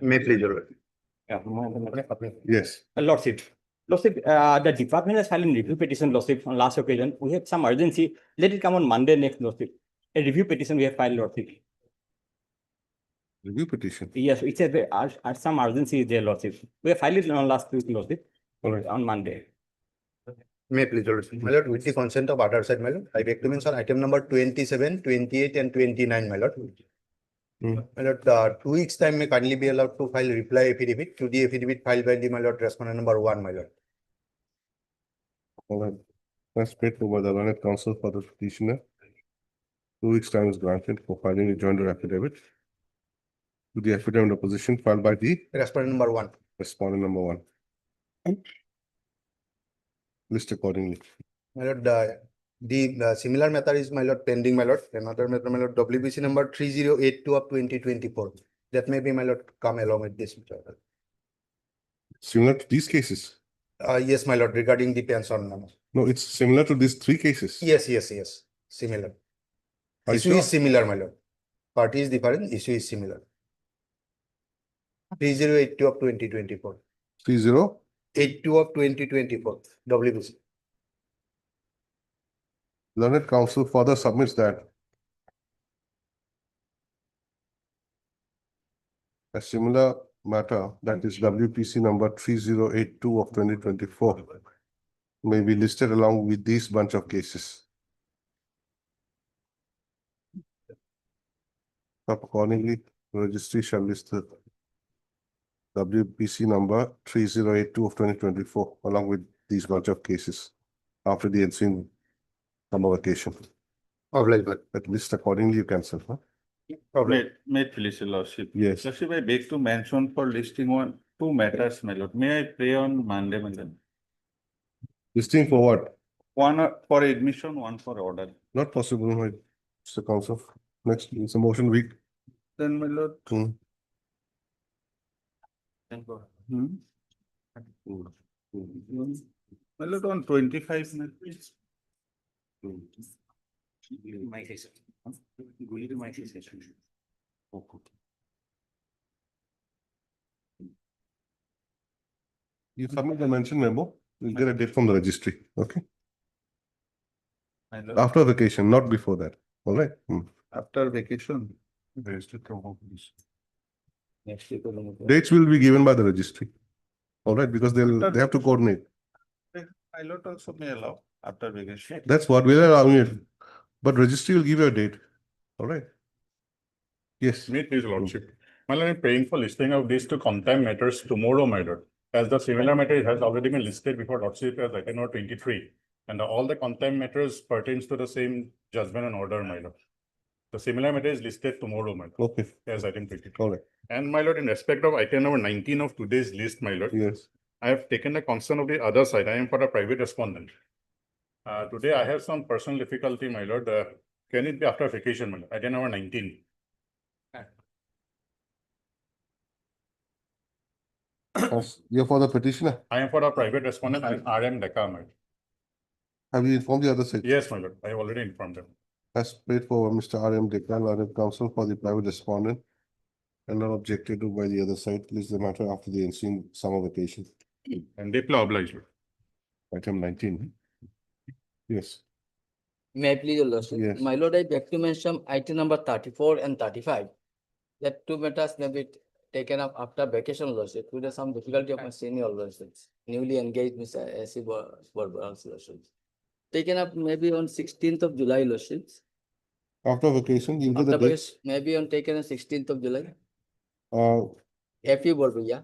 May please, Your Lordship. Yes. Lordship, the department has filed a review petition, Lordship, on last occasion. We have some urgency. Let it come on Monday next, Lordship. A review petition we have filed, Lordship. Review petition. Yes, it's some urgency there, Lordship. We have filed it on last week, Lordship, All right. on Monday. May please, Your Lordship. My Lord, with the consent of other side, my Lord, I beg to mention item number 27, 28, and 29, my Lord. My Lord, 2 weeks time may kindly be allowed to file reply affidavit to the affidavit filed by the, my Lord, respondent number 1, my Lord. All right. That's paid for by the learned counsel for the petitioner. 2 weeks time is granted for filing a joint affidavit to the affidavit opposition filed by the Respondent number 1. respondent number 1. List accordingly. My Lord, the similar matter is, my Lord, pending, my Lord. Another matter, my Lord, WBC number 3082 of 2024. That may be, my Lord, come along with this. Similar to these cases. Yes, my Lord, regarding the pension number. No, it's similar to these 3 cases. Yes, similar. Are you Issue sure? is similar, my Lord. Party is different, issue is similar. 3082 of 2024. 3082 of 2024, WBC. Learned counsel further submits that a similar matter, that is WPC number 3082 of 2024, may be listed along with these bunch of cases. Accordingly, the registry shall list the WPC number 3082 of 2024 along with these bunch of cases after the ensuing summer vacation. At least accordingly you cancel, huh? May it please, Your Lordship. Yes. Lordship, I beg to mention for listing 2 matters, my Lord. May I pray on Monday, my Lord? Listing for what? 1 for admission, 1 for order. Not possible, my Mr. Counsel. Next is a motion week. Then, my Lord. My Lord, on 25 minutes. My case. My case. You submit the mention memo, you'll get a date from the registry, okay? My Lord, After vacation, not before that, all right? after vacation. Registry come home, please. Next week. Dates will be given by the registry, all right? Because they have to coordinate. My Lord also may allow after vacation. That's what we're allowing it. But registry will give you a date, all right? Yes. May it please, Lordship. My Lord, I'm praying for listing of these 2 contempt matters tomorrow, my Lord. As the similar matter has already been listed before Lordship as item number 23. And all the contempt matters pertains to the same judgment and order, my Lord. The similar matter is listed tomorrow, my Lord, Okay, as item 23. all right, And my Lord, in respect of item number 19 of today's list, my Lord, yes. I have taken the concern of the other side. I am for a private respondent. Today I have some personal difficulty, my Lord. Can it be after vacation, my Lord? Item number 19. You're for the petitioner. I am for a private respondent. I am RM Decca, my Lord. Have you informed the other side? Yes, my Lord. I have already informed them. As paid for Mr. R.M. Dekran, Learned Counsel for the private respondent and not objected to by the other side, list the matter after the ensuing summer vacation. And deeply obliged, Lord. Item 19. Yes, May I please, Your Lordship? Yes. My Lord, I beg to mention item number 34 and 35. That 2 matters may be taken up after vacation, Lordship, due to some difficulty of my senior Lordships, newly engaged Mr. A.C. Borbora's Lordships. Taken up maybe on 16th of July, Lordships. after vacation, you get the After date. vacation, maybe on taken on 16th of July. Uh, F.U. Borbo, yeah.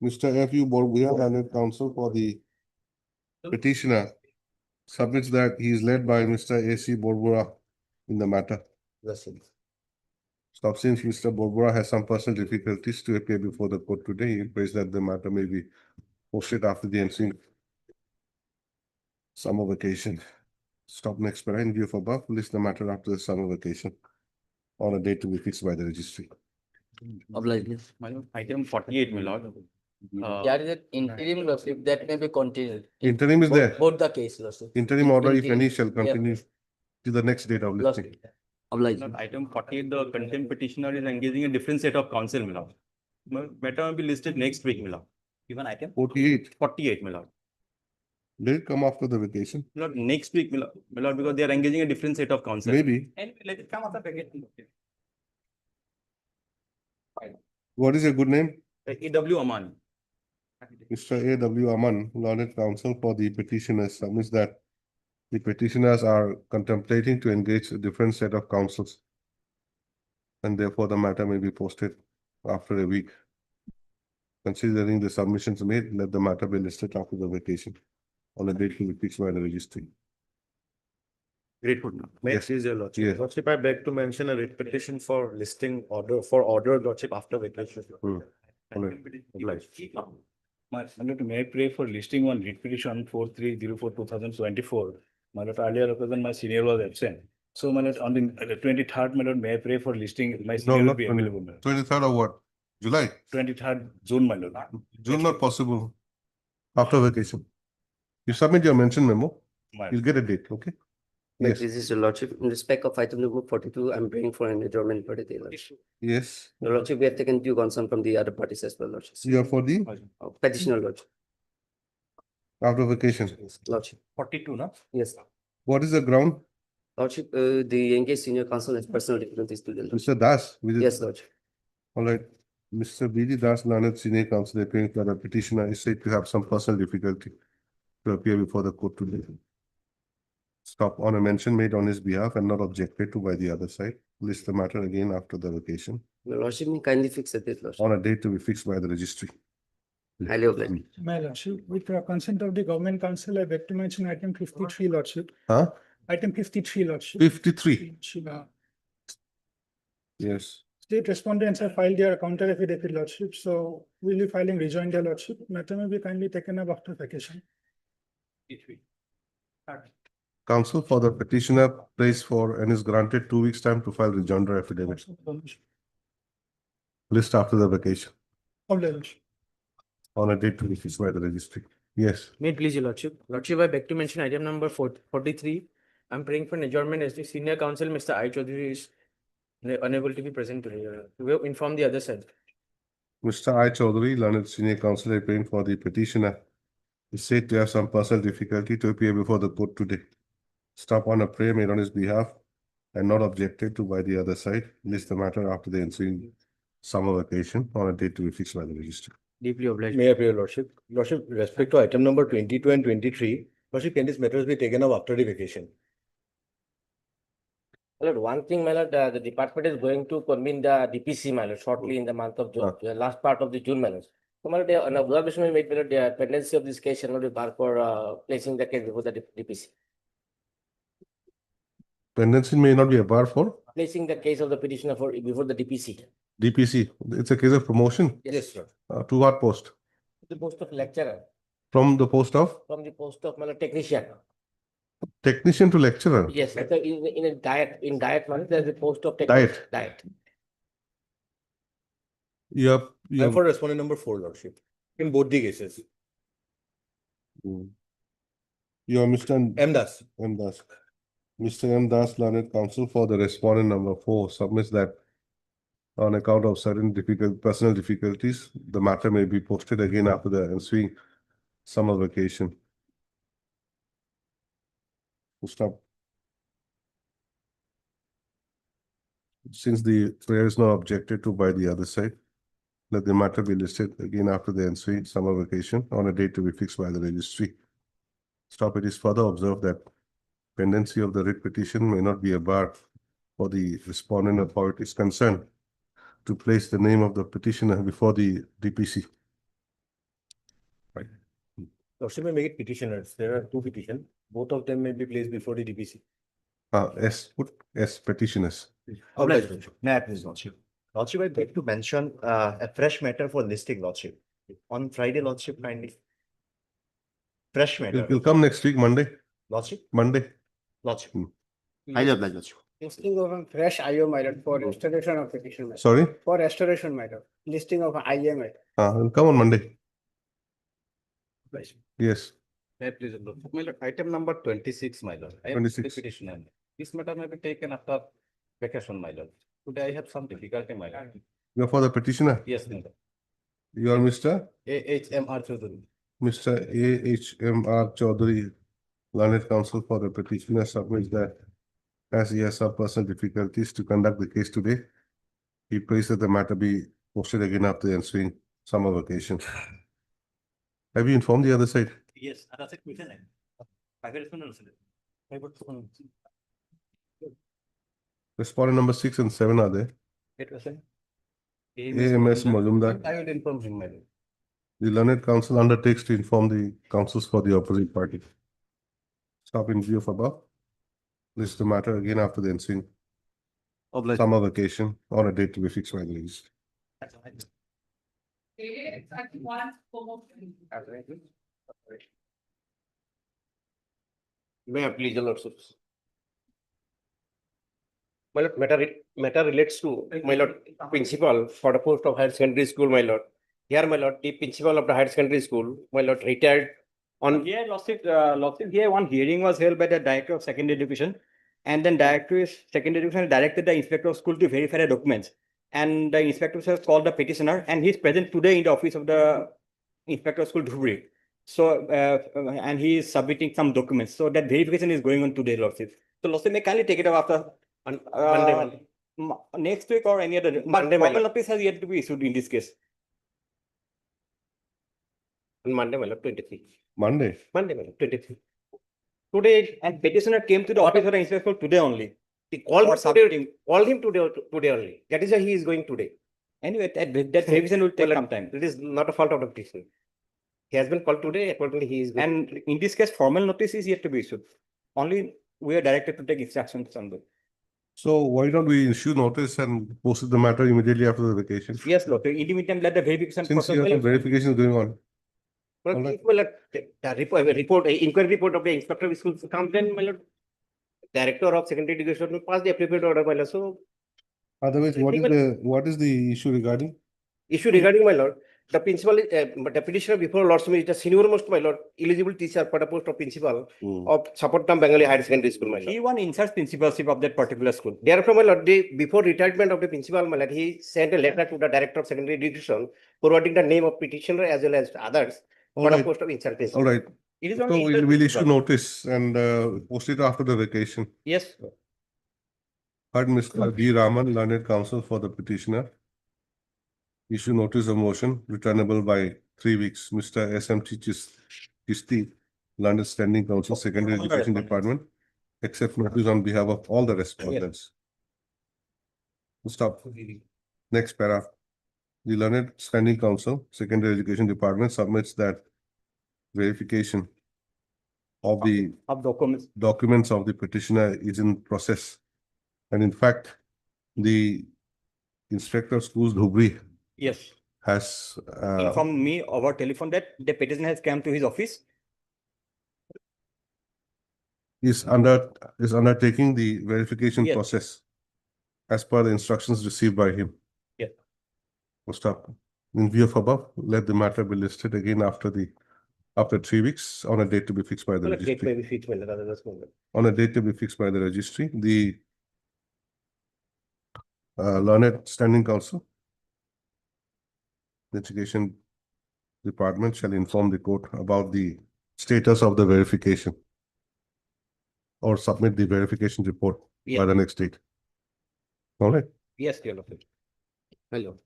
Mr. F.U. Borbuya, Learned Counsel for the petitioner, submits that he is led by Mr. A.C. Borbora in the matter. Lordship. So since Mr. Borbora has some personal difficulties to appear before the court today, he prays that the matter may be posted after the ensuing summer vacation. Stop next para in view of above, list the matter after the summer vacation on a date to be fixed by the registry. Obliged. My Lord, item 48, my Lord. There is an interim, Lordship, that may be continued. Interim is there. Both the case, Lordship. Interim order, if Interim, any, shall yeah. continue to the next date of listing. Lordship. Oblige. Lord, item 48, the contempt petitioner is engaging a different set of counsel, my lord. Matter will be listed next week, my lord. Given item 48. 48, my lord. Did it come after the vacation? My lord, next week, my lord, because they are engaging a different set of counsel. Maybe. Anyway, let it come after vacation. What is your good name? E.W. Aman. Mr. A.W. Aman, learned counsel for the petitioners, submits that the petitioners are contemplating to engage a different set of counsels, and therefore the matter may be posted after a week. Considering the submissions made, let the matter be listed after the vacation on a date to be fixed by the registry. Grateful. May Yes. it please your lordship. Yes. Lordship, I beg to mention a writ petition for listing order lordship after vacation. All right. Obliged. My lord, may I pray for listing one writ petition 4304/2024. My lord, earlier occasion my senior was absent. So my lord, on the 23rd, my lord, may I pray for listing, my No, senior will not be 20 available. 23rd of what? July? 23rd June, my lord. June not possible. After vacation. You submit your mention memo, My you'll get a date, okay? May Yes. this is your lordship, in respect of item number 42, I'm praying for an adjournment for the day, lordship. Yes. Your lordship, we have taken due concern from the other parties as well, lordship. You are for the Petitioner lordship, after vacation. lordship, 42, no? yes. What is the ground? Lordship, the engaged senior counsel has personal difficulties to the lordship. Mr. Das? Yes, lordship. All right. Mr. B.D. Das, learned senior counsel, appearing for the petitioner, is said to have some personal difficulty to appear before the court today. Stop on a mention made on his behalf and not objected to by the other side. List the matter again after the vacation Your lordship, may kindly fix the date, lordship. on a date to be fixed by the registry. Highly obliged. My lordship, with consent of the government council, I beg to mention item 53, lordship. Huh? Item 53, lordship. 53. Yes. State respondents have filed their counter affidavit, lordship, so we'll be filing rejoinder, lordship. Matter may be kindly taken up after vacation. Counsel for the petitioner prays for and is granted 2 weeks' time to file rejoinder affidavit. List after the vacation Obliged. on a date to be fixed by the registry. Yes. May it please your lordship. Lordship, I beg to mention item number 43. I'm praying for an adjournment as the senior counsel, Mr. I. Chaudhary, is unable to be present today. We have informed the other side. Mr. I. Chaudhary, learned senior counsel, appearing for the petitioner, is said to have some personal difficulty to appear before the court today. Stop on a prayer made on his behalf and not objected to by the other side. List the matter after the ensuing summer vacation on a date to be fixed by the registry. Deeply obliged. May I pray your lordship? Lordship, with respect to item number 22 and 23, lordship, can these matters be taken up after the vacation? My lord, one thing, my lord, the department is going to convene the DPC, my lord, shortly in the month of June, the last part of the June, my lord. So, my lord, an observation we made, my lord, the pendency of this case shall not be barred for placing the case before the DPC. Pendency may not be a bar for Placing the case of the petitioner for before the DPC. DPC. It's a case of promotion. Yes, sir. To what post? The post of lecturer, From the post of from the post of, my lord, technician. technician to lecturer. Yes, in a diet, man, there's a post of Diet. Diet. Yeah. I'm for respondent number 4, lordship, in both the cases. You are Mr. M. Das. M. Das. Mr. M. Das, learned counsel for the respondent number 4, submits that on account of certain personal difficulties, the matter may be posted again after the ensuing summer vacation. Stop. Since the prayer is not objected to by the other side, let the matter be listed again after the ensuing summer vacation on a date to be fixed by the registry. Stop. It is further observed that pendency of the writ petition may not be a bar for the respondent authorities concerned to place the name of the petitioner before the DPC. Right. Lordship, may make it petitioners. There are 2 petitions. Both of them may be placed before the DPC. Put S petitioners. Obliged, lordship. May I please, Lordship? Lordship, I beg to mention a fresh matter for listing, Lordship. On Friday, Lordship, kindly. Fresh matter. It'll come next week, Monday. Lordship, Monday. Lordship. Highly obliged, Lordship. Listing of a fresh IO matter for restoration of petition matter. Sorry. For restoration matter, listing of IO matter. It'll come on Monday. Yes. May I please, your lordship? My lord, item number 26, my lord. I am 26. the petitioner. This matter may be taken after vacation, my lord. Today I have some difficulty, my lord. You're for the petitioner. Yes, my lord. You are Mr. AHMR Chaudhary. Mr. AHMR Chaudhary, learned counsel for the petitioner, submits that as he has some personal difficulties to conduct the case today, he prays that the matter be posted again after the ensuing summer vacation. Have you informed the other side? Yes, other side question নাই private respondent আছে Respondent number 6 and 7 are there. it was AMS Mazumdar. I will inform him, my lord. The learned counsel undertakes to inform the counsels for the opposite party. Stop in view of above. List the matter again after the ensuing summer vacation on a date to be fixed by the legislature. May I please, your lordship? My lord, matter relates to, my lord, principal for the post of higher secondary school, my lord. Here, my lord, the principal of the higher secondary school, my lord, retired on. Here, lordship, here one hearing was held by the director of secondary education, and then director of secondary education directed the inspector of school to verify the documents. And the inspector has called the petitioner, and he's present today in the office of the inspector of school, Dhubri. So, and he is submitting some documents. So that verification is going on today, lordship. So, lordship may kindly take it up after On Monday, next week or any other. Monday, my formal lord. notice has yet to be issued in this case. On Monday, my lord, 23. Monday. Monday, my lord, 23. Today, And petitioner came to the office of the inspector today only. they called Or him today, submitting. today only. That is why he is going today. Anyway, that revision will take Well, some time. It is not a fault of the petitioner. He has been called today, accordingly he is going. And in this case, formal notice is yet to be issued. Only we are directed to take instructions on the. So why don't we issue notice and post the matter immediately after the vacation? Yes, Lord. In the meantime, let the verification Since process. you have some verification going on. Well, All right. if, my lord, the report, inquiry report of the inspector of schools comes, then, my lord, director of secondary education will pass the appropriate order, my lord. So, Otherwise, what is the issue regarding? issue regarding, my lord, the principal, the petitioner before lordship is the senior most, my lord, eligible teacher for the post of principal of Sapatnam Bengali Higher Secondary School, my lord. He one inserts principalship of that particular school. Therefore, my lord, before retirement of the principal, my lord, he sent a letter to the director of secondary education, forwarding the name of petitioner as well as others All for the right. post of insert principal. All right. It is So only we'll insert issue principal. notice and post it after the vacation. Yes. Heard Mr. D. Raman, learned counsel for the petitioner. Issue notice of motion returnable by 3 weeks. Mr. S.M.T. Chisti, learned standing counsel, secondary education department, accept notice on behalf of all the respondents. Stop. Next paragraph. The learned standing counsel, secondary education department submits that verification of the Of documents. documents of the petitioner is in process. And in fact, the inspector of schools, Dhubri, Yes. has Informed me over telephone that the petitioner has come to his office. is undertaking the verification Yes. process as per the instructions received by him. Yes. Stop. In view of above, let the matter be listed again after 3 weeks on a date to be fixed by the Well, date may registry. be fixed, my lord, otherwise, my lord. On a date to be fixed by the registry, the learned standing counsel, the education department shall inform the court about the status of the verification or submit the verification report by Yes. the next date. All right. Yes, dear Lord. Hello.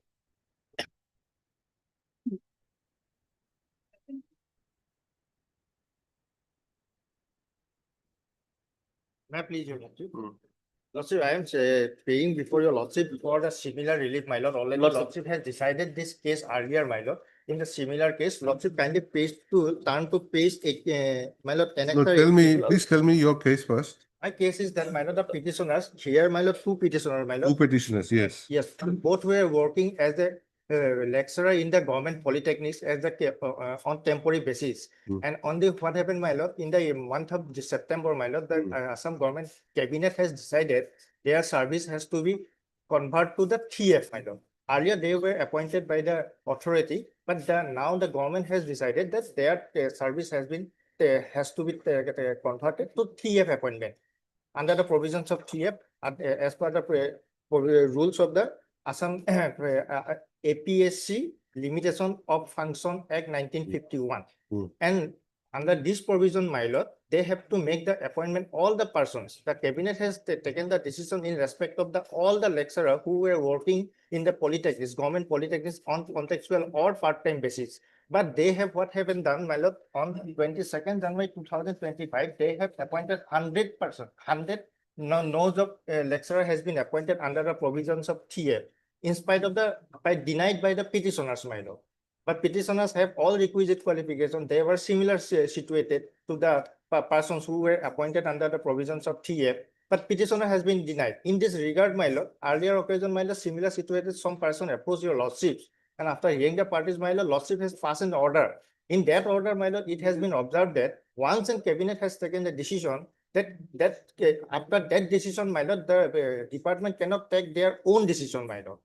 May I please, your lordship? Lordship, I am paying before your lordship for the similar relief, my lord. Already lordship has decided this case earlier, my lord. In the similar case, lordship kindly turn to page 8, my lord. No, annexure please tell me your case first. My case is that, my lord, the petitioners, here, my lord, two petitioners, my Two lord. petitioners, yes. Yes, both were working as a lecturer in the government polytechnics as on temporary basis. Hmm. And on the what happened, my lord, in the month of September, my lord, the Assam government cabinet has decided their service has to be converted to the TF, my lord. Earlier, they were appointed by the authority, but now the government has decided that their service has to be converted to TF appointment. Under the provisions of TF, as per the rules of the Assam APSC Limitation of Function Act 1951. And under this provision, my lord, they have to make the appointment all the persons. The cabinet has taken the decision in respect of all the lecturers who were working in the polytechnics, government polytechnics on contextual or part-time basis. But they have what have been done, my lord, on 22nd January 2025, they have appointed 100%, 100 nodes of lecturer has been appointed under the provisions of TF, in spite of denied by the petitioners, my lord. But petitioners have all requisite qualifications. They were similar situated to the persons who were appointed under the provisions of TF. But petitioner has been denied. In this regard, my lord, earlier occasion, my lord, similar situated, some person approached your lordships. And after hearing the parties, my lord, lordship has passed an order. In that order, my lord, it has been observed that once the cabinet has taken the decision, that after that decision, my lord, the department cannot take their own decision, my lord.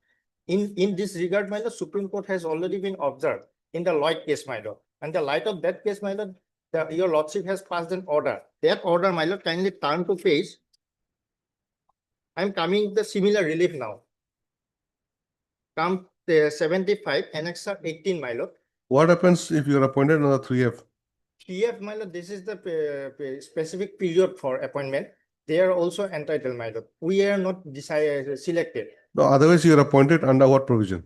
In this regard, my lord, Supreme Court has already been observed in the Lloyd case, my lord. And the light of that case, my lord, your lordship has passed an order. That order, my lord, kindly turn to page. I'm coming the similar relief now. Come 75, Annexure 18, my lord. What happens if you are appointed on the 3F? 3F, my lord, this is the specific period for appointment. They are also entitled, my lord. We are not selected. No, otherwise you are appointed under what provision?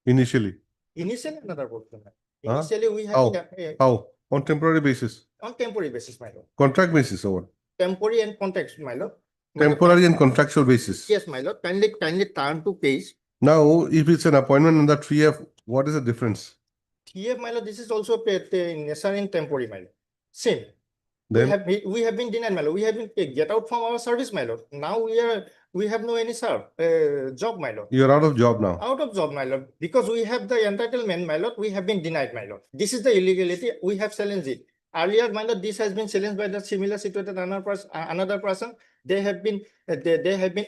Initially. Initially, another provision. Huh? Initially, we have How? On temporary basis? on temporary basis, my lord. Contract basis or what? Temporary and context, my lord. Temporary and contractual basis. Yes, my lord. Kindly turn to page. Now, if it's an appointment on the 3F, what is the difference? 3F, my lord, this is also necessary in temporary, my lord. Same. Then We have been denied, my lord. We have been get out from our service, my lord. Now we have no any job, my lord. you're out of job now. Out of job, my lord. Because we have the entitlement, my lord, we have been denied, my lord. This is the illegality. We have challenged it. Earlier, my lord, this has been challenged by the similar situated another person. They have been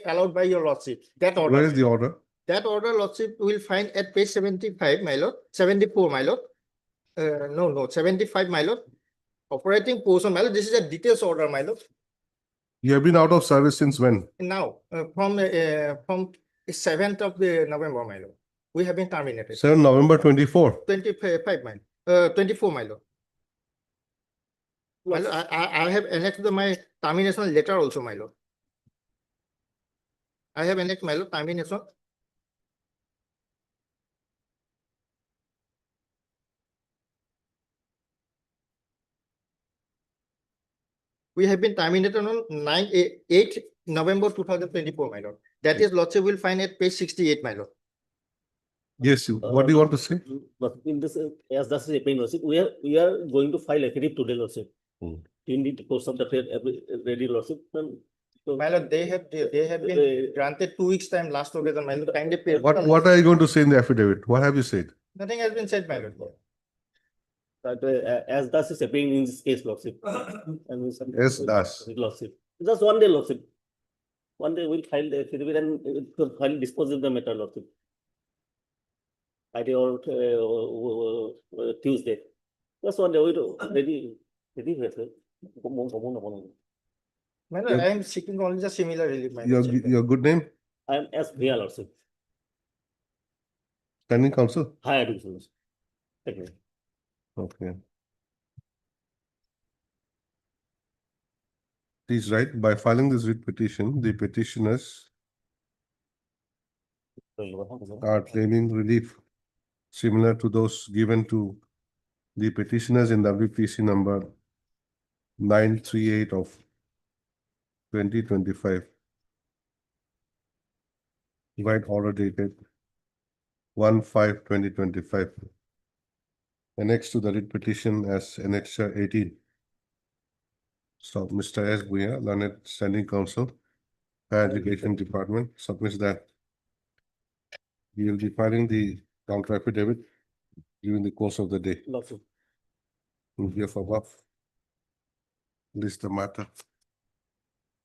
allowed by your lordship. That order. Where is the order? That order, lordship will find at page 75, my lord. 74, my lord. No, 75, my lord. Operating portion, my lord. This is a details order, my lord. You have been out of service since when? Now, from 7th of November, my lord. We have been terminated. 7 November 24. 25, my lord. 24, my lord. My lord, I have annexed my termination letter also, my lord. I have annexed, my lord, termination. We have been terminated on 8 November 2024, my lord. That is, lordship will find at page 68, my lord. Yes, what do you want to say? But in this, as this is happening, lordship, we are going to file affidavit today, lordship. In the course of the ready, lordship. My lord, they have been granted 2 weeks time last occasion, my lord. Kindly pay. What are you going to say in the affidavit? What have you said? Nothing has been said, my lord. But as this is happening in this case, lordship. Yes, Das. Lordship. Just one day, lordship. One day we'll file the affidavit and file dispose of the matter, lordship. Friday or Tuesday. Just one day we do ready. My lord, I am seeking only the similar relief, my lord. Your good name? I am as real also. Standing counsel? Higher division. Thank you. Okay. Please write, by filing this writ petition, the petitioners are claiming relief similar to those given to the petitioners in WPC number 938 of 2025. Right order dated 1/5/2025. Annexed to the writ petition as Annexure 18. So Mr. S. Bhuya, Learned Standing Counsel, Higher Education Department, submits that we will be filing the counter affidavit during the course of the day. Lordship. In here for above. This is the matter.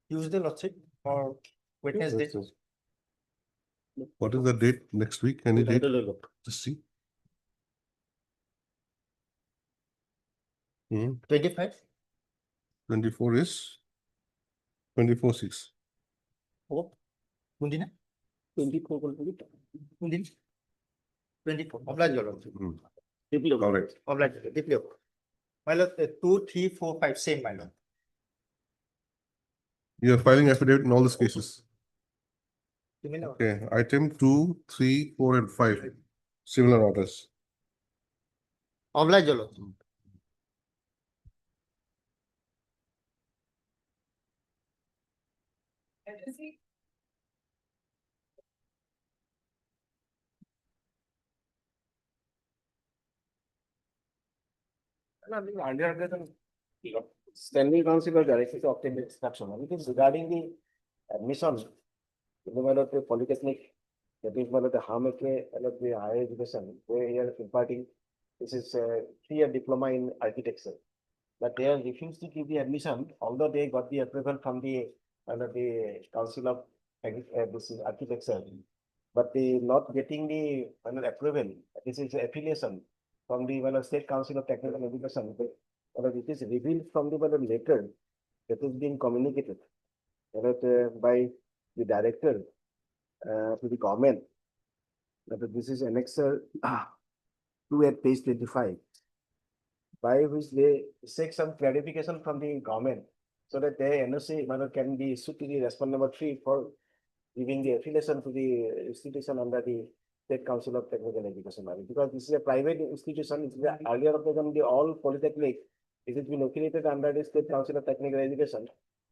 Tuesday, lordship, or Wednesday. What is the date next week? Any date? Just see. 25. 24 is 24/6. কোনদিনা? 24 কোনদিন? 24. Oblige your lordship. All right. Oblige, deeply. My lord, 2, 3, 4, 5, same, my lord. You are filing affidavit in all these cases. Similar. Okay, item 2, 3, 4, and 5. Similar orders. Oblige your lordship. Standing Council was directed to obtain instruction. It is regarding the admission in the Polytechnic, that is one of the Hamake, the higher education, where here imparting, this is a 3-year diploma in architecture. But they are refused to give the admission, although they got the approval from the Council of this is architecture. But they not getting the approval. This is affiliation from the State Council of Technical Education. It is revealed from the letter that is being communicated by the director to the government. That this is annexer 2 at page 25, by which they seek some clarification from the government so that the NOC can be issued to the respondent number 3 for giving the affiliation to the institution under the State Council of Technical Education. Because this is a private institution, it is earlier of the all Polytechnic, it has been affiliated under the State Council of Technical Education.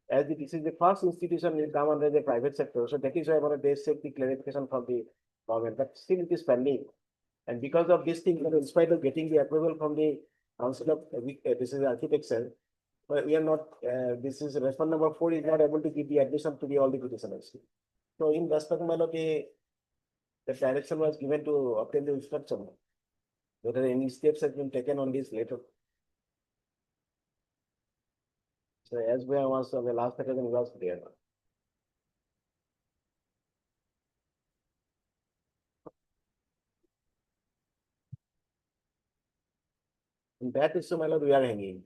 As this is the first institution will come under the private sector, so that is why they seek the clarification from the government, but still it is pending. And because of this thing, in spite of getting the approval from the Council of this is architecture, but we are not. This is respondent number 4 is not able to give the admission to the all the petitioners. So in respect of the direction was given to obtain the instruction. Whether any steps have been taken on this later. So as we was on the last occasion was there. In that issue, my lord, we are hanging.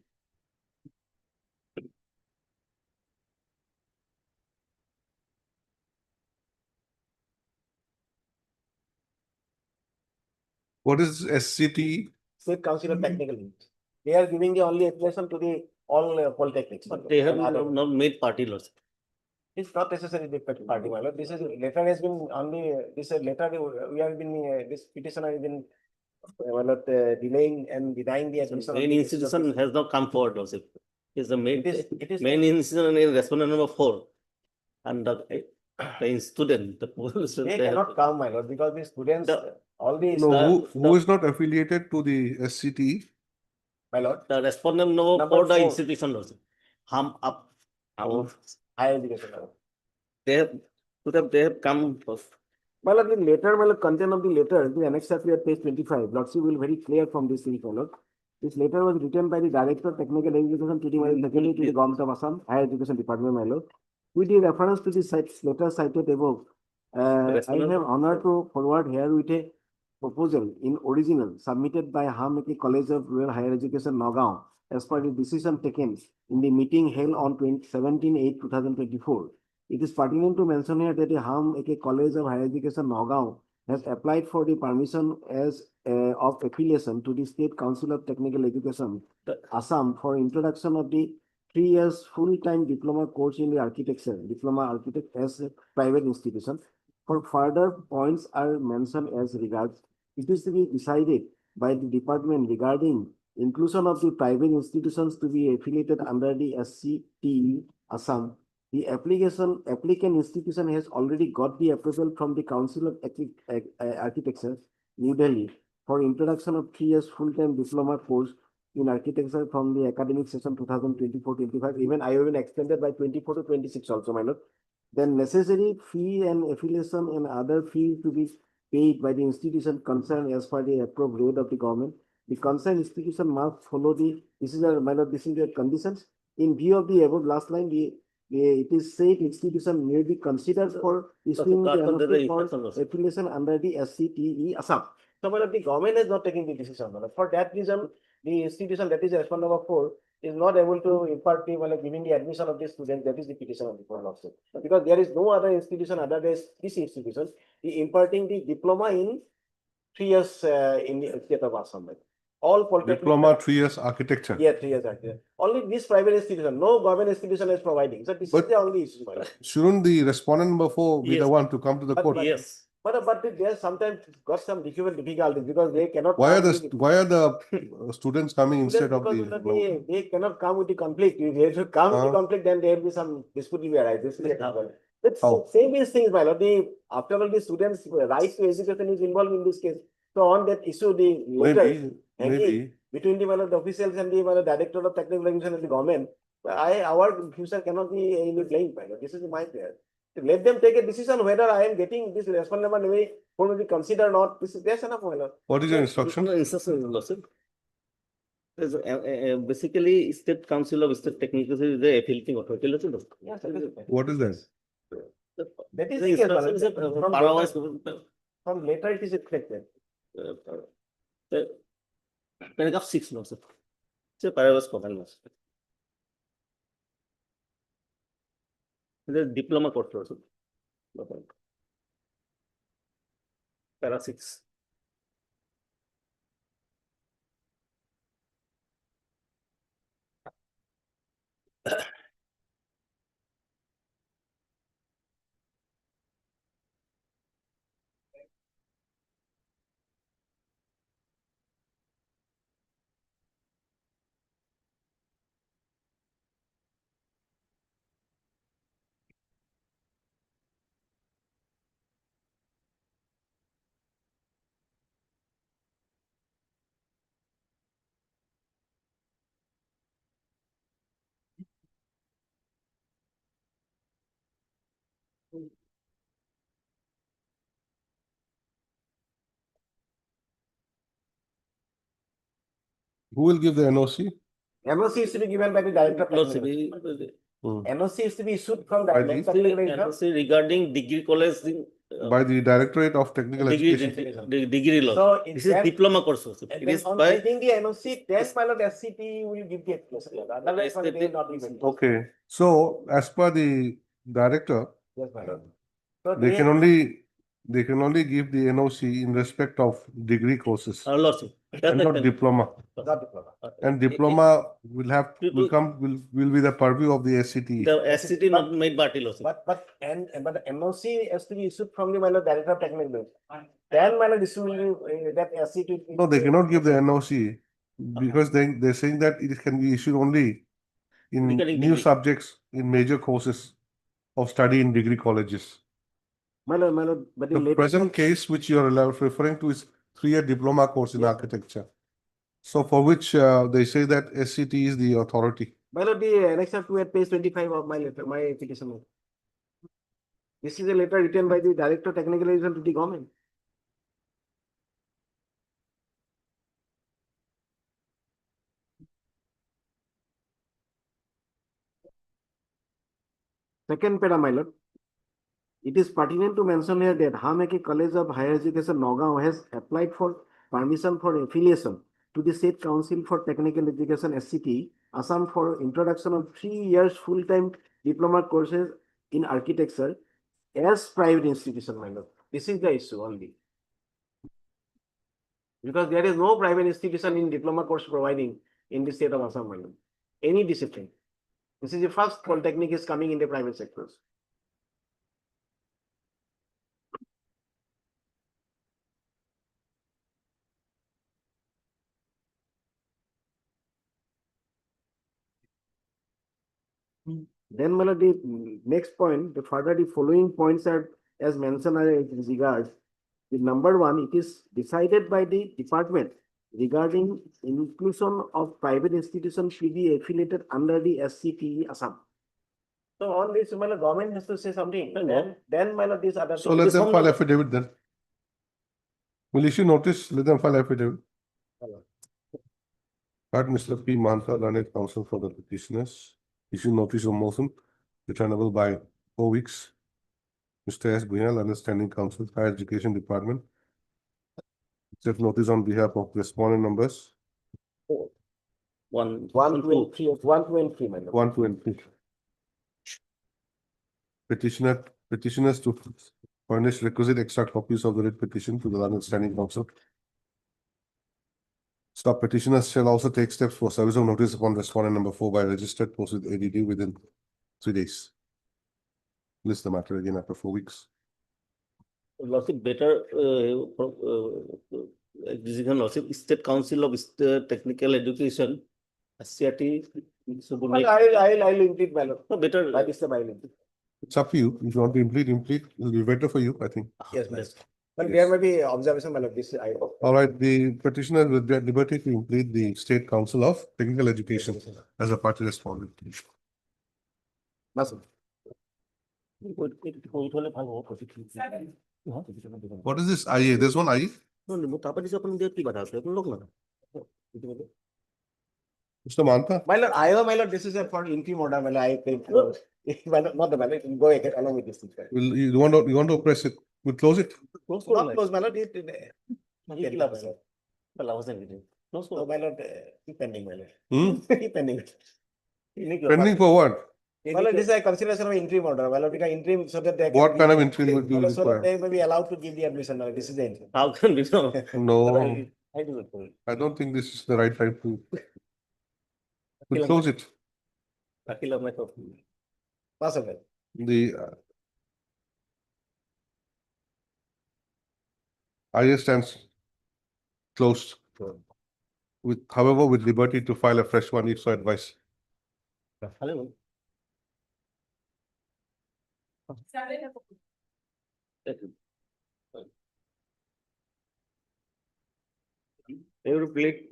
What is SCT? State Council of Technical. They are giving the only application to the all polytechnics. But they have And other- not made party laws. It's not necessary the party, my lord. This is letter has been only this letter we have been this petitioner has been delaying and denying the admission. Main institution has not come forward also. Is the main, It is main institution is respondent number 4. And the student, the they cannot come, my lord, because the students all these No, who is not affiliated to the SCT? my lord, the respondent number Number 4, the 4. institution also. Hum up. higher education. My lord. They have come first. My lord, the letter, my lord, content of the letter, the annex at page 25. Lordship will very clear from this thing, my lord. This letter was written by the Director of Technical Education, Secretary to the Government of Assam, Higher Education Department, my lord. With the reference to the letter cited above, I have honor to forward here with a proposal in original submitted by Hameke College of Rural Higher Education, Nagaon, as per the decision taken in the meeting held on 17/8/2024. It is pertinent to mention here that the Hameke College of Higher Education, Nagaon, has applied for the permission as of affiliation to the State Council of Technical Education, Assam, for introduction of the 3 years full-time diploma course in the architecture, diploma architect as a private institution. For further points are mentioned as regards, it is to be decided by the department regarding inclusion of the private institutions to be affiliated under the SCTE Assam. The applicant institution has already got the approval from the Council of Architecture, New Delhi, for introduction of 3 years full-time diploma course in architecture from the academic session 2024-25. Even I have been extended by 24 to 26 also, my lord. Then necessary fee and affiliation and other fees to be paid by the institution concerned as per the approved rate of the government. The concerned institution must follow this is my lord, this is the conditions. In view of the above last line, it is said institution may be considered for issuing the NOC for affiliation under the SCTE Assam. So, my lord, the government is not taking the decision. My lord. For that reason, the institution that is respondent number 4 is not able to impart the, giving the admission of the student, that is the petition of the court lordship. Because there is no other institution other than this institution, the imparting the diploma in 3 years in the state of Assam. All polytechnic. Diploma, 3 years architecture. Yeah, 3 years actually. Only this private institution, no government institution is providing. So this But is the only issue. Shouldn't the respondent number 4 be the Yes. one to come to the court? Yes. But they sometimes got some difficulties because they cannot. Why are come the with- why are the students coming instead of because the? they cannot come with the conflict. If they should come with the Uh-huh. conflict, then there will be some dispute will be arise. This is the But How? same these things, my lord. After all, the students' right to education is involved in this case. So on that issue, the letter Maybe. between the officials and the director of technical education and the government, our future cannot be in the playing field. This is my prayer. Let them take a decision whether I am getting this respondent number maybe for me to consider or not. This is that's enough, my lord. What is your instruction? Instruction, lordship. Basically, State Council of State Technical is the affiliating authority. Lordship. Yes, that is What is that? That is The the case, my instruction is lord. a power From later it is reflected. paragraph 6, lordship. It's a paragraph command, lordship. The diploma course, lordship. Para 6. Who will give the NOC? NOC is to be given by the director of Lordship, technical. Hmm. NOC is to be issued from the By the- technical education. NOC regarding degree college, By the Directorate of Technical Education. degree law. So in This is that- diploma course, lordship. And It then is on by getting the NOC, then pilot SCT will give the application. Otherwise, they will not be given. Okay, so as per the director, Yes, my lord. So they can only give the NOC in respect of degree courses lordship. and not diploma. not diploma. And diploma will be the purview of the SCT. The SCT not made party, lordship. But the NOC has to be issued from the pilot director of technical education. Then pilot issue will be that SCT. No, they cannot give the NOC because they're saying that it can be issued only in Regarding new degree. subjects in major courses of study in degree colleges. My lord, but The later. present case which you are referring to is 3-year diploma course in architecture. So for which they say that SCT is the authority. My lord, the annexure 2 at page 25 of my letter, my petition. This is a letter written by the director of technical education to the government. Second para, my lord. It is pertinent to mention here that Hameki College of Higher Education, Nagaon, has applied for permission for affiliation to the State Council for Technical Education (SCT) Assam for introduction of 3 years full-time diploma courses in architecture as private institution, my lord. This is the issue only. Because there is no private institution in diploma course providing in the state of Assam, my lord. Any discipline. This is the first polytechnic is coming in the private sectors. Then, my lord, the next point, the further the following points are as mentioned as regards. The number 1, it is decided by the department regarding inclusion of private institutions to be affiliated under the SCTE Assam. So on this, my lord, government has to say something. Then my lord, these other. So let them file affidavit then. Will issue notice, let them file affidavit. Part Mr. P. Mantha, learned counsel for the petitioners, issue notice of motion, returnable by 4 weeks. Mr. S. Bhunyal, understanding counsel, Higher Education Department. Accept notice on behalf of respondent numbers. one, One, two. two, and three, 1, 2, and 3, my lord. 1, 2, and 3. Petitioners to furnish requisite extra copies of the writ petition to the London Standing Council. Stop petitioners shall also take steps for service of notice upon respondent number 4 by registered post with ADD within 3 days. List the matter again after 4 weeks. Lordship, better decision, Lordship, State Council of Technical Education, SCRT. I'll implement, my lord. No, better. By this time I'll implement. It's up to you. If you want to implead, it'll be better for you, I think. Yes, my lord. Yes. But there may be observation, my lord, this I. All right, the petitioner will be at liberty to implead the State Council of Technical Education as a party respondent. Master. What is this IA? There's one IA? Mr. Manta? My lord, my lord, this is a for interim order, my lord, I think. My lord, not the my lord, go ahead along with this thing. Will you want to press it? We'll close it. Not close, my lord, So, my lord, keep pending, my lord. Keep pending. Pending for what? My lord, this is a consideration of interim order, my lord, because interim, so that they. can What give- kind of interim would you So that require? they may be allowed to give the admission, my lord, this is the interim. How can we know? No, I do it. I don't think this is the right time to. We'll close it. Pass away. The IA stands closed. However, with liberty to file a fresh one if so advice. Hello. Your plate,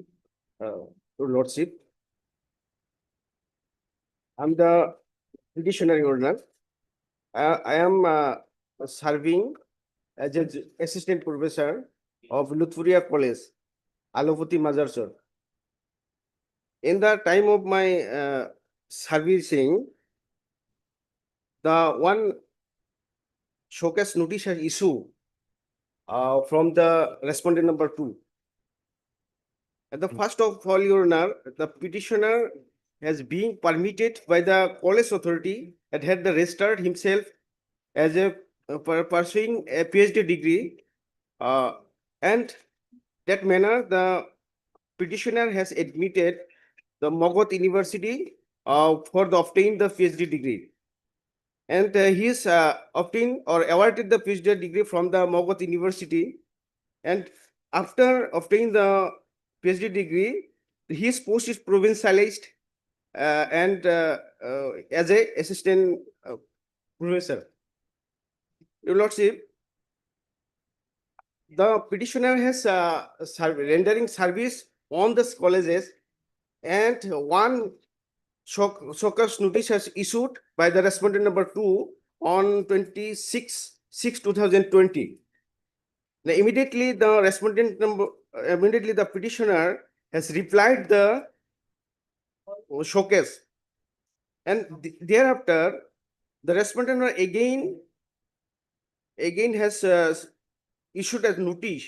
your lordship. I'm the petitioner, your honor. I am serving as an assistant professor of Lutfuria College, Alovati Mazarsur. In the time of my servicing, the one showcase notice has issued from the respondent number 2. At the first of all, your honor, the petitioner has been permitted by the college authority and had registered himself as a pursuing a PhD degree, and that manner the petitioner has admitted the Mogot University for the obtain the PhD degree, and he is obtained or awarded the PhD degree from the Mogot University, and after obtaining the PhD degree, his post is provincialized and as a assistant professor. Your lordship, the petitioner has rendering service on the colleges, and one showcase notice has issued by the respondent number 2 on 26/6/2020. Now, immediately the petitioner has replied the showcase, and thereafter the respondent again has issued a notice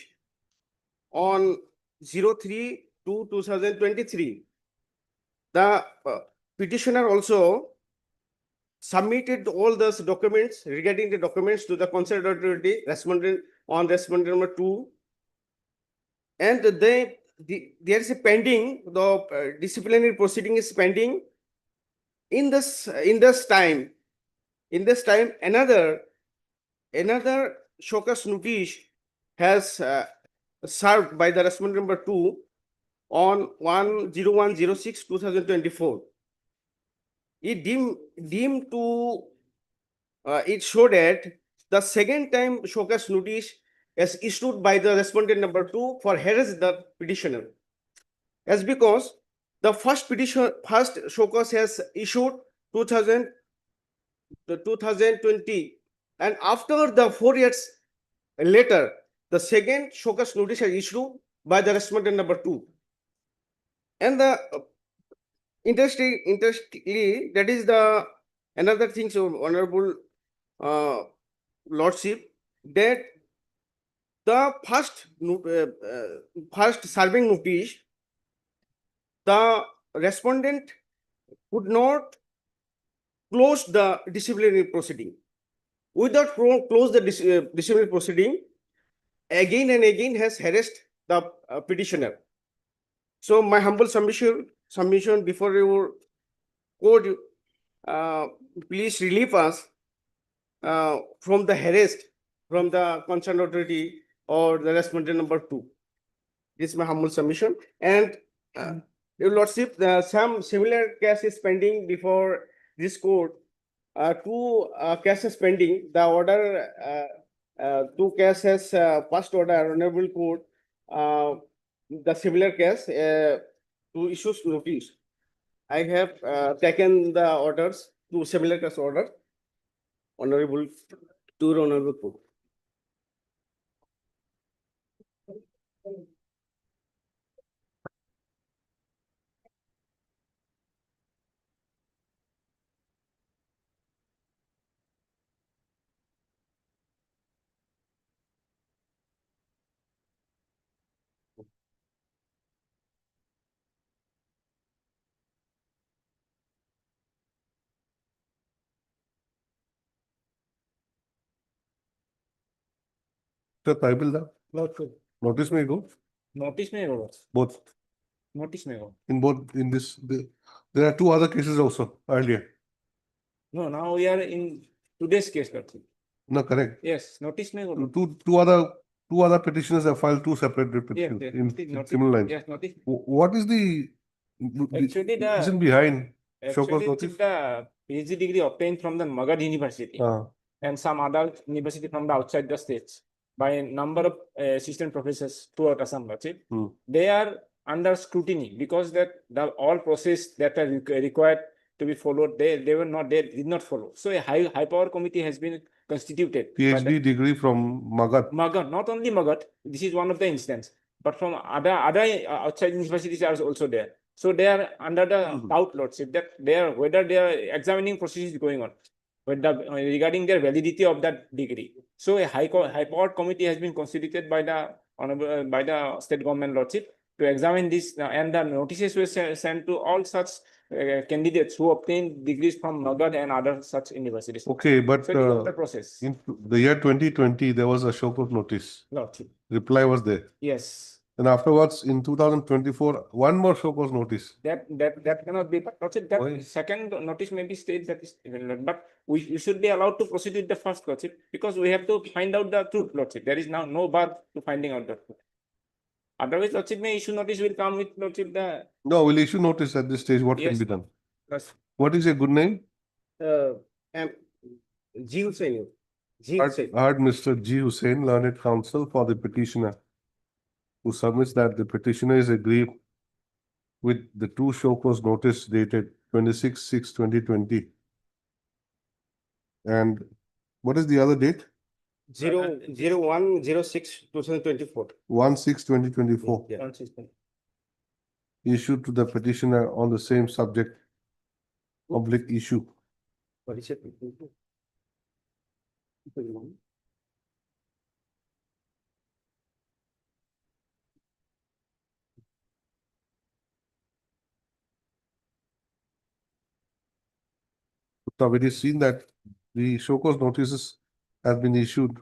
on 03/2/2023. The petitioner also submitted all those documents regarding the documents to the concerned authority respondent on respondent number 2, and there is a pending, the disciplinary proceeding is pending. In this time another showcase notice has served by the respondent number 2 on 1/01/06/2024. It deemed to it showed that the second time showcase notice is issued by the respondent number 2 for harass the petitioner, as because the first showcase has issued 2020, and after the 4 years later, the second showcase notice is issued by the respondent number 2. And the interestingly, that is the another thing, so honorable lordship, that the first serving notice, the respondent could not close the disciplinary proceeding. Without close the disciplinary proceeding, again and again has harassed the petitioner. So my humble submission before your court, please relieve us from the harassed from the concerned authority or the respondent number 2. This is my humble submission. And your lordship, some similar case is pending before this court. Two cases pending. The order, 2 cases passed order, honorable court. The similar case to issues notice. I have taken the orders to similar case order. Honorable to honorable court. Sir, Taibilda, Not true. notice may go, Notice may go. both, Notice may go. in this, there are 2 other cases also earlier. No, now we are in today's case, Lordship. No, correct. Yes, notice may go. Two other petitioners have filed 2 separate petitions Yes, in notice, similar lines. yes, notice. What is the Actually, reason behind show cause actually, notice? the PhD degree obtained from the Magad University and some other university from the outside the states by a number of assistant professors throughout Assam, Lordship. They are under scrutiny because that the all process that are required to be followed, they did not follow. So a high power committee has been constituted. PhD degree from Magad. Magad, not only Magad, this is one of the instances, but from other outside universities are also there. So they are under the doubt, Lordship, that whether their examining process is going on, regarding their validity of that degree. So a high power committee has been constituted by the state government, Lordship, to examine this, and the notices were sent to all such candidates who obtained degrees from Magad and other such universities. Okay, but So this is the process. in the year 2020, there was a show cause notice. Lordship. Reply was there. Yes. And afterwards, in 2024, one more show cause notice. That cannot be, but Lordship, that Why? second notice may be state that is, but we should be allowed to proceed with the first, Lordship, because we have to find out the truth, Lordship. There is now no bar to finding out the truth. Otherwise, Lordship, may issue notice will come with, Lordship, the. No, we'll issue notice at this stage. What can Yes. be done? Yes. What is your good name? G. Hussain. G. I Hussain. heard Mr. G. Hussain, learned counsel for the petitioner, who submits that the petitioner is aggrieved with the 2 show cause notice dated 26/6/2020. And what is the other date? 01/06/2024. 1/6/2024. Yeah. Issued to the petitioner on the same subject, public issue. What is it? Now, it is seen that the show cause notices have been issued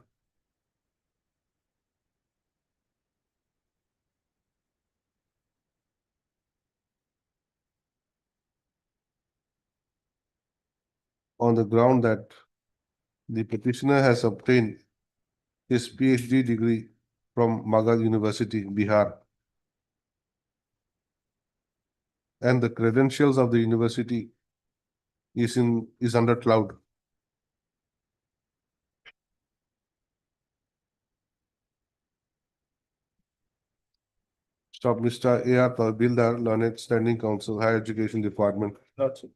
on the ground that the petitioner has obtained his PhD degree from Magad University, Bihar. And the credentials of the university is under cloud. Stop Mr. A.R. Tarbildar, Learned Standing Council, Higher Education Department. Lordship.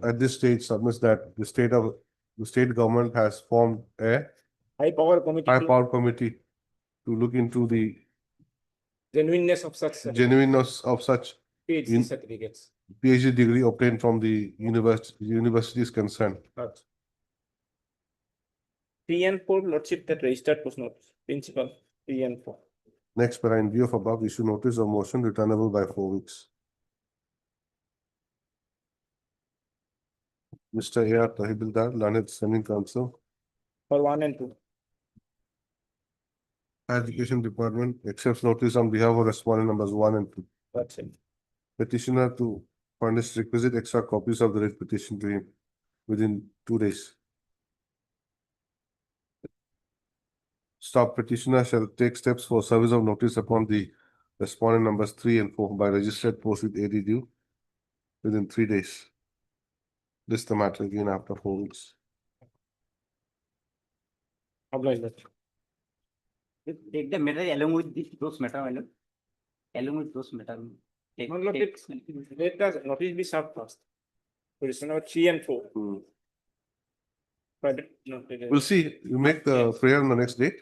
At this stage submits that the state government has formed a High power committee. high to power committee to look into the genuineness of such PhD certificates. degree obtained from the universities concerned. Lordship. 3 and 4, Lordship, that registered post notice. Principal 3 and 4. Next, para in view of above, issue notice of motion returnable by 4 weeks. Mr. A.R. Tahibildar, Learned Senior Counsel, For 1 and 2. Education Department accepts notice on behalf of respondent numbers 1 and 2. That's it. Petitioner to furnish requisite extra copies of the writ petition to him within 2 days. Stop petitioner shall take steps for service of notice upon the respondent numbers 3 and 4 by registered post with AD due within 3 days. This the matter again after 4 weeks. Oblige that. Take the matter along with those matter, my lord. Along with those matter. My lord, let the notice be served first. Petition number 3 and 4. But no, We'll see. You make the prayer on the next date.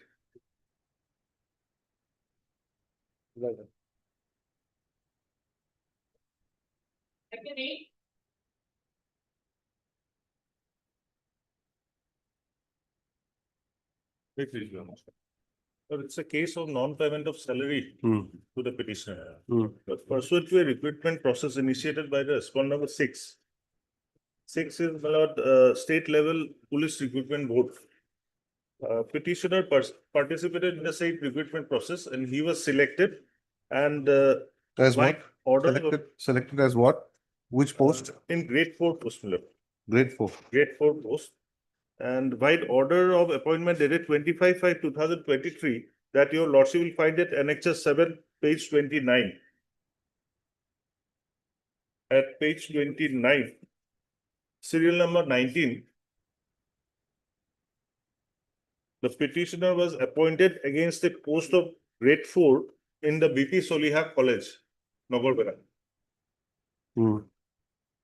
oblige that. But it's a case of non-payment of salary Hmm. to the petitioner. Hmm. But pursuant to a recruitment process initiated by the respondent number 6. 6 is my lord, state level police recruitment board. Petitioner participated in the state recruitment process and he was selected and As by what? order Selected as what? Which post? in grade 4 post, my lord. Grade 4. Grade 4 post. And by order of appointment dated 25/5/2023, that your lordship will find it annexure 7, page 29. At page 29, serial number 19, the petitioner was appointed against the post of grade 4 in the BP Soliha College, Nagarbera. Hmm.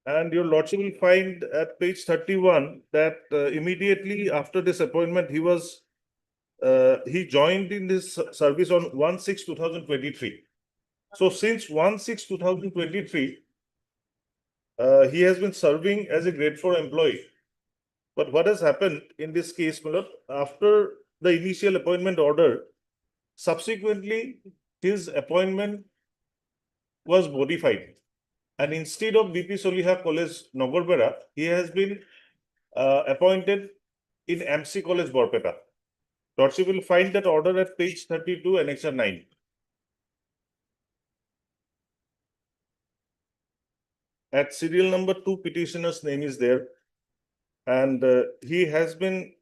And your lordship will find at page 31 that immediately after this appointment, he joined in this service on 1/6/2023. So since 1/6/2023, he has been serving as a grade 4 employee. But what has happened in this case, my lord, after the initial appointment order, subsequently his appointment was modified. And instead of BP Soliha College, Nagarbera, he has been appointed in MC College, Borpeta. Lordship will find that order at page 32, annexure 9. At serial number 2, petitioner's name is there. And he has been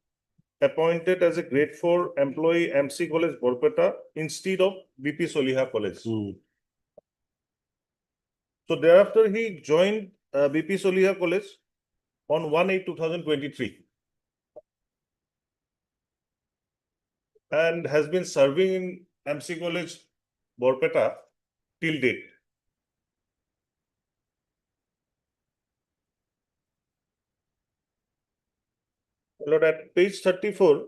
appointed as a grade 4 employee, MC College, Borpeta, instead of BP Soliha College. Hmm. So thereafter, he joined BP Soliha College on 1/8/2023 and has been serving in MC College, Borpeta till date. Lord, at page 34,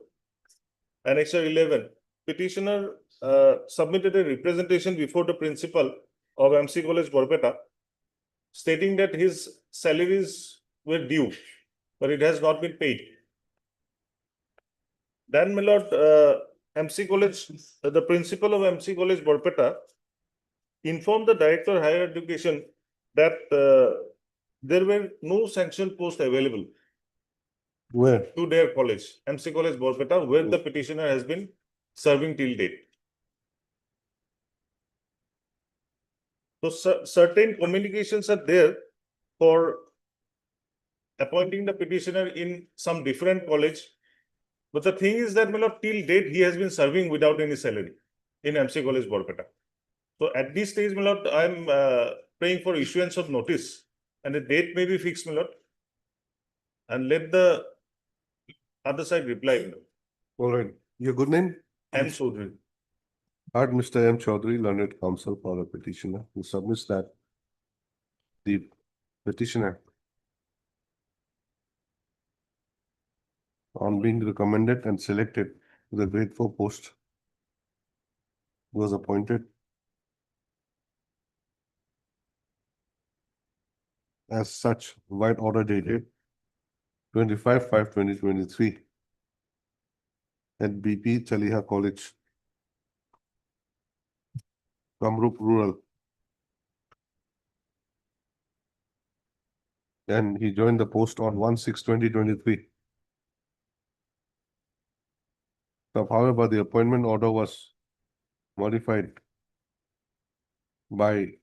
annexure 11, petitioner submitted a representation before the principal of MC College, Borpeta, stating that his salaries were due, but it has not been paid. Then, my lord, MC College, the principal of MC College, Borpeta, informed the director of higher education that there were no sanctioned posts available Where? to their college, MC College, Borpeta, where the petitioner has been serving till date. So certain communications are there for appointing the petitioner in some different college. But the thing is that, my lord, till date, he has been serving without any salary in MC College, Borpeta. So at this stage, my lord, I'm praying for issuance of notice and the date may be fixed, my lord. And let the other side reply, my lord. All right. Your good name? M. Chaudhary. Heard Mr. M. Chaudhary, Learned Counsel for the petitioner, who submits that the petitioner, on being recommended and selected to the grade 4 post, was appointed as such white order dated 25/5/2023 at BP Chaliha College, Kamrup Rural, and he joined the post on 1/6/2023. However, the appointment order was modified by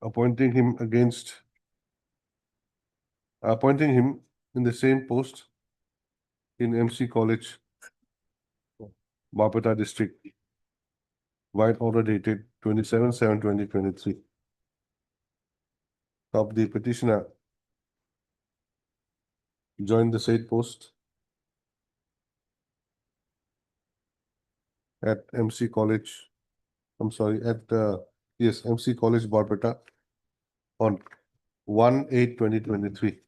appointing him in the same post in MC College, Barpeta district, by order dated 27/7/2023. The petitioner joined the said post at MC College, MC College, Barpeta on 1/8/2023.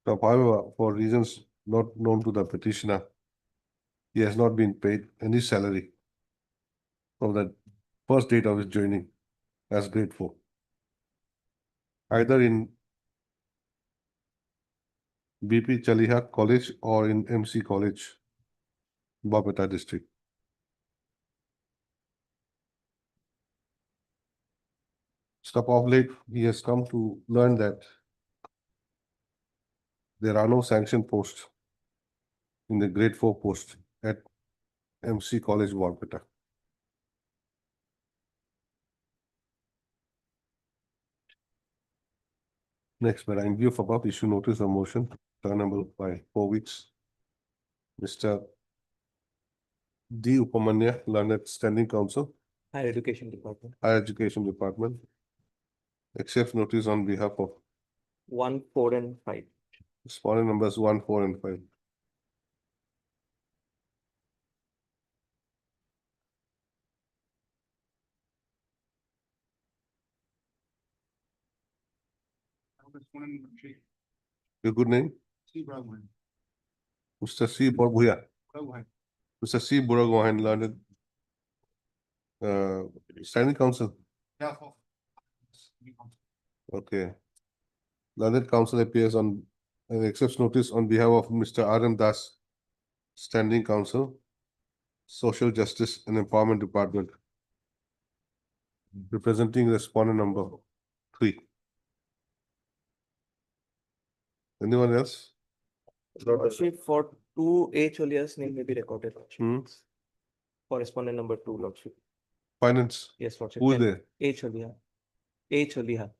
However, for reasons not known to the petitioner, he has not been paid any salary from the first date of his joining as grade 4, either in BP Chaliha College or in MC College, Barpeta district. Of late, he has come to learn that there are no sanctioned posts in the grade 4 post at MC College, Barpeta. Next, but in view of above, issue notice of motion, terminable by 4 weeks. Mr. D. Upamanya, Learned Standing Counsel, Higher Education Department. Higher Education Department, accepts notice on behalf of 1, 4, and 5. respondent numbers 1, 4, and 5. Your good name? Mr. C. Borbuya. Mr. C. Buragohan, Learned Standing Counsel. Okay. Learned Counsel appears on and accepts notice on behalf of Mr. R.M. Das, Standing Counsel, Social Justice and Empowerment Department, representing respondent number 3. Anyone else? Lordship, for 2A Cholia's name may be recorded. Lordship. Correspondent number 2, Lordship. Finance. Yes, Lordship. Who is there? A Cholia. A Choliha.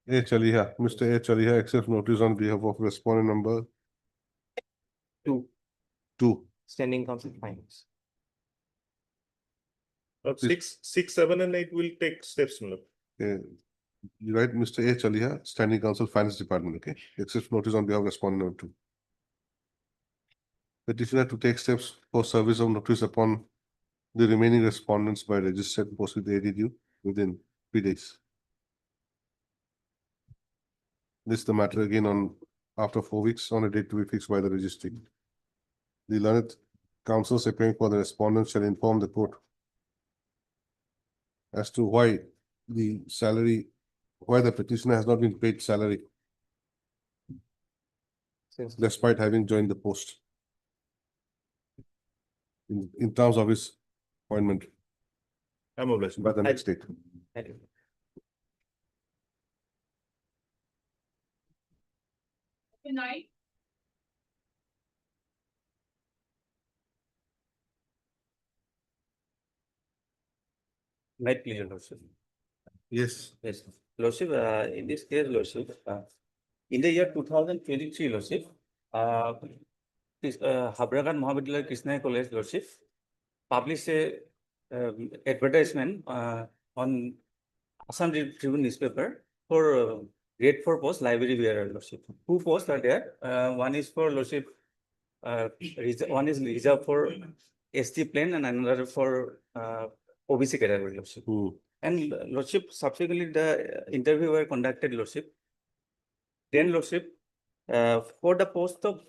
A. Chaliha. Mr. A. Chaliha accepts notice on behalf of respondent number 2. 2. Standing Counsel Finance. 6, 7, and 8 will take steps, Mr. You write Mr. A. Chaliha, Standing Counsel Finance Department, okay? Accepts notice on behalf of respondent number 2. Petitioner to take steps for service of notice upon the remaining respondents by registered post with ADU within 3 days. This is the matter again on after 4 weeks on a date to be fixed by the registry. The learned counsels appearing for the respondents shall inform the court as to why the petitioner has not been paid salary despite having joined the post in terms of his appointment. I'm obliged. By the next date. Good night. Might please, Lordship. Yes. Yes, Lordship, in this case, Lordship, in the year 2023, Lordship, Habragan Mahavidyalaya Krishna College, Lordship, published a advertisement on Assam Tribune newspaper for grade 4 post library bearer, Lordship. 2 posts are there. One is for Lordship, one is reserved for ST plane and another for OBC category, Lordship. And Lordship, subsequently the interview were conducted, Lordship. Then Lordship, for the post of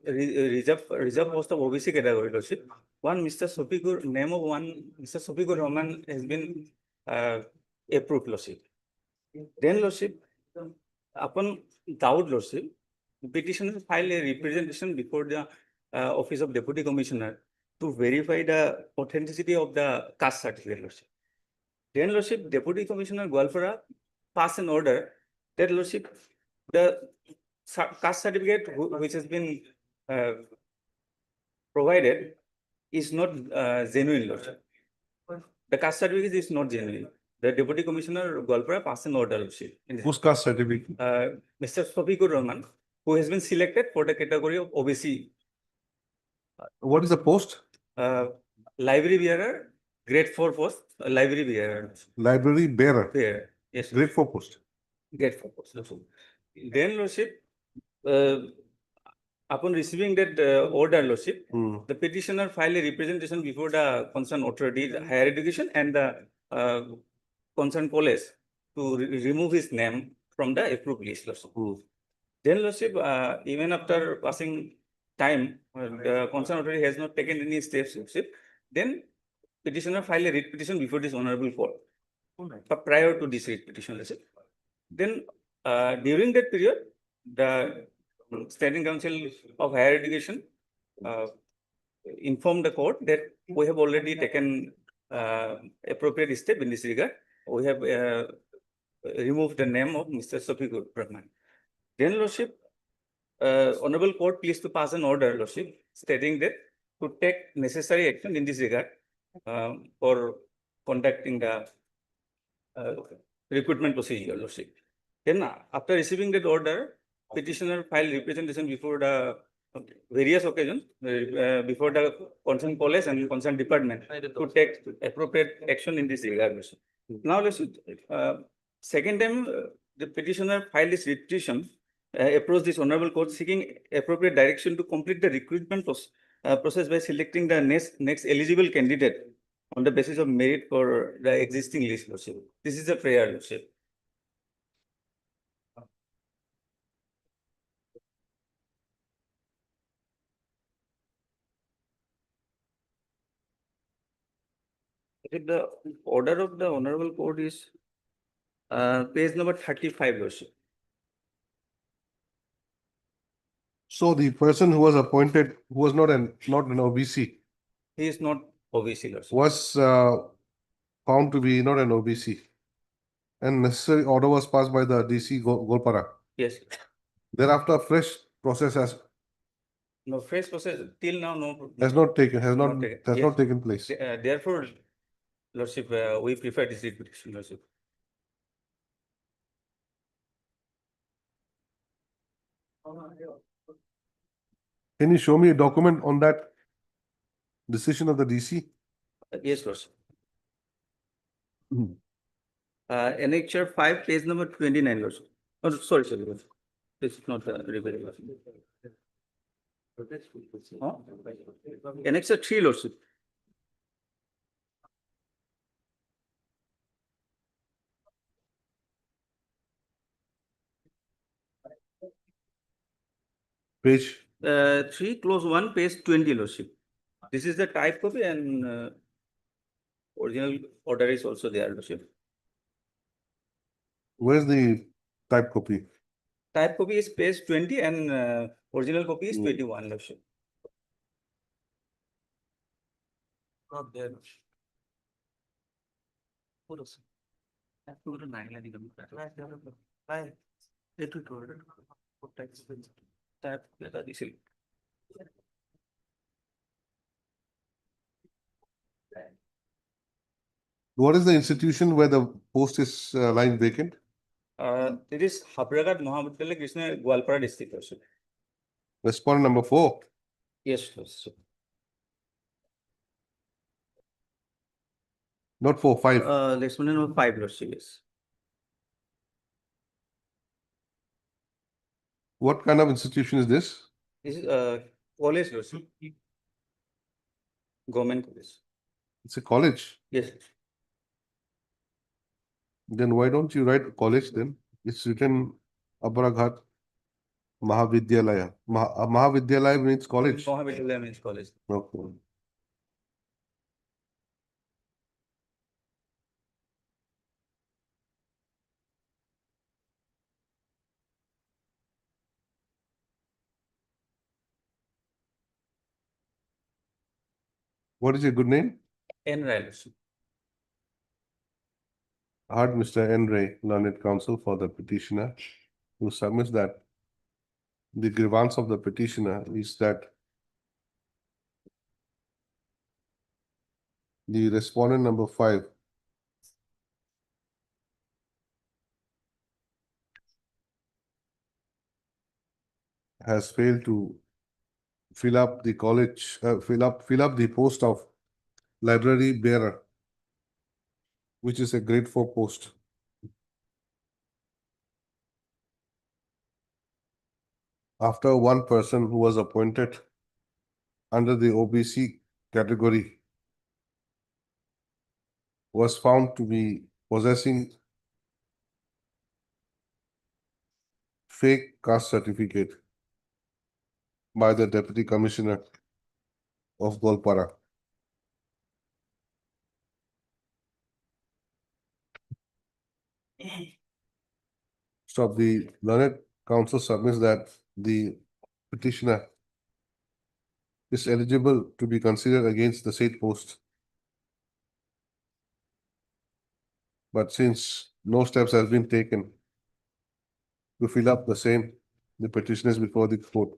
reserve post of OBC category, Lordship, one Mr. Sofikur, name of one Mr. Sofikur Rahman has been approved, Lordship. Then Lordship, upon doubt, Lordship, petitioner filed a representation before the Office of Deputy Commissioner to verify the authenticity of the caste certificate, Lordship. Then Lordship, Deputy Commissioner Gwalpara passed an order that Lordship, the caste certificate which has been provided is not genuine, Lordship. The caste certificate is not genuine. The Deputy Commissioner Gwalpara passed an order, Lordship. Whose caste certificate? Mr. Sofikur Rahman, who has been selected for the category of OBC. What is the post? Library bearer, grade 4 post, library bearer. Library bearer. Bearer, yes. Grade 4 post. Grade 4 post. Then, Lordship, upon receiving that order, Lordship, the petitioner filed a representation before the concerned authority, the higher education, and the concerned college to remove his name from the approved list, Lordship. Then, Lordship, even after passing time, the concerned authority has not taken any steps, Lordship. Then, petitioner filed a writ petition before this honorable court. But prior to this writ petition, Lordship. Then, during that period, the Standing Council of Higher Education informed the court that we have already taken appropriate step in this regard. We have removed the name of Mr. Sofikur Rahman. Then, Lordship, Honorable Court pleased to pass an order, Lordship, stating that to take necessary action in this regard for conducting the recruitment procedure, Lordship. Then, after receiving that order, petitioner filed representation before the various occasions before the concerned college and concerned department to take appropriate action in this regard, Lordship. Now, Lordship, second time the petitioner filed this petition, approached this honorable court seeking appropriate direction to complete the recruitment process by selecting the next eligible candidate on the basis of merit for the existing list, Lordship. This is a prayer, Lordship. The order of the honorable court is page number 35, Lordship. So the person who was appointed, who was not an OBC, He is not OBC, Lordship. was found to be not an OBC, and necessary order was passed by the DC Golpara. Yes. Thereafter, a fresh process No, fresh process till now, no. has not Yes. taken place. Therefore, Lordship, we prefer this petition, Lordship. Can you show me a document on that decision of the DC? Yes, Lordship. Annexure 5, page number 29, Lordship. Oh, sorry, Lordship. This is not repeated, Lordship. Huh? Annexure 3, Lordship. Page 3, clause 1, page 20, Lordship. This is the type copy and original order is also there, Lordship. Where's the type copy? Type copy is page 20 and original copy is 21, Lordship. Not there, Lordship. What is the institution where the post is lying vacant? It is Habragat Mahavidyalaya Krishna Gwalpara district, Lordship. Respondent number 4. Yes, Lordship. Not 4, 5. Respondent number 5, Lordship, yes. What kind of institution is this? This is college, Lordship. Government college. It's a college. Yes. Then why don't you write college then? It's written Abraghat Mahavidyalaya. Mahavidyalaya means college. Mahavidyalaya means college. Okay. What is your good name? N. Rai, Lordship. heard Mr. N. Ray, learned counsel for the petitioner, who submits that the grievance of the petitioner is that the respondent number 5 has failed to fill up the fill up the post of library bearer, which is a grade 4 post. After one person who was appointed under the OBC category was found to be possessing fake caste certificate by the Deputy Commissioner of Golpara. So the learned counsel submits that the petitioner is eligible to be considered against the said post. But since no steps have been taken to fill up the same, the petition is before the court.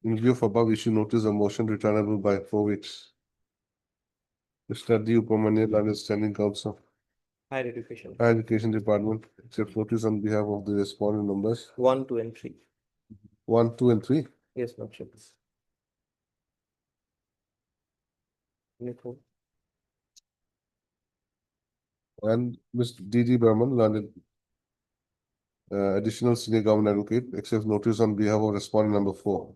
In view of above issue notice, a motion returnable by 4 weeks. Mr. D. Upamanya, Learned Standing Counsel, Higher education. Higher Education Department, accepts notice on behalf of the respondent numbers 1, 2, and 3. 1, 2, and 3. Yes, Lordship. And Ms. D. Burman, Learned Additional Senior Government Advocate, accepts notice on behalf of respondent number 4.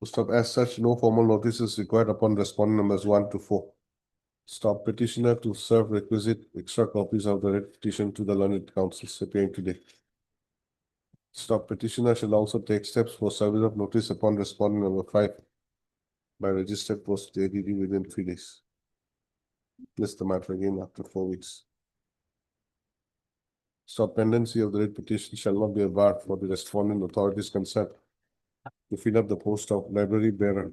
Stop. As such, no formal notice is required upon respondent numbers 1 to 4. Stop. Petitioner to serve requisite extra copies of the writ petition to the learned counsels appearing today. Stop. Petitioner shall also take steps for service of notice upon respondent number 5 by registered post ADD within 3 days. List the matter again after 4 weeks. Stop. Pendency of the writ petition shall not be a bar for the respondent authorities concerned to fill up the post of library bearer.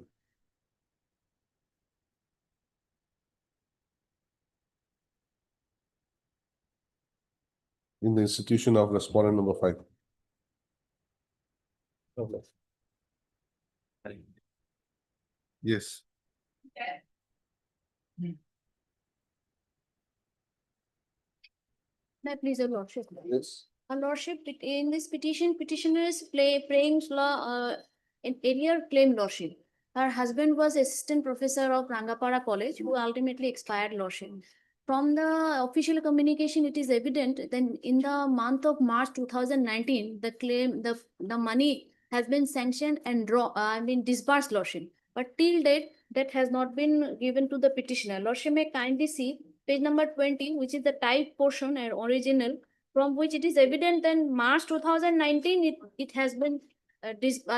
In the institution of respondent number 5. Yes. May I please, Your Lordship? Yes. Your Lordship, in this petition, petitioner is praying in Arrear claim Lordship. Her husband was assistant professor of Rangapara College, who ultimately expired Lordship. From the official communication, it is evident that in the month of March 2019, the money has been sanctioned and disbursed Lordship. But till date, that has not been given to the petitioner. Lordship may kindly see page number 20, which is the type portion and original, from which it is evident that March 2019 it has been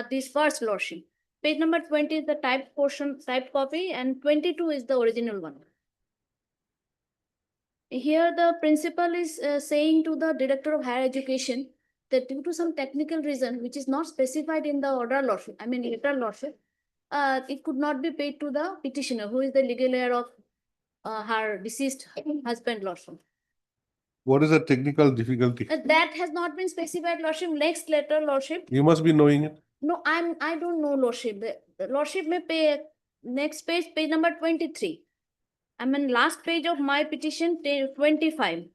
disbursed, Lordship. Page number 20 is the type portion, type copy, and 22 is the original one. Here the principal is saying to the Director of Higher Education that due to some technical reason which is not specified in the order Lordship, letter Lordship, it could not be paid to the petitioner, who is the legal heir of her deceased husband, Lordship. What is the technical difficulty? That has not been specified, Lordship. Next letter, Lordship. You must be knowing it. No, I don't know, Lordship. The Lordship may pay next page, page number 23. Last page of my petition, 25.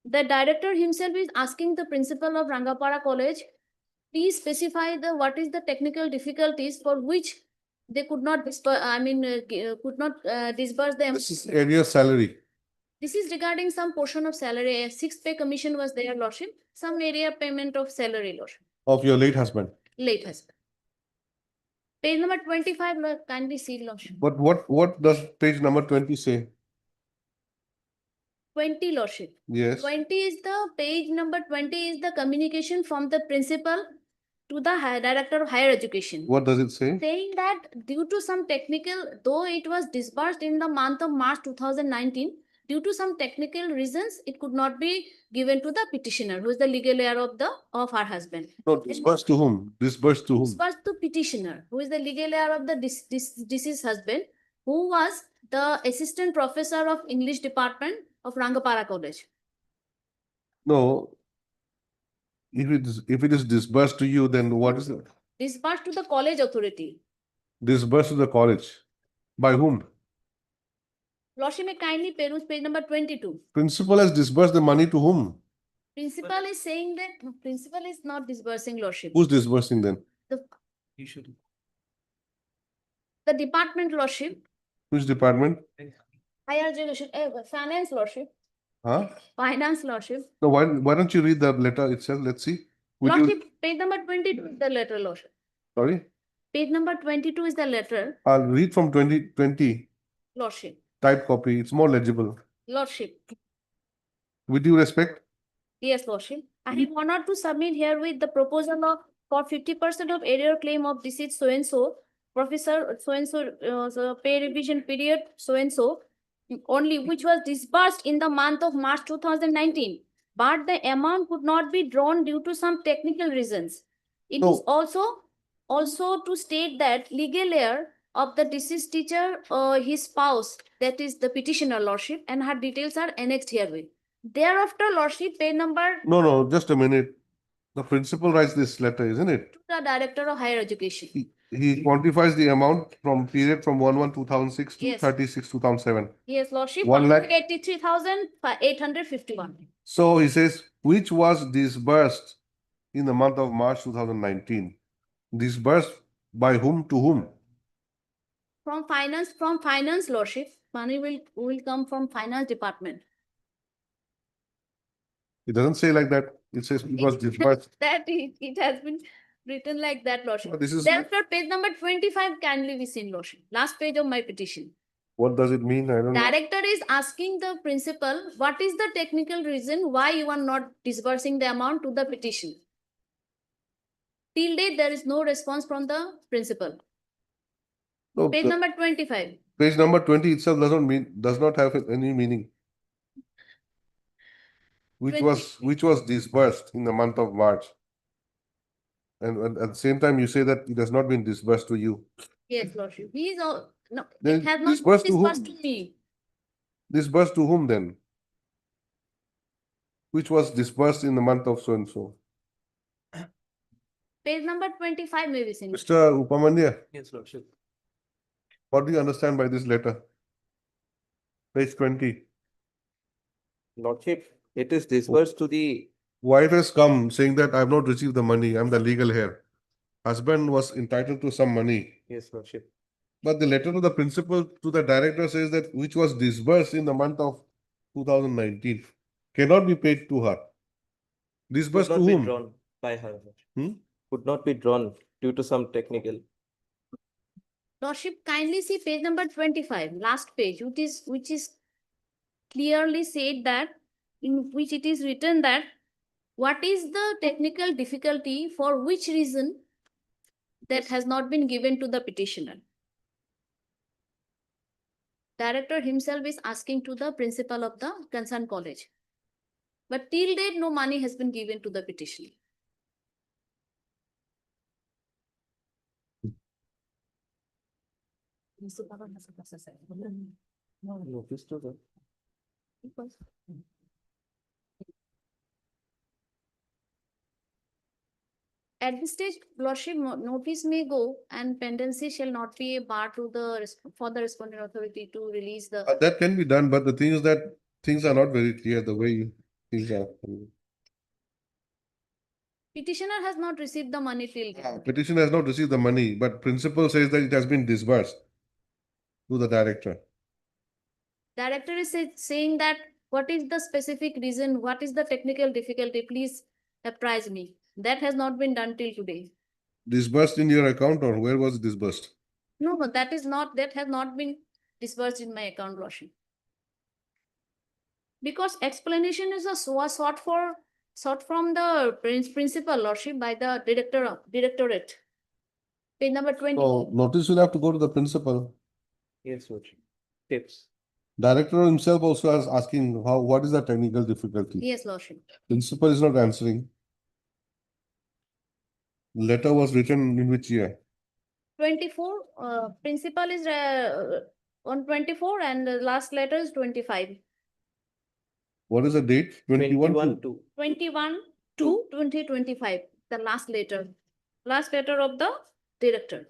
The director himself is asking the principal of Rangapara College, please specify what is the technical difficulties for which they could not disperse, disburse them. This is area salary. This is regarding some portion of salary. A 6th pay commission was there, Lordship. Some area payment of salary, Lordship. Of your late husband. Late husband. Page number 25, kindly see, Lordship. But what does page number 20 say? 20, Lordship. Yes. 20 is the page number 20 is the communication from the principal to the Director of Higher Education. What does it say? Saying that due to some technical, though it was disbursed in the month of March 2019, due to some technical reasons, it could not be given to the petitioner, who is the legal heir of her husband. No, disbursed to whom? Disbursed to whom? Disbursed to petitioner, who is the legal heir of the deceased husband, who was the assistant professor of English department of Rangapara College. No. If it is disbursed to you, then what is it? Disbursed to the college authority. Disbursed to the college. By whom? Lordship may kindly peruse page number 22. Principal has disbursed the money to whom? Principal is saying that principal is not disbursing, Lordship. Who's disbursing then? The department, Lordship. Which department? Higher education, finance, Lordship. Huh? Finance, Lordship. No, why don't you read the letter itself? Let's see. Would you- Lordship, page number 22 is the letter, Lordship. Sorry? Page number 22 is the letter, I'll read from 2020 Lordship. type copy. It's more legible. Lordship. With due respect, Yes, Lordship. I have honored to submit here with the proposal of for 50% of arrear claim of deceased so and so, professor so and so, pay revision period so and so, only which was disbursed in the month of March 2019. But the amount could not be drawn due to some technical reasons. It is also to state that legal heir of the deceased teacher, his spouse, that is the petitioner, Lordship, and her details are annexed herewith. Thereafter, Lordship, page number no, just a minute. The principal writes this letter, isn't it? to the Director of Higher Education. He quantifies the amount from period from 1/1/2006 to Yes. 36/2007. Yes, Lordship, 1,83,851. So he says, which was disbursed in the month of March 2019. Disbursed by whom to whom? From finance, Lordship. Money will come from finance department. It doesn't say like that. It says it was disbursed. That it has been written like that, Lordship. Oh, this is- Thereafter, page number 25 kindly be seen, Lordship. Last page of my petition. What does it mean? I don't know. Director is asking the principal, what is the technical reason why you are not disbursing the amount to the petition? Till date, there is no response from the principal. No, Page number 25. Page number 20 itself does not have any meaning. Which 20. was disbursed in the month of March. And at the same time, you say that it has not been disbursed to you. Yes, Lordship. He is all, no, Then it has not disbursed been to whom? disbursed to me. Disbursed to whom then? Which was disbursed in the month of so and so. Page number 25 may be seen. Mr. Upamanya, Yes, Lordship. what do you understand by this letter? Page 20. Lordship, it is disbursed to the Wife has come saying that I have not received the money. I'm the legal heir. Husband was entitled to some money. yes, Lordship. But the letter to the principal, to the director says that which was disbursed in the month of 2019 cannot be paid to her. Disbursed Could to not be whom? drawn by her. Hmm? Could not be drawn due to some technical. Lordship, kindly see page number 25, last page, which is clearly said that, in which it is written that what is the technical difficulty for which reason that has not been given to the petitioner. Director himself is asking to the principal of the concerned college. But till date, no money has been given to the petitioner. Notice to the. At this stage, Lordship, notice may go and pendency shall not be a bar to for the respondent authority to release the. That can be done, but the thing is that things are not very clear the way things are. Petitioner has not received the money till date. Petitioner has not received the money, but principal says that it has been disbursed to the director. Director is saying that what is the specific reason, what is the technical difficulty, please apprise me. That has not been done till today. Disbursed in your account or where was it disbursed? No, but that has not been disbursed in my account, Lordship. Because explanation is sought from the principal, Lordship, by the directorate. Page number 20. So notice will have to go to the principal. Yes, Lordship. Tips. Director himself also is asking what is the technical difficulty? Yes, Lordship. Principal is not answering. Letter was written in which year? 24, principal is on 24 and the last letter is 25. What is the date? 21 to 21 to 2025, the last letter of the director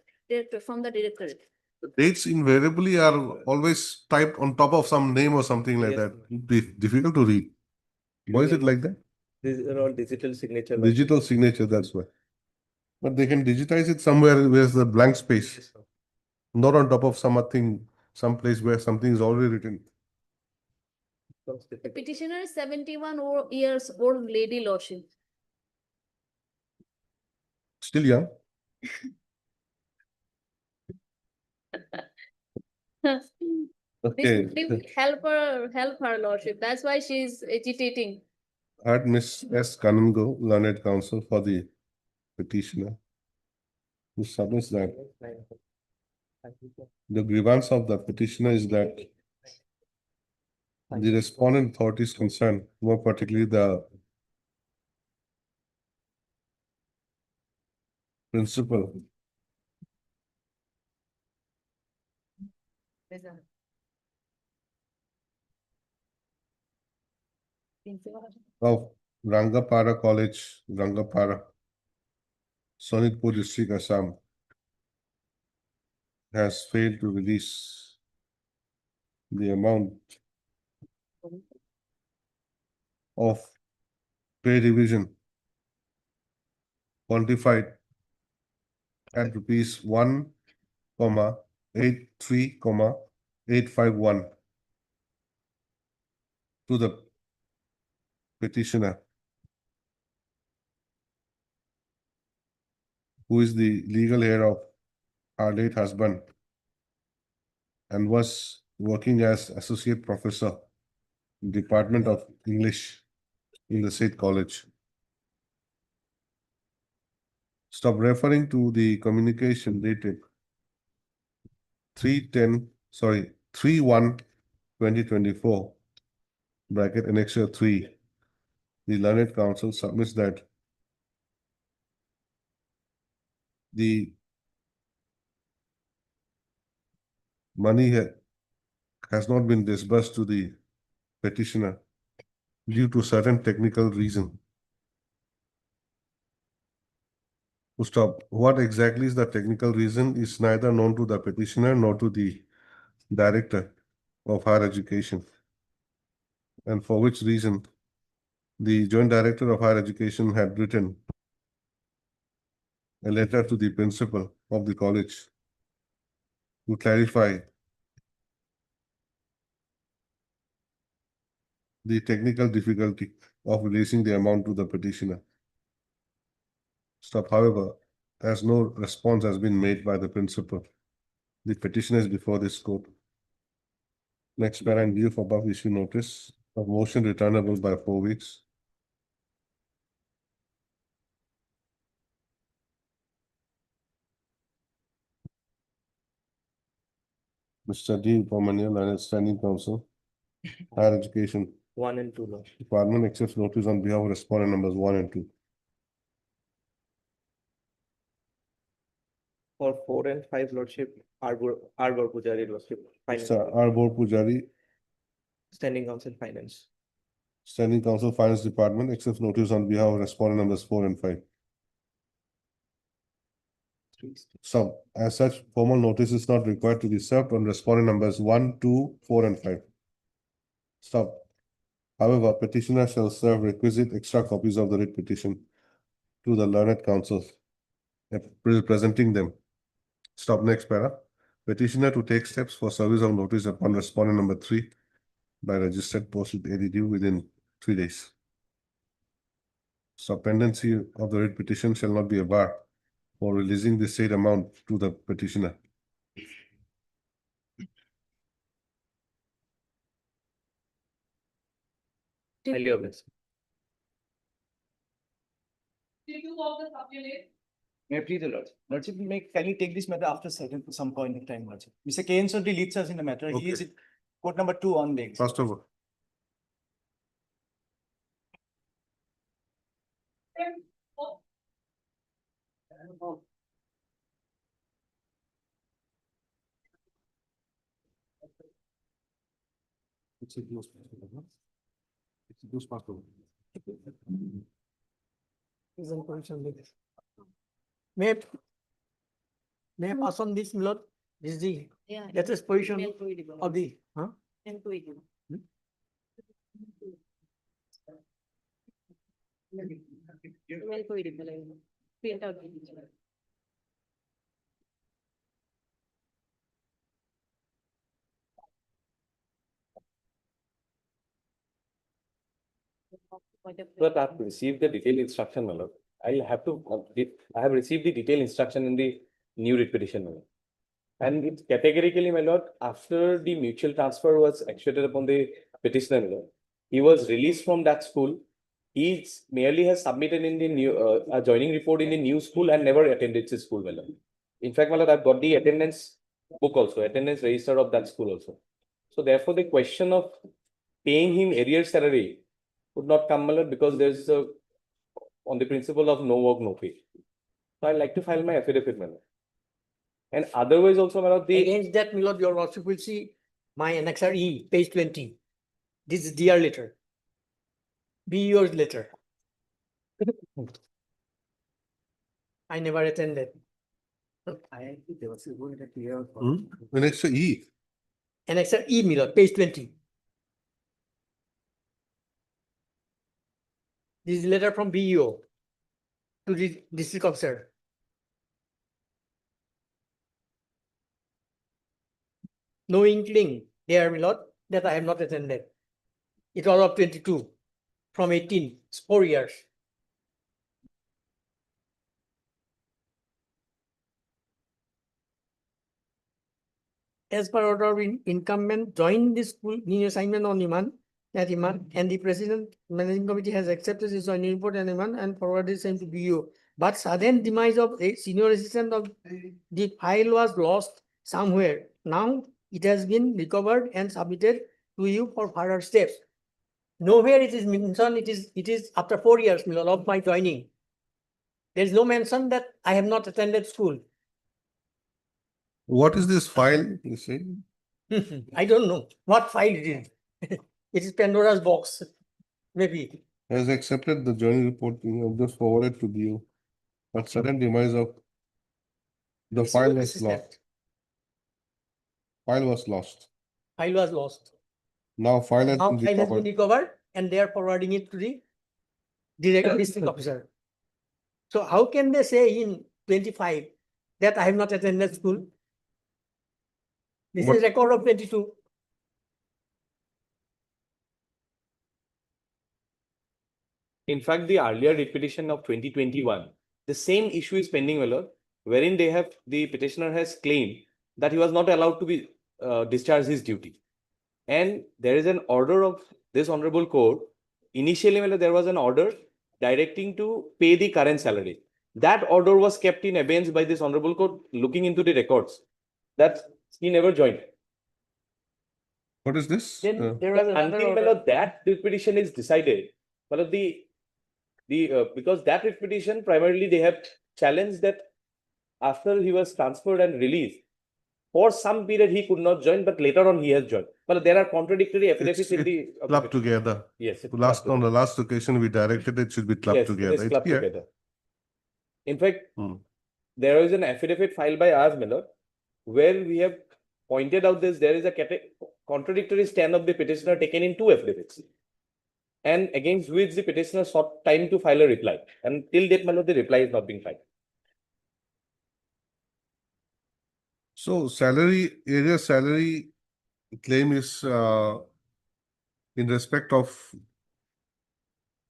from the directorate. The dates invariably are always typed on top of some name or something like Yes, that. Difficult to read. Why is it like that? these are all digital signature. Digital signature, that's why. But they can digitize it somewhere where there's the blank space, not on top of something, some place where something is already written. The petitioner is 71 years old lady, lordship. Still young. Okay. This will help her lordship. That's why she's agitating. At Miss S. Kanungo, learned counsel for the petitioner, who submits that the grievance of the petitioner is that the respondent authorities concerned, more particularly the principal of Rangapara College, Rangapara, Sonitpur district, Assam, has failed to release the amount of pay revision quantified at rupees 1,83,851 to the petitioner, who is the legal heir of our late husband and was working as associate professor in Department of English in the State College. Stop referring to the communication dated 3/1/2024, bracket annexure 3. The learned counsel submits that the money has not been disbursed to the petitioner due to certain technical reason. Stop. What exactly is the technical reason is neither known to the petitioner nor to the director of higher education, and for which reason the joint director of higher education had written a letter to the principal of the college to clarify the technical difficulty of releasing the amount to the petitioner. Stop. However, as no response has been made by the principal, the petitioner is before this court. Next para, in view of above issue notice of motion returnable by 4 weeks. Mr. D. Upamanya, learned standing counsel, higher education 1 and 2, Lord. department accepts notice on behalf of respondent numbers 1 and 2. For 4 and 5, Lordship, Arbor Pujari, Lordship. Mr. Arbor Pujari, Standing Counsel Finance. standing counsel finance department accepts notice on behalf of respondent numbers 4 and 5. So, as such, formal notice is not required to be served on respondent numbers 1, 2, 4, and 5. Stop. However, petitioner shall serve requisite extra copies of the writ petition to the learned counsel, presenting them. Stop. Next para. Petitioner to take steps for service of notice upon respondent number 3 by registered post with ADD within 3 days. So, pendency of the writ petition shall not be a bar for releasing the said amount to the petitioner. Highly obvious. May I please, the Lord? Lordship, can you take this matter after some point in time, Lordship? Mr. Kensoti leads us in the matter. He is in court number 2 on the. First of all. It's a close password, no? It's a close password. Present position like this. May I pass on this, Milord? This is the Yeah. latest position of the, huh? But I've received the detailed instruction, my lord. I'll have to complete. I have received the detailed instruction in the new writ petition, my lord. And it categorically, my lord, after the mutual transfer was executed upon the petitioner, my lord, he was released from that school. He merely has submitted in the new a joining report in the new school and never attended his school, my lord. In fact, my lord, I've got the attendance book also, attendance register of that school also. So therefore, the question of paying him arrear salary would not come, my lord, because there's a on the principle of no work, no pay. So I'd like to file my affidavit, my lord. And otherwise also, my lord, the Against that, Milord, your lordship will see my annexure E, page 20. This is DR letter. BEO's letter. I never attended. Annexure E. Annexure E, Milord, page 20. This is letter from BEO to the district officer. No inkling there, Milord, that I have not attended. It was of 22, from 18, it's 4 years. As per order, incumbent joined the school in assignment on demand at Iman, and the president managing committee has accepted his joining report and Iman and forwarded same to BU. But sudden demise of a senior assistant of the file was lost somewhere. Now it has been recovered and submitted to you for further steps. Nowhere it is mentioned. It is after 4 years, Milord, of my joining. There is no mention that I have not attended school. What is this file, you say? I don't know what file it is. It is Pandora's box, maybe. Has accepted the joining report, just forwarded to you. But sudden demise of the file was lost. File was lost. File was lost. Now file has Now been file has been recovered. recovered and they are forwarding it to the direct district officer. So how can they say in 25 that I have not attended school? This is record of 22. in fact, the earlier writ petition of 2021, the same issue is pending, my lord, wherein the petitioner has claimed that he was not allowed to be discharge his duty. And there is an order of this honorable court. Initially, my lord, there was an order directing to pay the current salary. That order was kept in abeyance by this honorable court, looking into the records. That he never joined. What is this? Then there was another Until, my order. lord, that writ petition is decided, my lord, because that writ petition primarily they have challenged that after he was transferred and released, for some period he could not join, but later on he has joined. But there are contradictory affidavits in the clubbed together. Yes, it's Last clubbed on the last occasion we directed it should be clubbed Yes, together. it is It's clubbed here. together. In fact, there is an affidavit filed by us, my lord, where we have pointed out this. There is a contradictory stand of the petitioner taken in 2 affidavits, and against which the petitioner sought time to file a reply. And till date, my lord, the reply is not being filed. So area salary claim is in respect of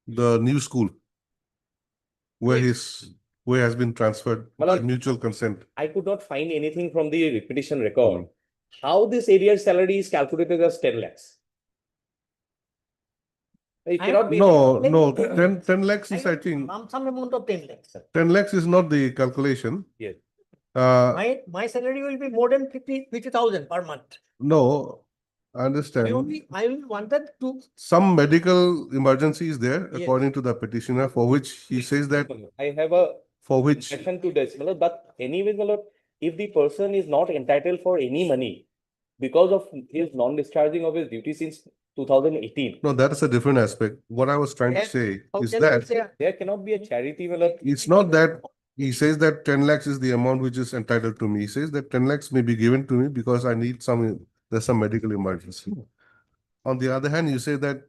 the new school where has been transferred by mutual consent. I could not find anything from the petition record. How this area salary is calculated as 10 lakhs? It cannot be. No, 10 lakhs is, I think, some amount of 10 lakhs. 10 lakhs is not the calculation. Yes. My salary will be more than 50,000 per month. No, I understand. I only wanted to. Some medical emergency is there, Yes. according to the petitioner, for which he says that I have a for which objection to this, my lord, but anyway, my lord, if the person is not entitled for any money, because of his non-discharging of his duty since 2018. No, that is a different aspect. What I was trying to say How is can you that say there cannot be a charity, my lord? it's not that he says that 10 lakhs is the amount which is entitled to me. He says that 10 lakhs may be given to me because I need there's some medical emergency. On the other hand, you say that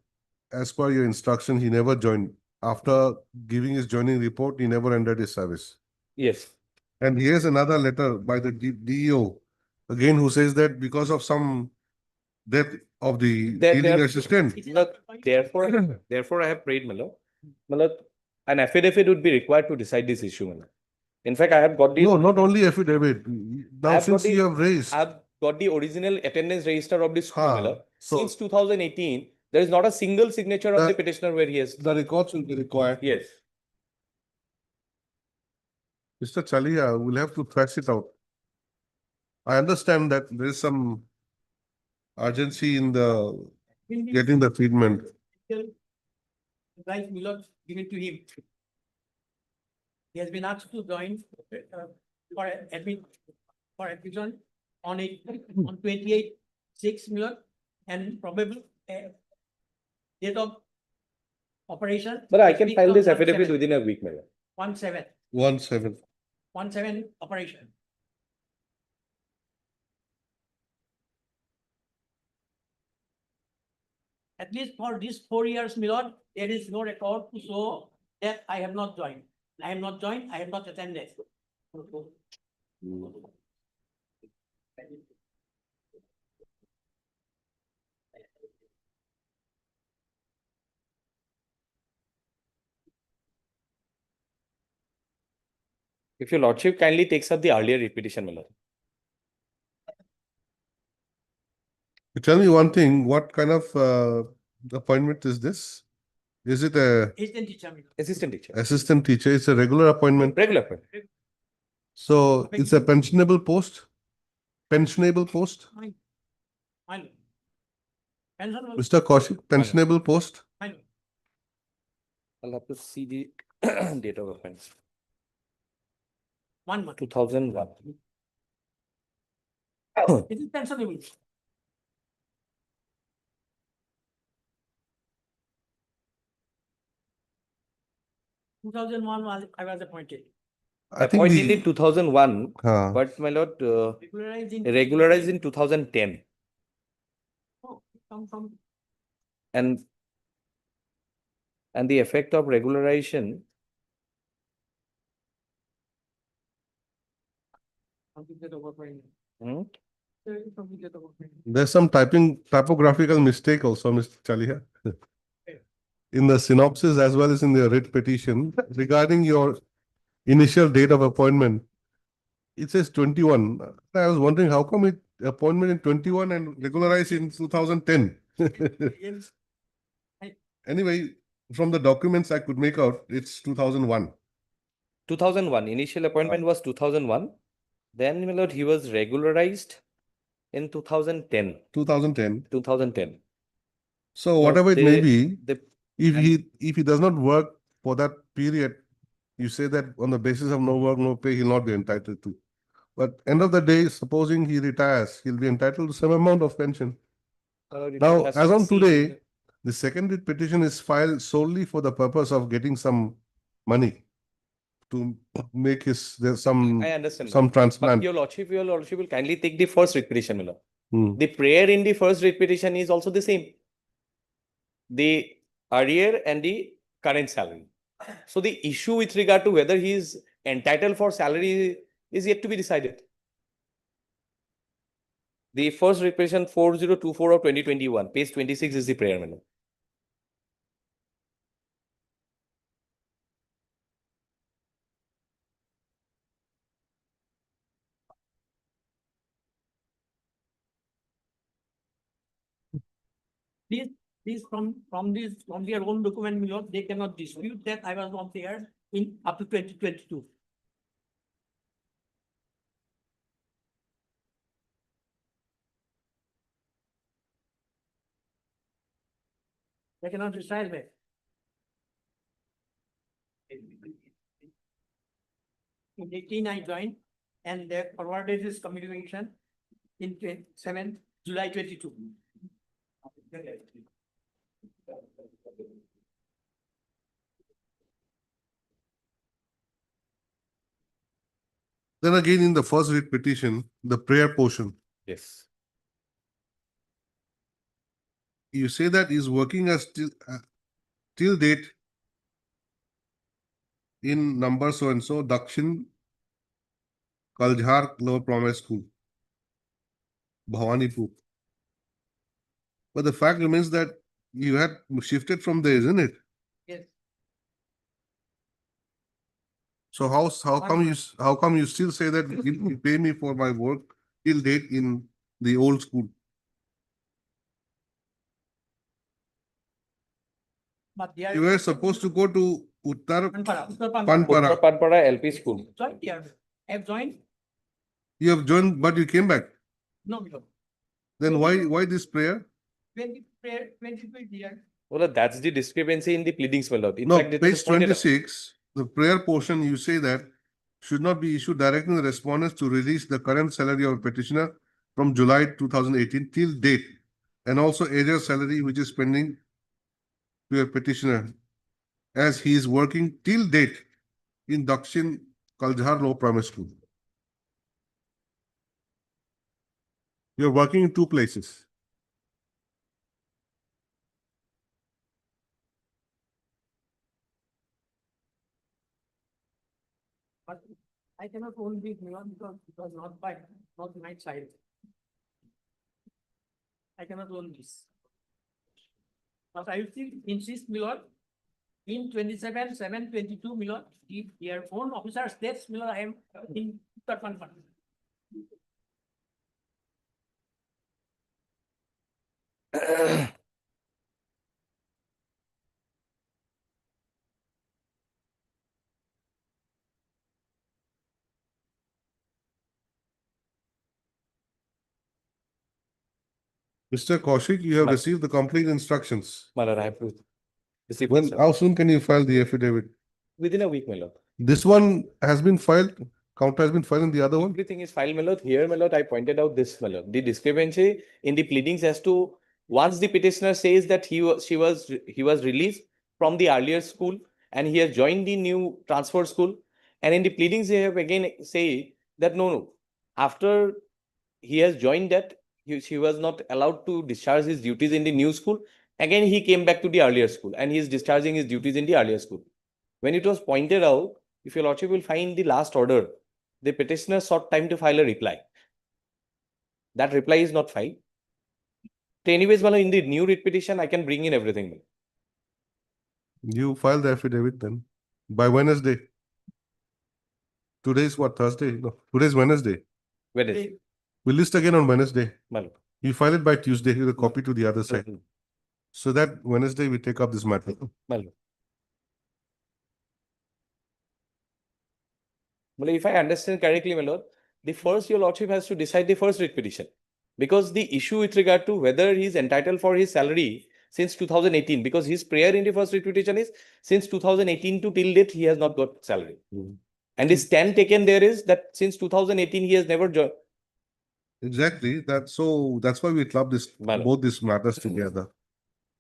as per your instruction, he never joined. After giving his joining report, he never ended his service. Yes. And here's another letter by the DEO, again, who says that because of some death of the dealing assistant. Look, therefore, I have prayed, my lord. My lord, an affidavit would be required to decide this issue, my lord. In fact, I have got the. No, not only affidavit. Now, since you have raised. I've got the original attendance register of the school, my lord. So Since 2018, there is not a single signature of the petitioner where he has. the records will be required. Yes. Mr. Chalia, we'll have to thrash it out. I understand that there is some urgency in the getting the treatment. Right, Milord, given to him. He has been asked to join for admission on 28/6, Milord, and probable date of operation. But I can file this affidavit within a week, my lord. 17. 17. 17 operation. At least for these 4 years, Milord, there is no record to show that I have not joined. I have not joined, I have not attended. If your lordship kindly takes up the earlier repetition, my lord. Tell me one thing, what kind of appointment is this? Is it a Assistant teacher, Milord. Assistant teacher. assistant teacher? It's a regular appointment. Regular appointment. So it's a pensionable post? Pensionable post? Fine. Fine. Pension. Mr. Kaushik, pensionable post? Fine. I'll have to see the date of appointment. 1 month. 2001. It is pensionable. I was appointed. I think Appointed in 2001, Huh. but my lord, Regularized regularized in 2010. Oh, come from. And the effect of regularization There's some typographical mistake also, Mr. Chalia. In the synopsis as well as in the writ petition regarding your initial date of appointment. It says 21. I was wondering how come it appointment in 21 and regularized in 2010. Anyway, from the documents I could make out, it's 2001. 2001. Initial appointment was 2001. Then, my lord, he was regularized in 2010. 2010. 2010. So whatever it may be, the if he does not work for that period, you say that on the basis of no work, no pay, he'll not be entitled to. But end of the day, supposing he retires, he'll be entitled to some amount of pension. Now, as on today, the secondary petition is filed solely for the purpose of getting some money to make I understand. some transplant. But your lordship will kindly take the first writ petition, my lord. Hmm. The prayer in the first writ petition is also the same. The arrear and the current salary. So the issue with regard to whether he is entitled for salary is yet to be decided. The first writ petition 4024 of 2021, page 26 is the prayer, my lord. These from their own document, Milord, they cannot dispute that I was not there in up to 2022. They cannot decide that. In 18 I joined and they forwarded this communication in 7th July 22. Then again, in the first writ petition, the prayer portion, Yes. you say that is working as till date in number so and so, Dakshin Kaljhar Lower Primary School, Bhawanipur. But the fact remains that you had shifted from there, isn't it? Yes. So how come you still say that you pay me for my work till date in the old school? But they are. You were supposed to go to Uttar Panpara. Panpara. Panpara LP school. Joined here. Have joined? You have joined, but you came back. No, no. Then why this prayer? When people here. Well, that's the discrepancy in the pleadings, my lord. In No, fact, it is page pointed out. 26, the prayer portion, you say that should not be issued directing the respondents to release the current salary of petitioner from July 2018 till date, and also arrears salary which is pending to a petitioner, as he is working till date in Dakshin Kaljhar Low Primary School. You are working in two places. But I cannot own this neon because it was not my child. I cannot own this. But I will still insist, Milord, in 27/7/22, Milord, if your own officer states, Milord, I am in Uttar Panpara. Mr. Kaushik, you have received the complete instructions. My lord, I have to receive When, it, sir. how soon can you file the affidavit? Within a week, my lord. This one has been filed, counter has been filed in the other one? Everything is filed, my lord. Here, my lord, I pointed out this, my lord. The discrepancy in the pleadings as to once the petitioner says that he was released from the earlier school and he has joined the new transfer school, and in the pleadings they have again say that no, after he has joined that he was not allowed to discharge his duties in the new school. Again, he came back to the earlier school and he is discharging his duties in the earlier school. When it was pointed out, if your lordship will find the last order, the petitioner sought time to file a reply. That reply is not filed. So anyways, in the new writ petition, I can bring in everything. You file the affidavit then by Wednesday. Today is what, Thursday? No, today is Wednesday. Wednesday. We'll list again on Wednesday. Well, You file it by Tuesday, you copy to the other side. So that Wednesday we take up this matter. well, if I understand correctly, my lord, the first your lordship has to decide the first writ petition, because the issue with regard to whether he is entitled for his salary since 2018, because his prayer in the first writ petition is since 2018 to till date he has not got salary. And the stand taken there is that since 2018 he has never joined. Exactly. That's why we club this both these matters together.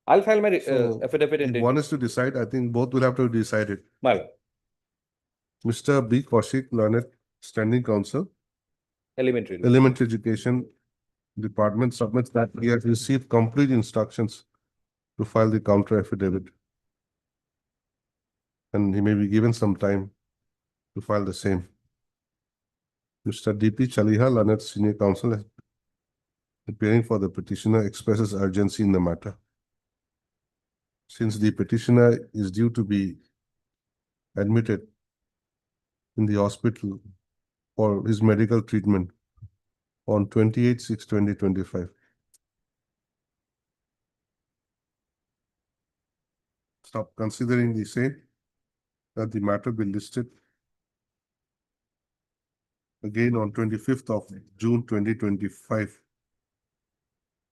I'll file my So, affidavit in if one is to decide, I think both will have to decide it. Well, Mr. B. Kaushik, learned standing counsel, elementary education department submits that he has received complete instructions to file the counter affidavit. And he may be given some time to file the same. Mr. D.P. Chaliha, learned senior counsel, appearing for the petitioner, expresses urgency in the matter. Since the petitioner is due to be admitted in the hospital for his medical treatment on 28/6/2025. Stop considering the same, that the matter be listed again on 25th of June 2025.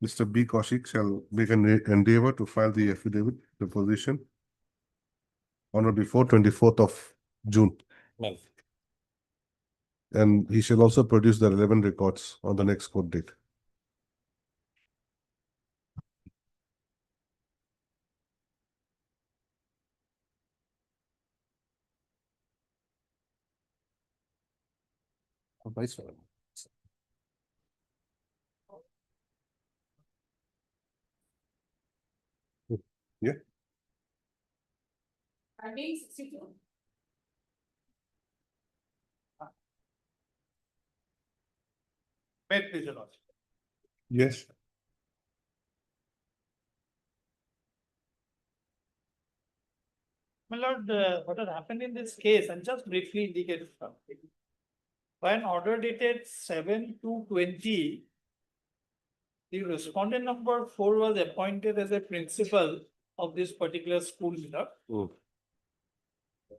Mr. B. Kaushik shall make an endeavor to file the affidavit deposition on or before 24th of June. Well, And he shall also produce the relevant records on the next court date. Vice. Yeah. May it please your lordship. Yes. My lord, what had happened in this case, and just briefly indicate something. By an order dated 7/2/20, the respondent number 4 was appointed as a principal of this particular school, my lord.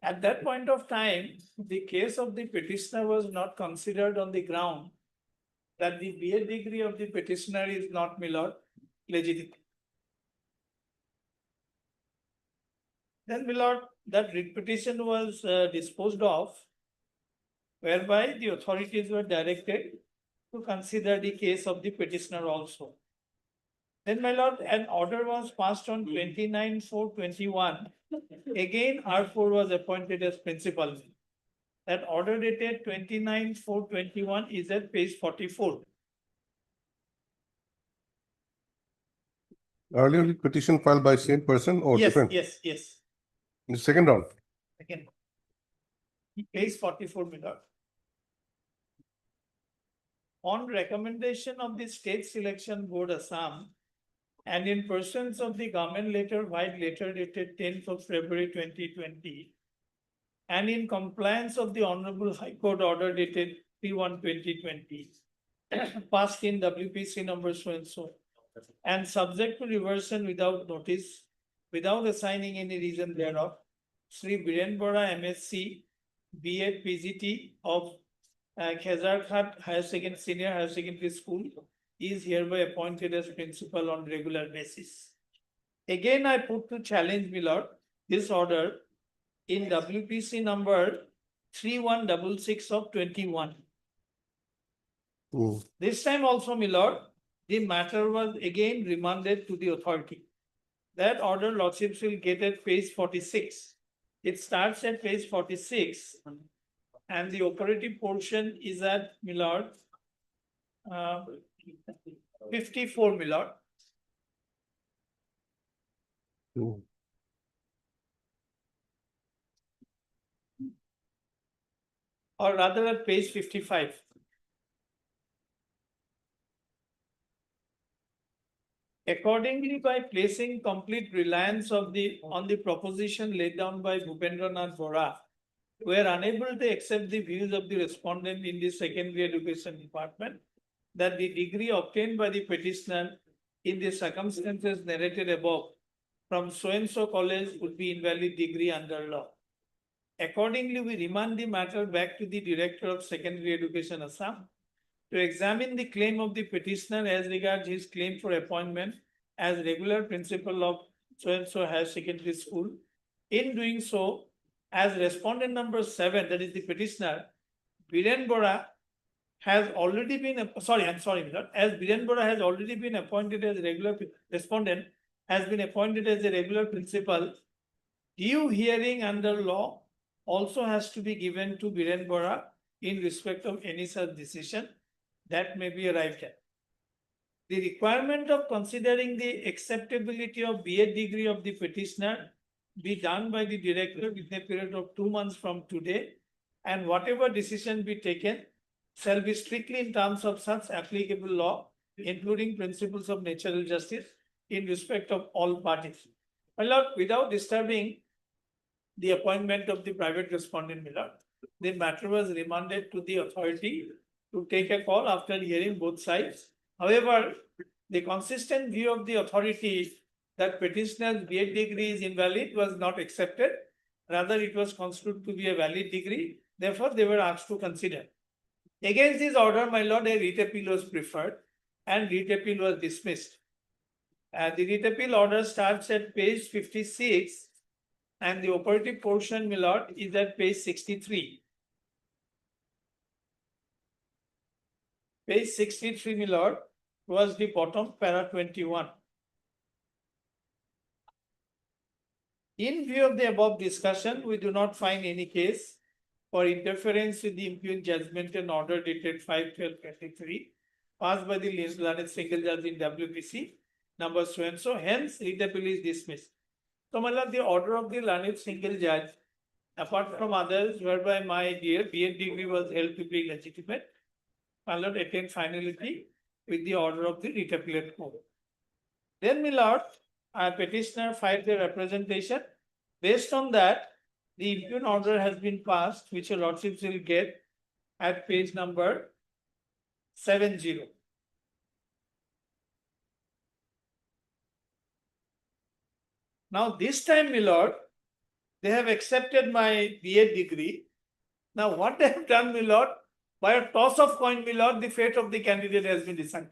At that point of time, the case of the petitioner was not considered on the ground that the BA degree of the petitioner is not, my lord, legitimate. Then, my lord, that writ petition was disposed of, whereby the authorities were directed to consider the case of the petitioner also. Then, my lord, an order was passed on 29/4/21. Again, R4 was appointed as principal. That order dated 29/4/21 is at page 44. Earlier petition filed by same person or Yes, different? yes. In the second round. Again, page 44, my lord. On recommendation of the State Selection Board Assam, and in pursuance of the government letter, white letter dated 10th of February 2020, and in compliance of the Honorable High Court order dated 3/1/2020, passed in WPC number so and so, and subject to reversion without notice, without assigning any reason thereof, Sri Biren Bora MSc, B.Ed PGT of Khezarghat Senior Higher Secondary School is hereby appointed as principal on regular basis. Again, I put to challenge, my lord, this order in WPC number 3166 of 21. This time also, my lord, the matter was again remanded to the authority. That order, lordships will get at page 46. It starts at page 46, and the operative portion is at, my lord, 54, my lord. Or rather at page 55. Accordingly, by placing complete reliance on the proposition laid down by Bhupendranath Bora, we are unable to accept the views of the respondent in the secondary education department that the degree obtained by the petitioner in the circumstances narrated above from so-and-so college would be invalid degree under law. Accordingly, we remand the matter back to the Director of Secondary Education Assam to examine the claim of the petitioner as regards his claim for appointment as regular principal of so-and-so higher secondary school. In doing so, as respondent number 7, that is the petitioner, Biren Bora has already been, as Biren Bora has already been appointed as regular respondent, has been appointed as a regular principal, due hearing under law also has to be given to Biren Bora in respect of any such decision that may be arrived at. The requirement of considering the acceptability of BA degree of the petitioner be done by the director within a period of 2 months from today, and whatever decision be taken shall be strictly in terms of such applicable law, including principles of natural justice in respect of all parties. My lord, without disturbing the appointment of the private respondent, my lord, the matter was remanded to the authority to take a call after hearing both sides. However, the consistent view of the authority that petitioner's BA degree is invalid was not accepted. Rather, it was considered to be a valid degree. Therefore, they were asked to consider. Against this order, my lord, a writ appeal was preferred and writ appeal was dismissed. The writ appeal order starts at page 56 and the operative portion, my lord, is at page 63. Page 63, my lord, was the bottom para 21. In view of the above discussion, we do not find any case for interference with the impugned judgment and order dated 5/12/23, passed by the learned single judge in WPC, number so and so, hence writ appeal is dismissed. So, my lord, the order of the learned single judge, apart from others whereby my dear B.Ed degree was held to be legitimate, my lord, attained finality with the order of the writ appellate court. Then, my lord, petitioner filed the representation. Based on that, the impugned order has been passed, which your lordships will get at page number 70. Now, this time, my lord, they have accepted my B.Ed degree. Now, what they have done, my lord, by a toss of coin, my lord, the fate of the candidate has been decided.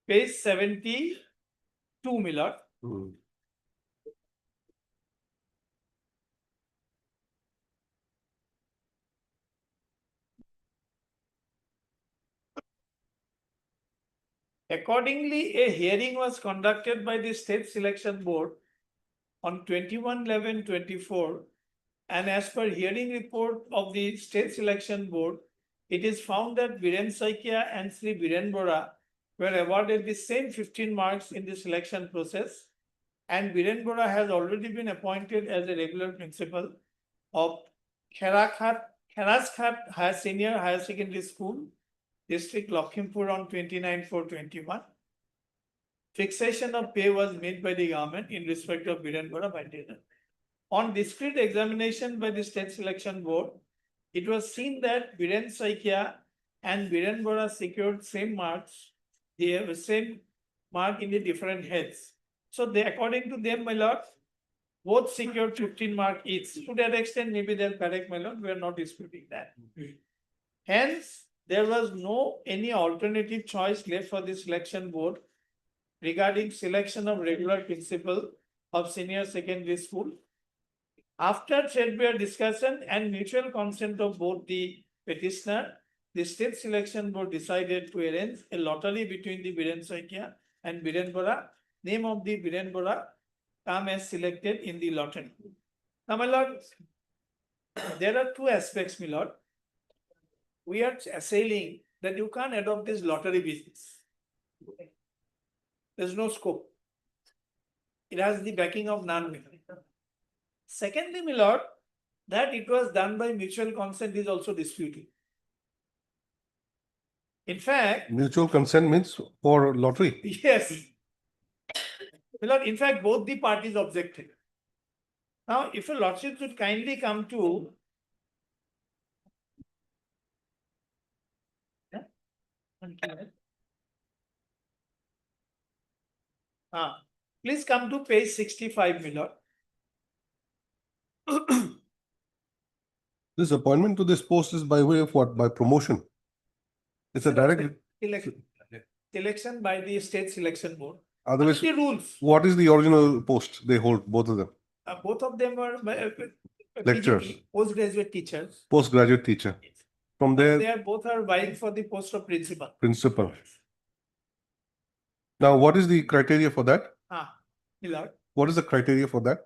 Page 72, my lord. Accordingly, a hearing was conducted by the State Selection Board on 21/11/24, and as per hearing report of the State Selection Board, it is found that Biren Saikia and Sri Biren Bora were awarded the same 15 marks in the selection process, and Biren Bora has already been appointed as a regular principal of Kherasghat Senior Higher Secondary School, District Lakhimpur on 29/4/21. Fixation of pay was made by the government in respect of Biren Bora by data. On discrete examination by the State Selection Board, it was seen that Biren Saikia and Biren Bora secured same marks. They have the same mark in the different heads. So they, according to them, my lord, both secured 15 marks each. To that extent, maybe they're correct, my lord. We are not disputing that. Hence, there was no any alternative choice left for the selection board regarding selection of regular principal of senior secondary school. After threadbare discussion and mutual consent of both the petitioner, the State Selection Board decided to arrange a lottery between the Biren Saikia and Biren Bora. Name of the Biren Bora come as selected in the lottery. Now, my lord, there are two aspects, my lord. We are assailing that you can't adopt this lottery business. There's no scope. It has the backing of none. Secondly, my lord, that it was done by mutual consent is also disputed. In fact, Mutual consent means for lottery. yes. My lord, in fact, both the parties objected. Now, if a lordship should kindly come to please come to page 65, my lord. This appointment to this post is by way of what? By promotion. It's a direct Selection by the State Selection Board. Otherwise, the rules. What is the original post they hold, both of them? Both of them are Lecturers. PGT, postgraduate teachers. Postgraduate teacher. From there, They are both are vying for the post of principal. principal. Now, what is the criteria for that? My lord. What is the criteria for that?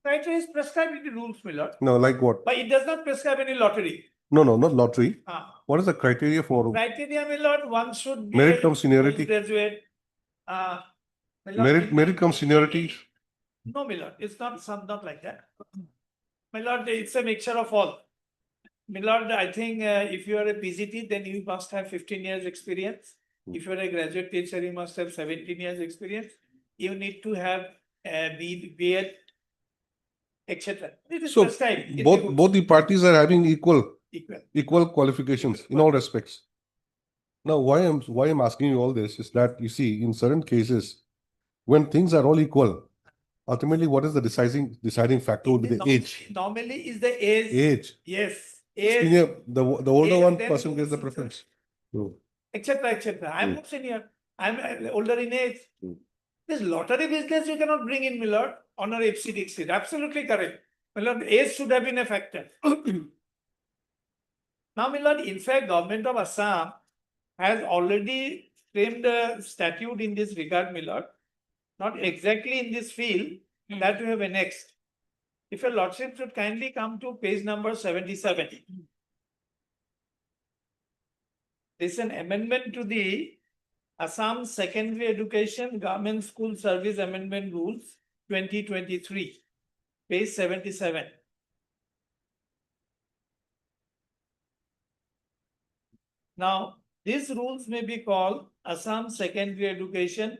Criteria is prescribed in the rules, my lord. No, like what? But it does not prescribe any lottery. No, not lottery. Ah. What is the criteria for Criteria, my lord, one should be merit cum seniority? Graduate. Merit cum seniority? No, my lord, it's not like that. My lord, it's a mixture of all. My lord, I think if you are a PGT, then you must have 15 years experience. If you are a graduate teacher, you must have 17 years experience. You need to have B.Ed, etc. So both the parties are having equal qualifications in all respects. Now, why I'm asking you all this is that you see, in certain cases, when things are all equal, ultimately, what is the deciding factor would be the age. Normally, is the age. Age. Yes. Age. Senior, the older one person gets the preference. Etc. I'm not senior. I'm older in age. This lottery business you cannot bring in, my lord, on our FCD seat. Absolutely correct. My lord, age should have been a factor. Now, my lord, in fact, government of Assam has already framed a statute in this regard, my lord. Not exactly in this field that we have annexed. If your lordship should kindly come to page number 77. This is an amendment to the Assam Secondary Education Government School Service Amendment Rules 2023, page 77. Now, these rules may be called Assam Secondary Education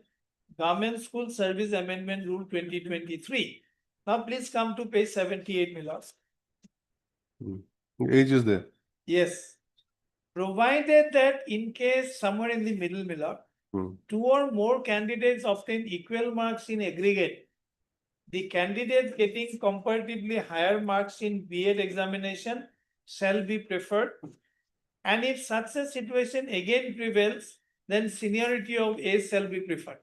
Government School Service Amendment Rule 2023. Now, please come to page 78, my lords. Age is there. Yes. Provided that in case somewhere in the middle, my lord, two or more candidates obtain equal marks in aggregate, the candidate getting comparatively higher marks in B.Ed examination shall be preferred. And if such a situation again prevails, then seniority of age shall be preferred.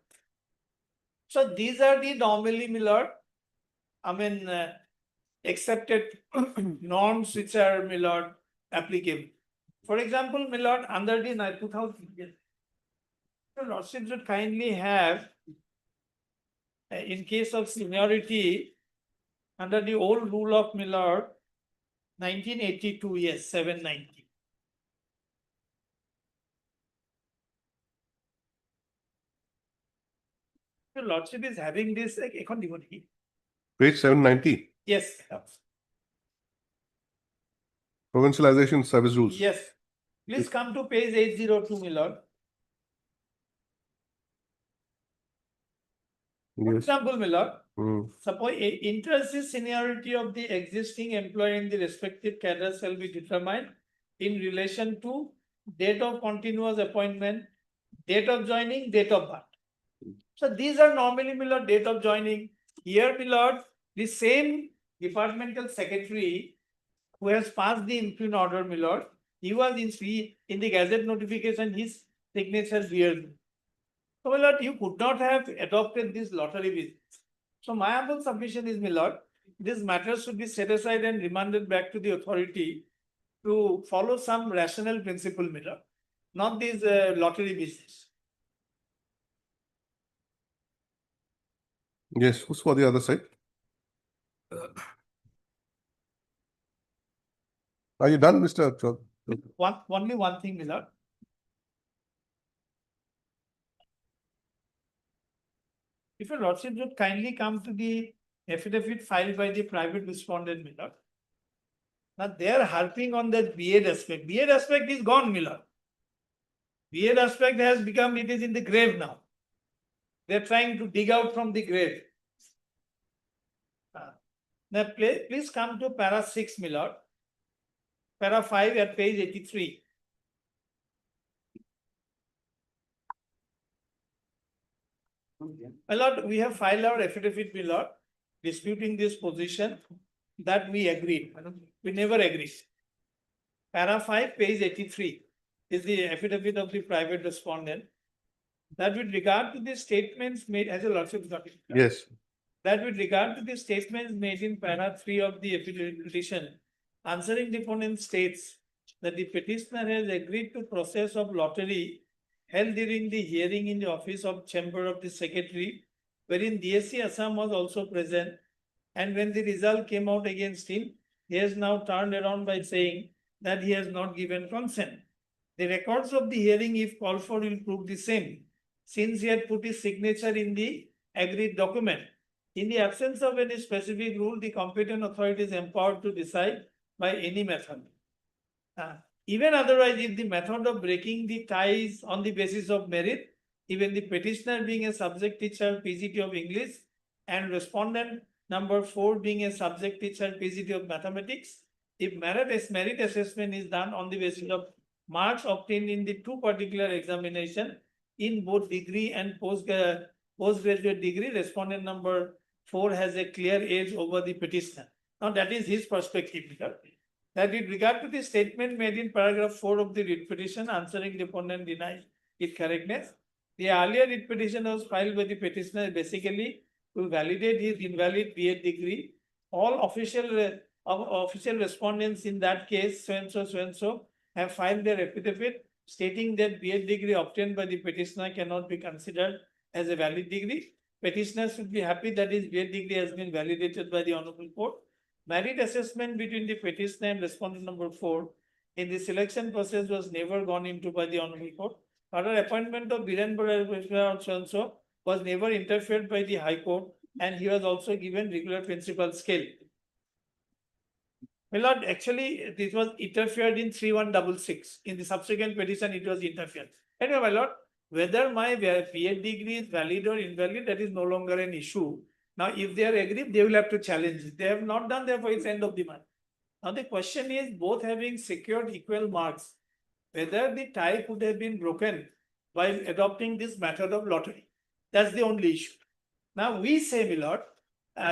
So these are the normally, my lord, accepted norms which are, my lord, applicable. For example, my lord, under the 2000, the lordship should kindly have, in case of seniority, under the old rule of my lord, 1982, yes, 790. The lordship is having this, Page 790. yes. Provincialization service rules. Yes. Please come to page 802, my lord. For example, my lord, suppose inter-sis seniority of the existing employee in the respective cadre shall be determined in relation to date of continuous appointment, date of joining, date of birth. So these are normally, my lord, date of joining. Here, my lord, the same departmental secretary who has passed the impugned order, my lord, he was in the gazette notification, his signature bears. So, my lord, you could not have adopted this lottery business. So, my humble submission is, my lord, this matter should be set aside and remanded back to the authority to follow some rational principle, my lord, not this lottery business. Yes, who's for the other side? Are you done, Mr. Chod? Only one thing, my lord. If your lordship would kindly come to the affidavit filed by the private respondent, my lord. Now they are harping on that B.Ed aspect. B.Ed aspect is gone, my lord. B.Ed aspect has become, it is in the grave now. They are trying to dig out from the grave. Now please come to para 6, my lord. Para 5 at page 83. My lord, we have filed our affidavit, my lord, disputing this position that we agreed. We never agreed. Para 5, page 83 is the affidavit of the private respondent. That with regard to the statements made, as a lordship got it. Yes. That with regard to the statements made in para 3 of the affidavit petition, answering the opponent states that the petitioner has agreed to process of lottery held during the hearing in the office of Chamber of the Secretary, wherein DSC Assam was also present, and when the result came out against him, he has now turned around by saying that he has not given consent. The records of the hearing, if called for, will prove the same, since he had put his signature in the agreed document. In the absence of any specific rule, the competent authority is empowered to decide by any method. Even otherwise, if the method of breaking the ties on the basis of merit, even the petitioner being a subject teacher PGT of English and respondent number 4 being a subject teacher PGT of mathematics, if merit assessment is done on the basis of marks obtained in the two particular examination in both degree and postgraduate degree, respondent number 4 has a clear edge over the petitioner. Now that is his perspective. That with regard to the statement made in paragraph 4 of the writ petition, answering the opponent denies its correctness. The earlier writ petition was filed by the petitioner basically to validate his invalid B.Ed degree. All official respondents in that case, so and so, have filed their affidavit stating that B.Ed degree obtained by the petitioner cannot be considered as a valid degree. Petitioner should be happy that his B.Ed degree has been validated by the Honorable Court. merit assessment between the petitioner and respondent number 4 in the selection process was never gone into by the Honorable Court. Further appointment of Biren Bora so was never interfered by the High Court, and he was also given regular principal scale. My lord, actually, this was interfered in 3166. In the subsequent petition, it was interfered. Anyway, my lord, whether my PhD degree is valid or invalid, that is no longer an issue. Now, if they are agreed, they will have to challenge it. They have not done, therefore, it's end of the month. Now, the question is, both having secured equal marks, whether the tie could have been broken by adopting this method of lottery. That's the only issue. Now, we say, my lord,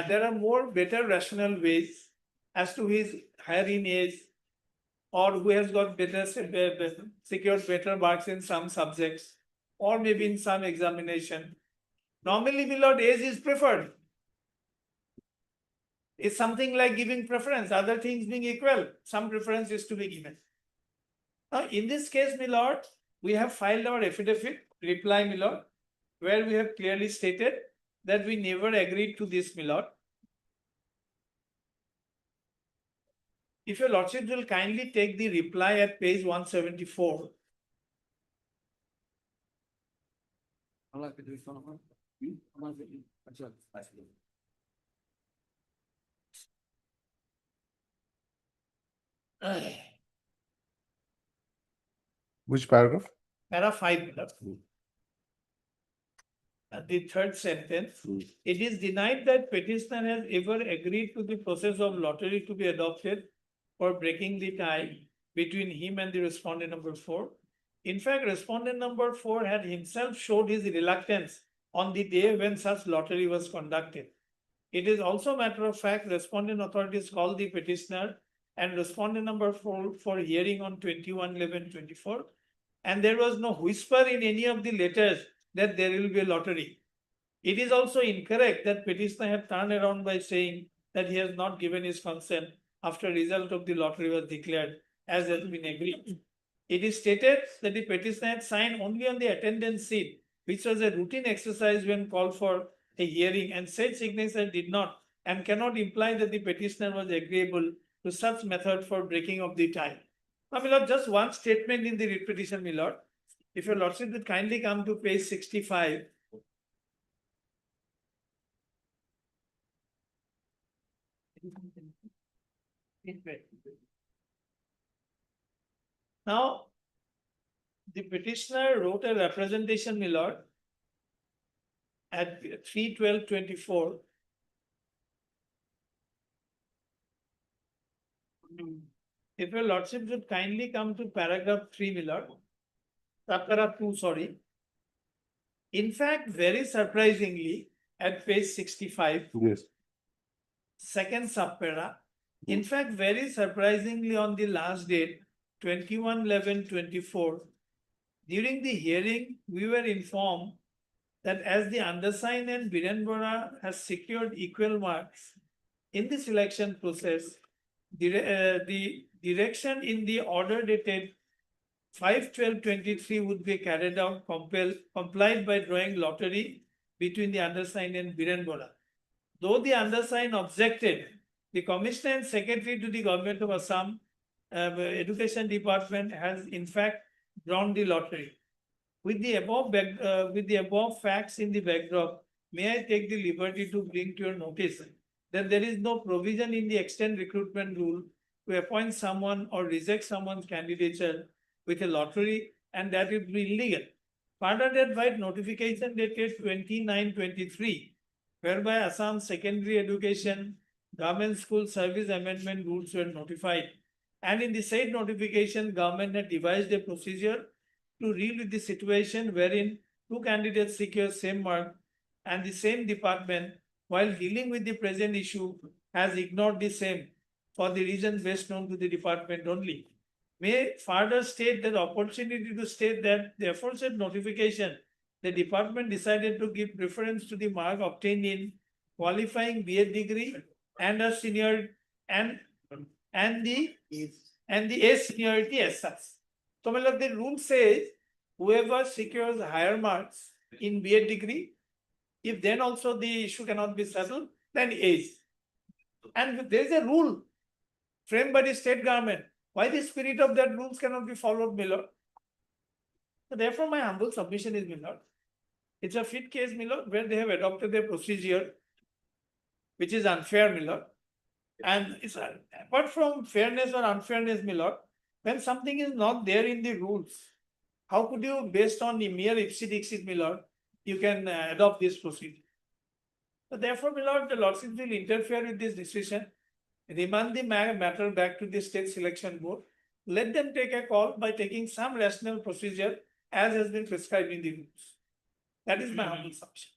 there are more better rational ways as to his higher in age, or who has got better secured better marks in some subjects, or maybe in some examination. Normally, my lord, age is preferred. It's something like giving preference, other things being equal, some preference is to be given. Now, in this case, my lord, we have filed our affidavit, reply, my lord, where we have clearly stated that we never agreed to this, my lord. If your lordship will kindly take the reply at page 174. Which paragraph? Para 5, the third sentence. It is denied that petitioner has ever agreed to the process of lottery to be adopted for breaking the tie between him and the respondent number 4. In fact, respondent number 4 had himself showed his reluctance on the day when such lottery was conducted. It is also a matter of fact, respondent authorities called the petitioner and respondent number 4 for hearing on 21/11/24, and there was no whisper in any of the letters that there will be a lottery. It is also incorrect that petitioner had turned around by saying that he has not given his consent after result of the lottery was declared, as has been agreed. It is stated that the petitioner had signed only on the attendance sheet, which was a routine exercise when called for a hearing, and said signature did not and cannot imply that the petitioner was agreeable to such method for breaking of the tie. Now, my lord, just one statement in the writ petition, my lord. If your lordship would kindly come to page 65. Now, the petitioner wrote a representation, my lord, at 3/12/24. If your lordship would kindly come to paragraph 3, my lord, paragraph 2, sorry. In fact, very surprisingly, at page 65, Yes. second subpara, in fact, very surprisingly, on the last date, 21/11/24, during the hearing, we were informed that as the undersigned and Biren Bora has secured equal marks in the selection process, the direction in the order dated 5/12/23 would be carried out, complied by drawing lottery between the undersigned and Biren Bora. Though the undersigned objected, the Commissioner and Secretary to the Government of Assam Education Department has in fact drawn the lottery. With the above facts in the backdrop, may I take the liberty to bring to your notice that there is no provision in the extant recruitment rule to appoint someone or reject someone's candidature with a lottery, and that it be illegal. Further, that by notification dated 29/23, whereby Assam Secondary Education Government School Service Amendment Rules were notified, and in the said notification, government had devised a procedure to deal with the situation wherein two candidates secure same mark, and the same department, while dealing with the present issue, has ignored the same for the reason best known to the department only. May further state that opportunity to state that the aforesaid notification, the department decided to give preference to the mark obtained in qualifying B.Ed degree and a senior and the A seniority as such. So, my lord, the rule says whoever secures higher marks in B.Ed degree, if then also the issue cannot be settled, then age. And there is a rule framed by the state government. Why the spirit of that rules cannot be followed, my lord? So therefore, my humble submission is, my lord, it's a fit case, my lord, where they have adopted a procedure which is unfair, my lord. And it's apart from fairness or unfairness, my lord, when something is not there in the rules, how could you, based on the mere ipsit dixit, my lord, you can adopt this procedure? So therefore, my lord, the lordship will interfere with this decision, remand the matter back to the state selection board. Let them take a call by taking some rational procedure as has been prescribed in the rules. That is my humble submission.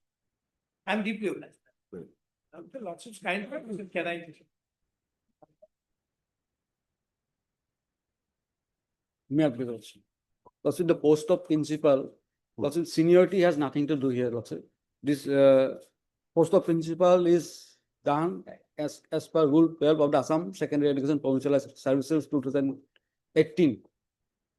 I am deeply obliged. The lordship's kind permission, can I? May I please also? Lordship, the post of principal, Lordship, seniority has nothing to do here, Lordship. This post of principal is done as per Rule 12 of the Assam Secondary Education Provincial Services 2018.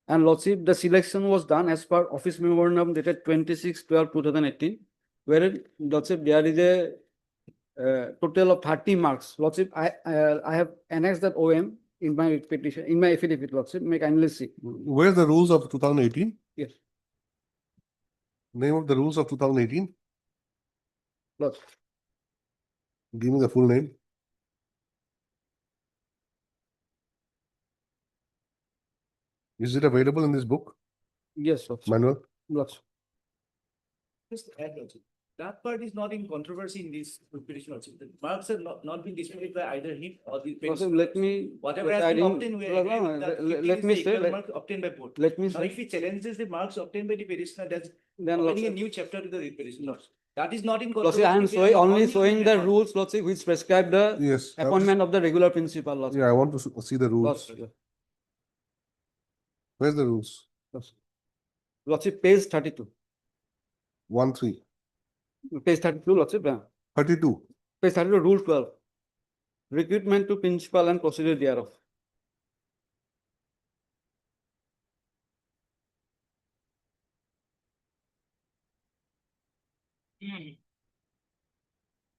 And Lordship, the selection was done as per Office Memorandum dated 26/12/2018, wherein Lordship, there is a total of 30 marks. Lordship, I have annexed that OM in my petition, in my affidavit, Lordship, may kindly see. Where's the rules of 2018? Yes. Name of the rules of 2018? Lordship. Give me the full name. Is it available in this book? Yes, Lordship. Manual? Lordship. Just to add, Lordship, that part is not in controversy in this petition, Lordship. The marks have not been disputed by either him or the. Lordship, let me. Whatever has been obtained, we agree with that. Let me say. Marks obtained by both. Let me Now, say. if he challenges the marks obtained by the petitioner, that's Then opening a Lordship. new chapter to the petition. Lordship. That is not in Lordship, controversy. I am We are only only showing on the record. rules, Lordship, which prescribe the Yes. appointment of the regular principal, Lordship. Yeah, I want to see the rules. Lordship. Where's the rules? Lordship, page 32. 1-3. Page 32, Lordship. 32. Page 32, Rule 12. Recruitment to principal and procedure thereof.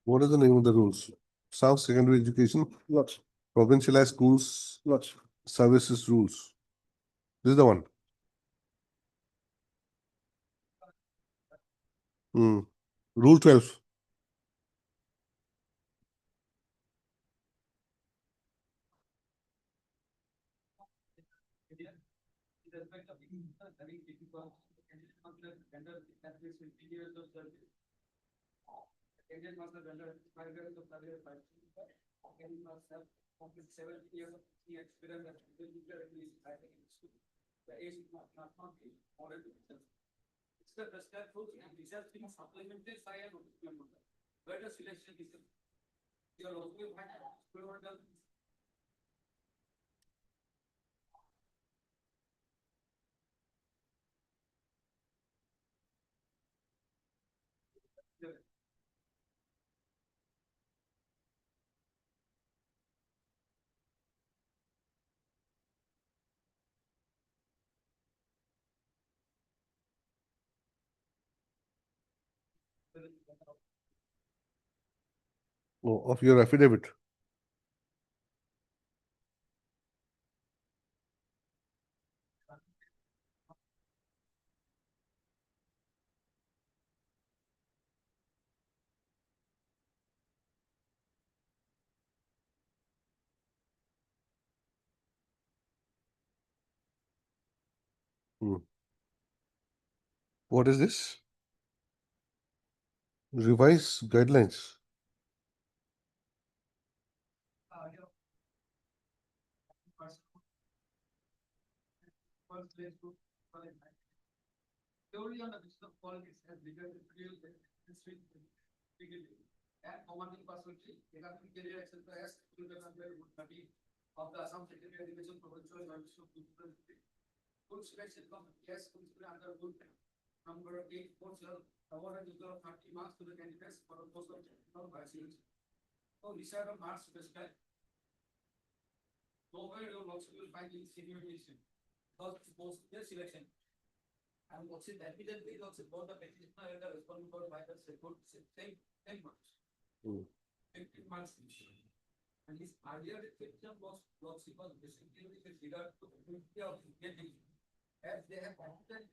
What is the name of the rules? South Secondary Education, Lordship. Provincialized Schools Lordship. Services Rules. This is the one. Rule 12. Candidate must have rendered 5 years of career by candidate must have complete 7 years of teaching experience and I think it's good. The age is not be more than it's the prescribed rules and this has been supplemented by a notice member. Where the selection is you are also Of your affidavit. What is this? Revised guidelines. Purely on the basis of politics has begun to produce the history and commanding perspective regarding career etc. as to the of the Assam Secretary Education Provincial Service of 2003. Full selection of yes under Rule number 840 awarded a total of 30 marks to the candidates for a post of technical vice chancellor. So these are the marks specified. Nowhere you will also find in senior edition because post their selection. And what's it evidently is also both the petitioner and the respondent by the same marks. 15 marks. And this earlier description was basically with regard to the activity of getting, as they have often.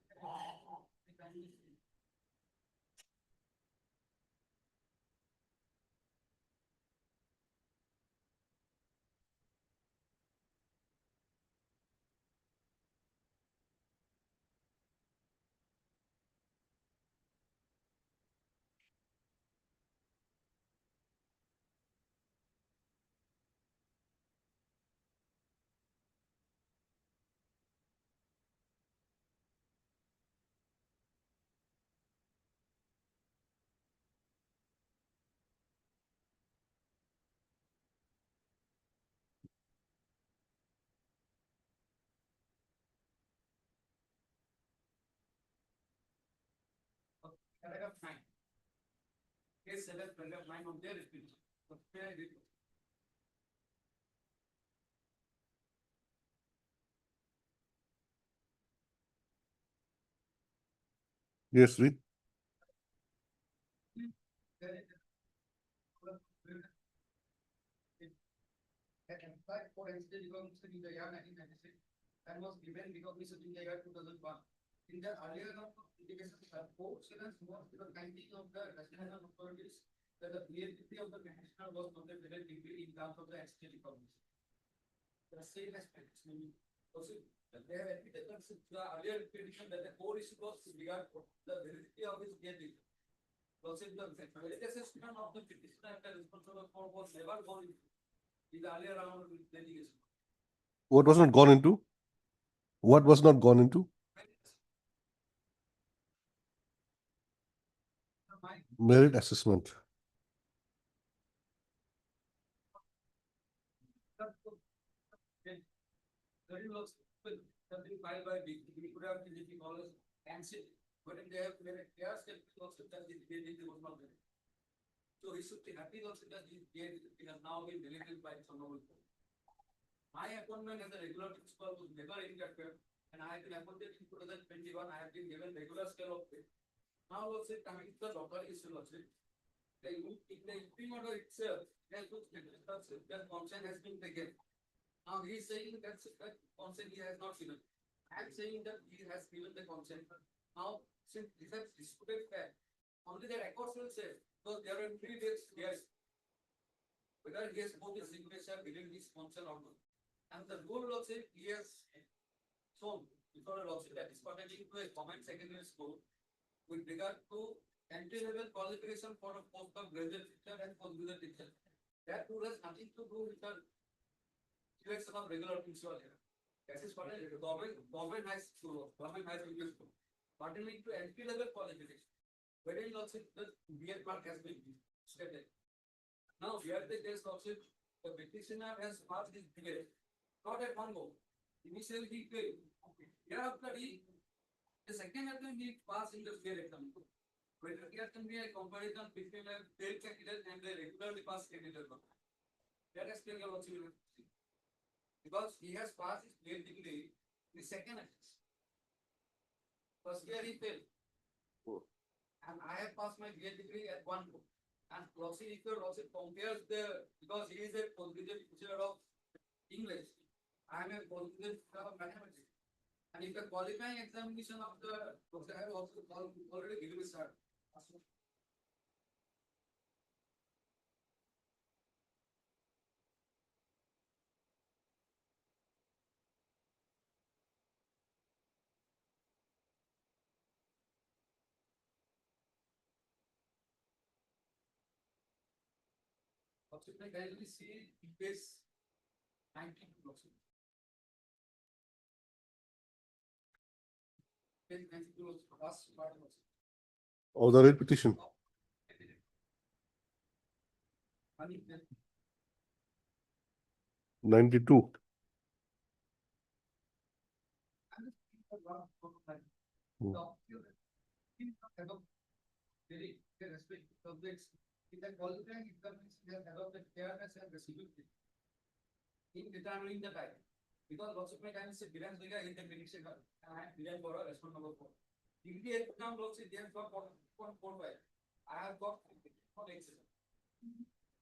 Paragraph 9. Case 7, paragraph 9 of their speech. Yes, read. Applied for NCT recognition in the year 1996 and was given recognition in the year 2001. In the earlier litigation, four students was the finding of the national authorities that the validity of the petitioner was not a valid degree in terms of the NCT recognition. The same aspect. Also, they have admitted that the earlier petition that the core issue was with regard to the validity of his degree. Also, the validation of the petitioner and the responsible for was never gone into. In the earlier round of litigation. What was not gone into? What was not gone into? Merit assessment. Something filed by we could have been always cancelled, but if they have made a clear statement also that this DA was not there. So he should be happy also that this DA has now been deleted by its honorable court. My appointment as a regular principal was never interfered, and I have been appointed in 2021. I have been given regular scale of pay. Now also coming to the local issue also. The imping order itself, that consent has been taken. Now he is saying that consent he has not given. I am saying that he has given the consent. Now, since this has disputed fact, only the records will say, so there are 3 days, yes. Whether he has put his signature within this consent or not. And the rule law says he has shown before a lawsuit that is pertaining to a common secondary school with regard to entry-level qualification for a post of graduate teacher and postgraduate teacher. That rule has nothing to do with the selection of regular principal here. That is what government has English school. Pertaining to entry-level qualification. Wherein lawsuit the BEd mark has been stated. Now here the case lawsuit, the petitioner has passed his BEd. Not at one go. Initially he failed. Thereafter the second attempt he passed in the fair exam. Whether there can be a comparison between a failed candidate and a regularly passed candidate. That is clear also. Because he has passed his failed degree in the second attempt. First year he failed. And I have passed my BEd degree at one go. And Lawsuit compares because he is a postgraduate teacher of English. I am a postgraduate teacher of mathematics. And if the qualifying examination of the I have also already given a start. Can kindly see page 92. Page 92 last part. Or the writ petition. Hmm. 92. Very respect subjects in the qualifying examination they have adopted fairness and responsibility in determining the time. Because lots of my times say Biran Vega in the prediction and I have Biran Bora response number 4. Degree exam also they have got 1.45. I have got 4 exam.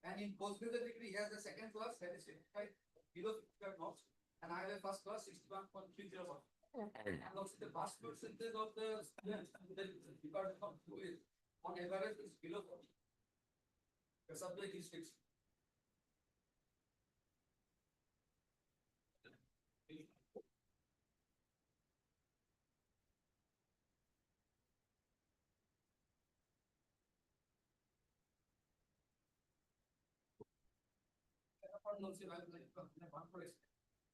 And in postgraduate degree, he has the second class, that is 55 below 55 marks, and I have a first class 61.30. And also the pass percentage of the students that department of two is on average is below 40. The subject is fixed.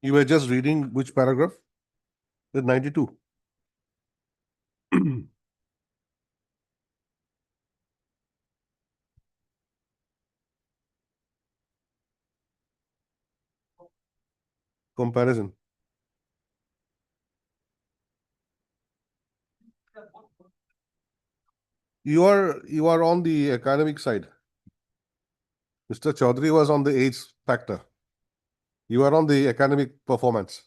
You were just reading which paragraph? The 92. Comparison. You are on the academic side. Mr. Chaudhary was on the age factor. You are on the academic performance.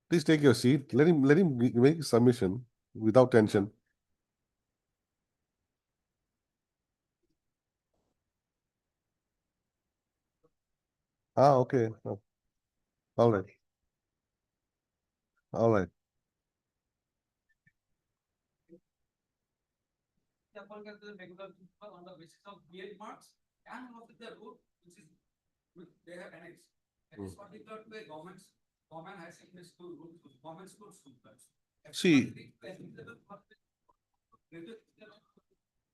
Please take your seat. Let him make submission without tension. Ah, okay. Oh. All right. All right. On the basis of BA marks and also the route which they have annexed. And it's particular to a government high secondary school route, government school students. See,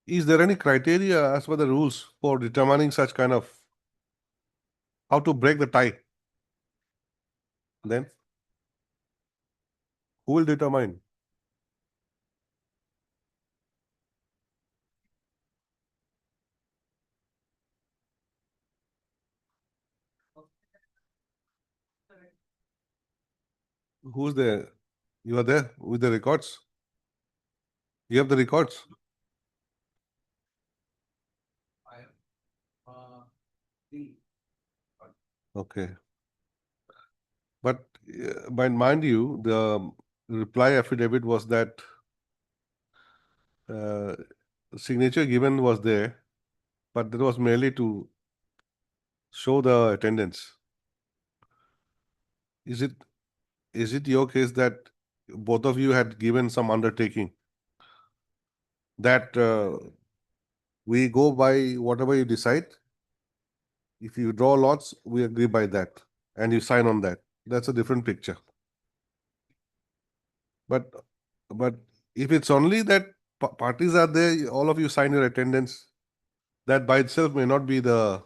is there any criteria as per the rules for determining such kind of how to break the tie? Then who will determine? Who's there? You are there with the records? You have the records? Okay. But mind you, the reply affidavit was that signature given was there, but that was merely to show the attendance. Is it your case that both of you had given some undertaking that we go by whatever you decide? If you draw lots, we agree by that, and you sign on that. That's a different picture. But if it's only that parties are there, all of you sign your attendance, that by itself may not be the.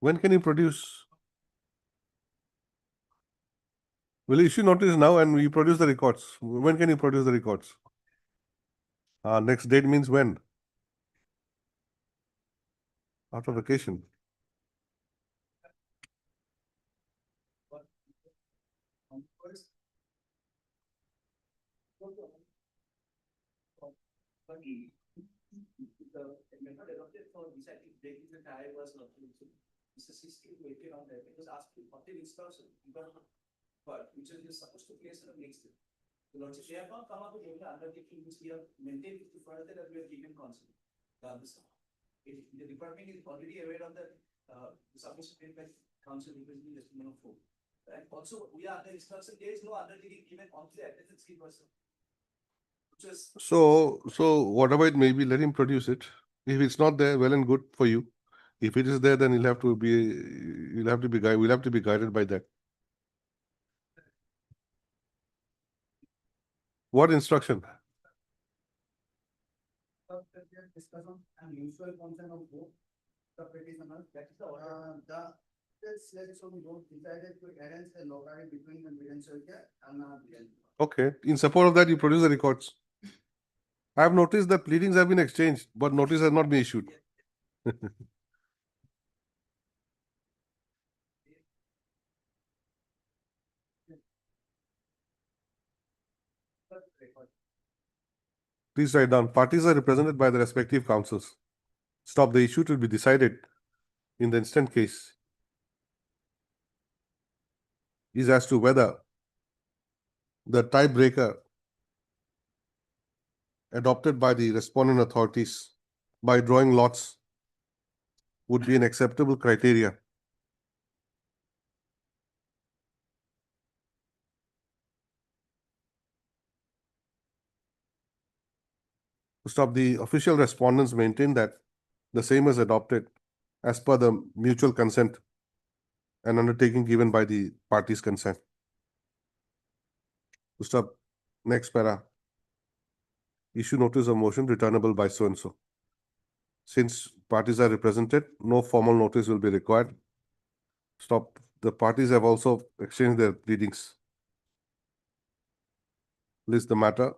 When can you produce? Will you issue notice now and you produce the records? When can you produce the records? Next date means when? After vacation. The method adopted for deciding breaking the tie was not useful. Mr. Siski waited on that. It was asked what the instruction, but which is supposed to place on the next day. The Lordship, they have not come up with any undertaking which we have maintained to further that we have given consent. The department is already aware of the submission made by council representing the student of 4. And also, we are under instruction, there is no undertaking given on the attendance 3%. So whatever it may be, let him produce it. If it's not there, well and good for you. If it is there, then we'll have to be guided by that. What instruction? Discussion and mutual consent of both the petitioners. That is the legislation board decided to arrange a locality between the Provincialization and Okay. In support of that, you produce the records. I have noticed that pleadings have been exchanged, but notice has not been issued. Please write down. Parties are represented by the respective councils. Stop. The issue to be decided in the instant case is as to whether the tiebreaker adopted by the respondent authorities by drawing lots would be an acceptable criteria. To stop, the official respondents maintain that the same is adopted as per the mutual consent and undertaking given by the parties consent. To stop, next para. Issue notice of motion returnable by so and so. Since parties are represented, no formal notice will be required. Stop. The parties have also exchanged their pleadings. List the matter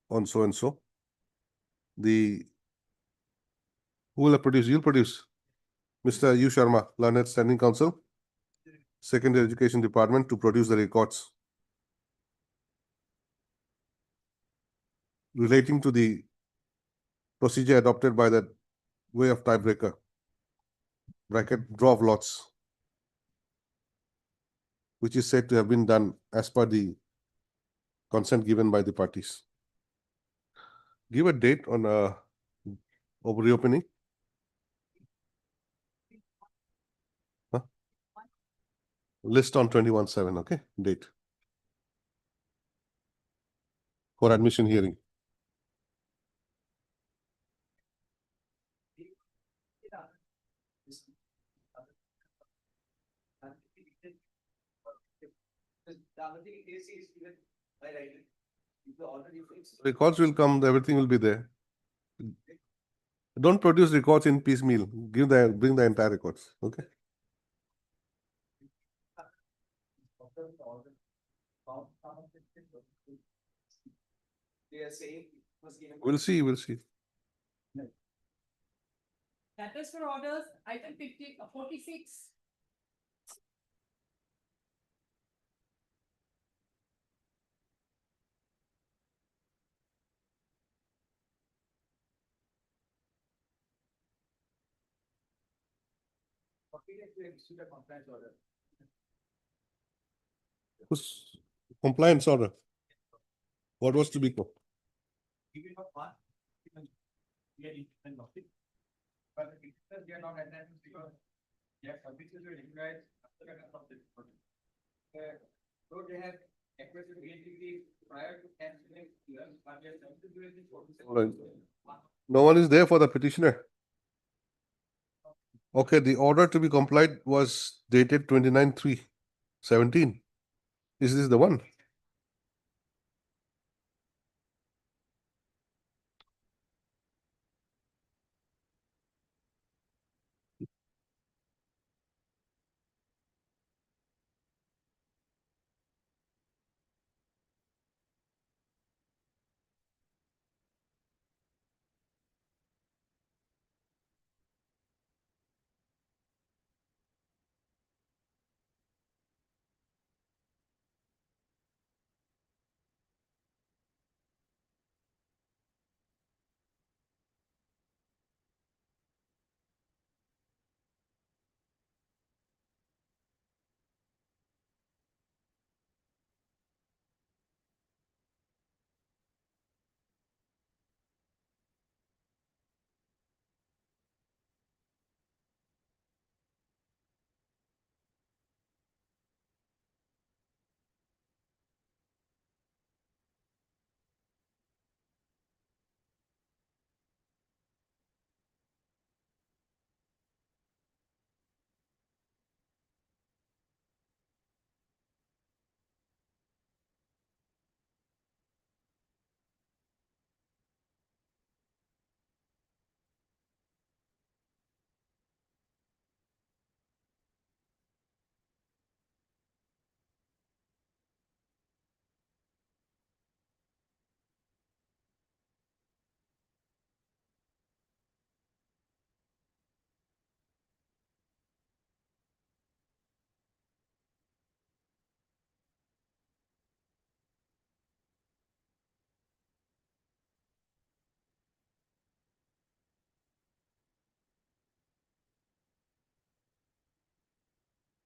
on so and so. Who will produce? You'll produce. Mr. U. Sharma, Learned Standing Counsel, Secondary Education Department, to produce the records relating to the procedure adopted by the way of tiebreaker, bracket, draw of lots, which is said to have been done as per the consent given by the parties. Give a date on of reopening. Huh? List on 21/7, okay? Date for admission hearing. Records will come, everything will be there. Don't produce records in piecemeal. Bring the entire records. Okay. We'll see. We'll see. That is for orders, item 46. Whose compliance order? What was to be? No one is there for the petitioner. Okay, the order to be complied was dated 29/3/17. Is this the one?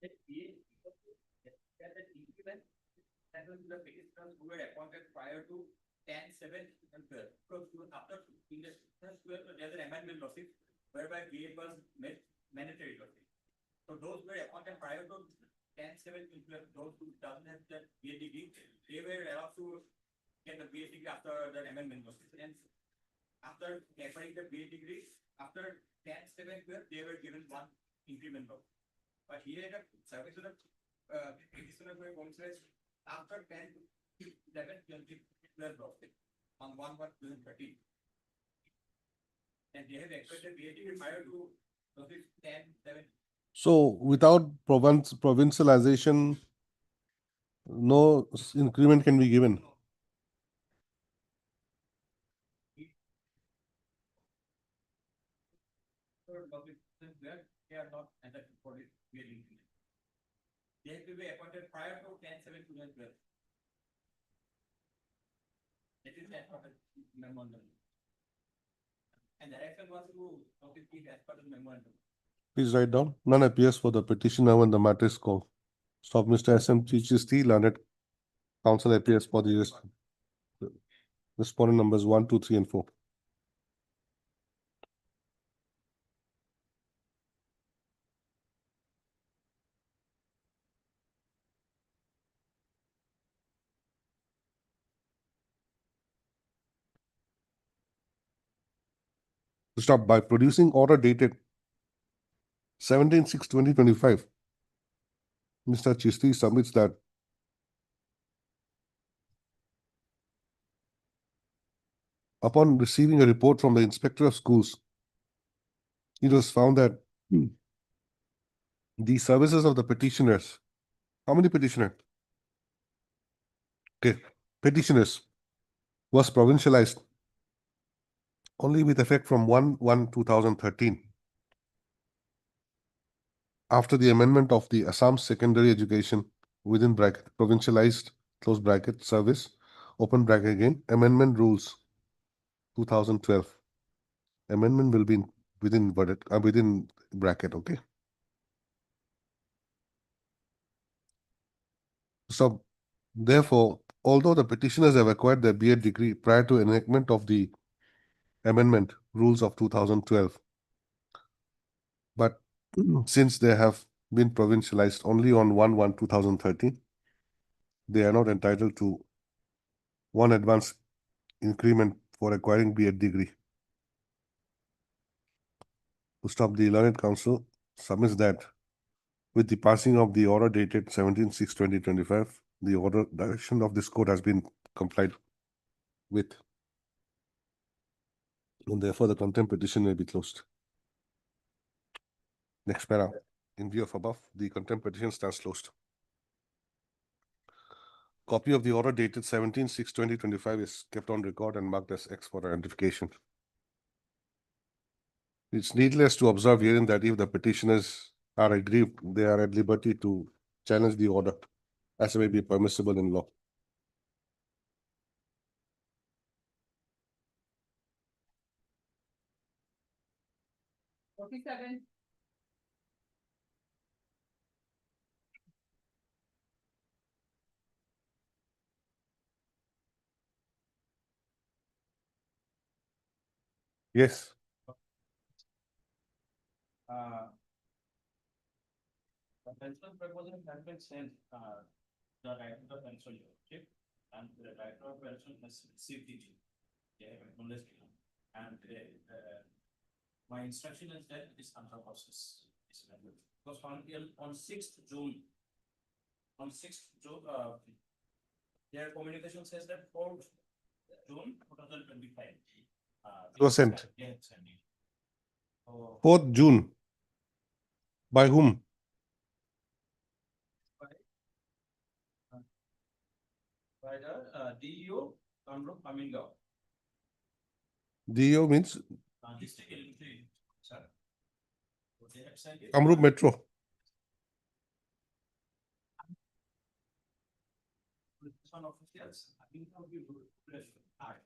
that increment that was the petitioners who were appointed prior to 10/7 and 12. So after in the 12, there's an amendment lawsuit whereby BA was made mandatory lawsuit. So those were appointed prior to 10/7 and 12, those who doesn't have the BA degree, they were allowed to get the BA degree after the amendment lawsuit. And after acquiring the BA degree, after 10/7 and 12, they were given one increment law. But here the service to the petitioner were considered after 10/11/2012 on 1/1/2013. And they have acquired the BA degree prior to 10/7. So without provincialization, no increment can be given. They are not entitled for it. They have to be appointed prior to 10/7/2012. It is that memorandum. And the direction was to notice it as part of the memorandum. Please write down. None appears for the petitioner when the matter is called. Stop Mr. SM Chichisti, learned counsel appears for the respondent numbers 1, 2, 3, and 4. Stop by producing order dated 17/6/2025. Mr. Chisti submits that upon receiving a report from the inspector of schools, it was found that the services of the petitioners, how many petitioners? Okay, petitioners was provincialized only with effect from 1/1/2013. After the amendment of the Assam Secondary Education within bracket provincialized close bracket service open bracket again amendment rules 2012. Amendment will be within bracket, okay. So therefore, although the petitioners have acquired their BA degree prior to enactment of the amendment rules of 2012, but since they have been provincialized only on 1/1/2013, they are not entitled to one advance increment for acquiring BA degree. To stop, the learned counsel submits that with the passing of the order dated 17/6/2025, the order direction of this court has been complied with, and therefore the contempt petition may be closed. Next para. In view of above, the contempt petition stands closed. Copy of the order dated 17/6/2025 is kept on record and marked as X for identification. It's needless to observe herein that if the petitioners are aggrieved, they are at liberty to challenge the order as may be permissible in law. Yes. The pension proposal has been sent, the director of pension, okay? And the director of pension has received the, they have acknowledged it. And, my instruction is that it is under process. Because on 6th June, their communication says that 4th June 2025. It was sent. Yeah, it's sent. 4th June. By whom? By the DEO, Kamrup Amingao. DEO means District Electricity, sir. So they have sent it. Kamrup Metro. One officials, I think how we would press R.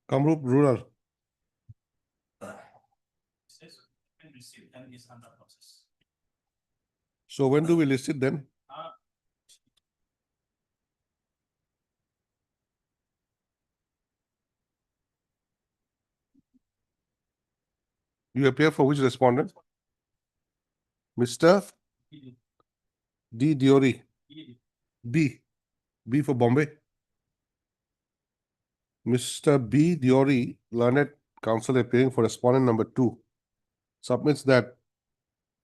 Kamrup Rural. Says been received and is under process. So when do we list it then? You appear for which respondent? Mr. D. Diori. B. B for Bombay. Mr. B. Diori, learned counsel appearing for respondent number 2, submits that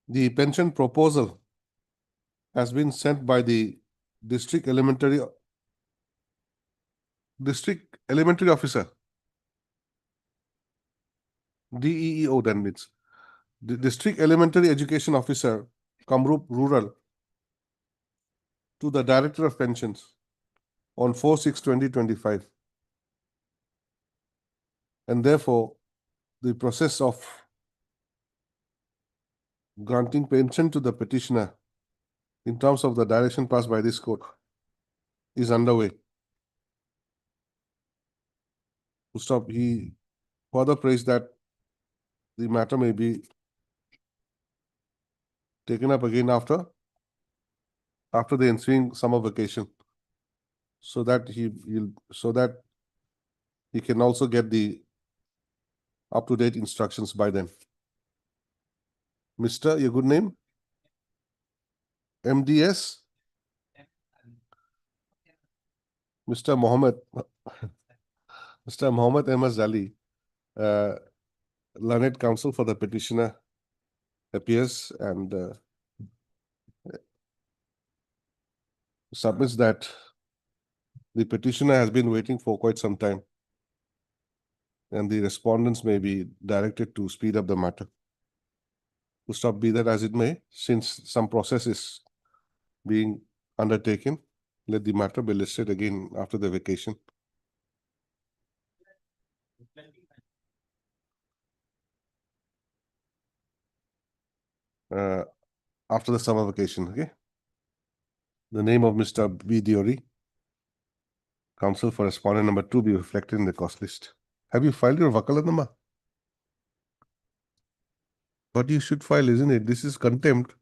the pension proposal has been sent by the district elementary officer, DEEO then means the district elementary education officer, Kamrup Rural, to the director of pensions on 4/6/2025, and therefore the process of granting pension to the petitioner in terms of the direction passed by this court is underway. Full stop. He further praised that the matter may be taken up again after the ensuing summer vacation, so that he can also get the up-to-date instructions by then. Mr. Your good name? MDS? Mr. Mohammed Ahmad Ali, learned counsel for the petitioner, appears and submits that the petitioner has been waiting for quite some time, and the respondents may be directed to speed up the matter. To stop, be that as it may, since some process is being undertaken, let the matter be listed again after the vacation. After the summer vacation, okay? The name of Mr. B. Diori, counsel for respondent number 2, be reflected in the cost list. Have you filed your vakalanama? But you should file, isn't it? This is contempt.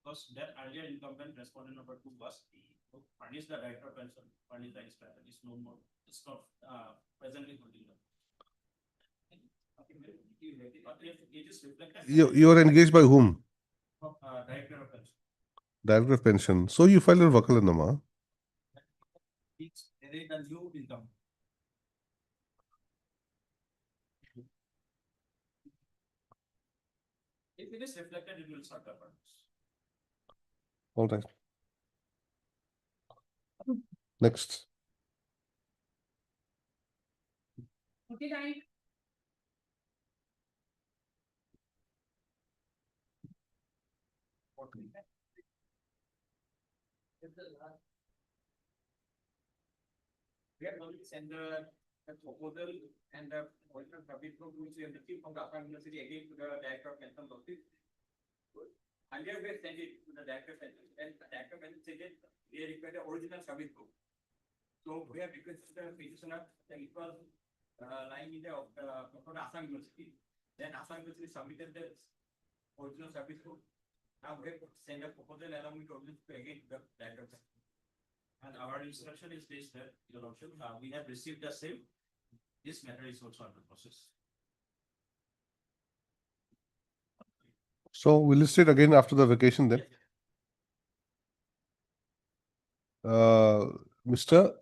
Because that earlier incumbent respondent number 2 was furnish the director of pension, furnish the inspector. It's no more. It's not presently holding them. You are engaged by whom? Director of pension. Director of pension. So you filed your vakalanama. There is a new income. If it is reflected, it will start the purpose. All right. Next. Okay, guys. We have already sent the proposal and the original submit from which we have received from the Assam University again to the director of pension office. Earlier we had sent it to the director of pension, and the director of pension said that they required the original submit proof. So we have requested the petitioner that it was lying in the Assam University. Then Assam University submitted the original submit proof. Now we have sent a proposal along with original again to the director of pension. And our instruction is this, that your option, we have received the same. This matter is also under process. So we'll list it again after the vacation then. Mr.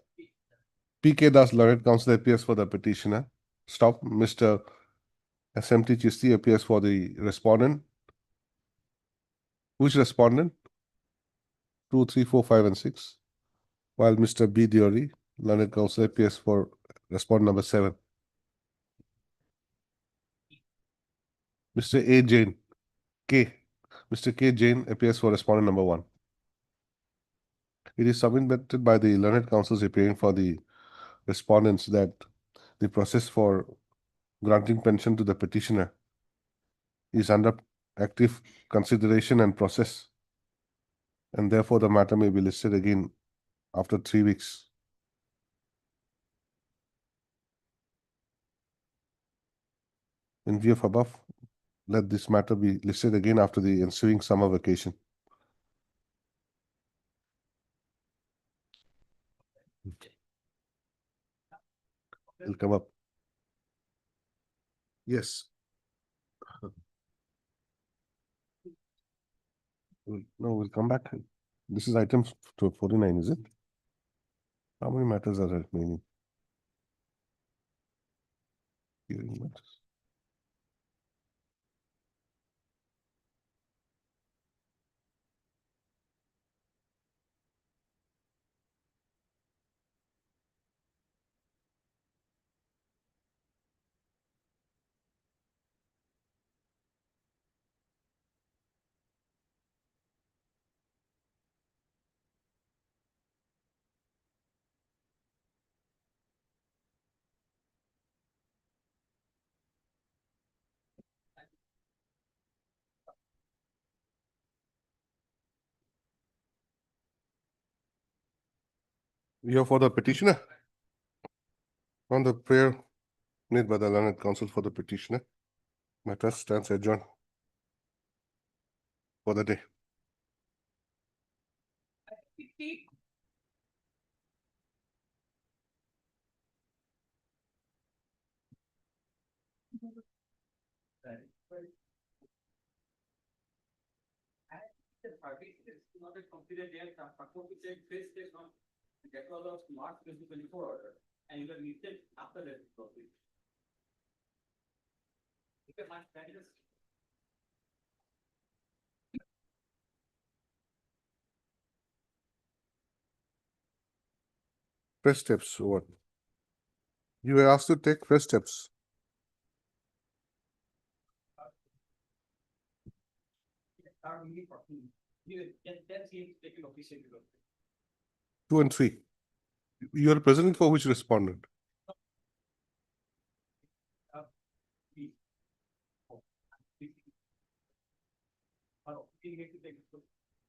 P.K. Das, learned counsel, appears for the petitioner. Stop. Mr. SMT Chisti appears for the respondent. Which respondent? 2, 3, 4, 5, and 6. While Mr. B. Diori, learned counsel, appears for respondent number 7. Mr. A. Jain, K. Mr. K. Jain appears for respondent number 1. It is submitted by the learned counsels appearing for the respondents that the process for granting pension to the petitioner is under active consideration and process, and therefore the matter may be listed again after 3 weeks. In view of above, let this matter be listed again after the ensuing summer vacation. It'll come up. Yes. No, we'll come back. This is item 49, is it? How many matters are remaining? Hearing matters. We have for the petitioner. On the prayer made by the learned counsel for the petitioner, matter stands adjourned for the day. The service is not a completed yet, suppose to take face test on that was of March 2024 and you will need it after that topic. Okay, my status. Fresh steps, what? You were asked to take fresh steps. That's taken officially. 2 and 3. You are presenting for which respondent?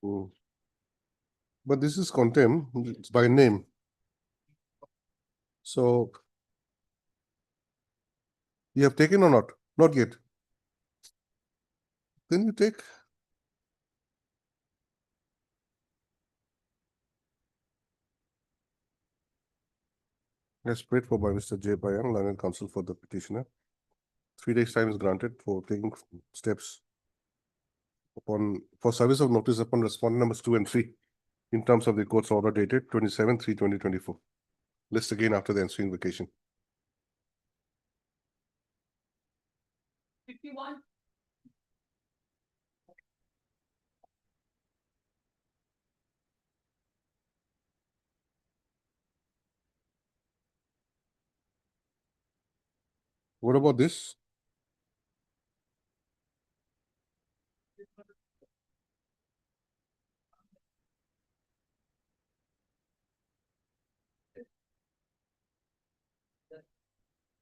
Hmm. But this is contempt, it's by name. So you have taken or not? Not yet. Then you take. As prayed for by Mr. J. Bayang, learned counsel for the petitioner. 3 days time is granted for taking steps for service of notice upon respondent numbers 2 and 3 in terms of the court's order dated 27/3/2024. List again after the ensuing vacation. 51. What about this?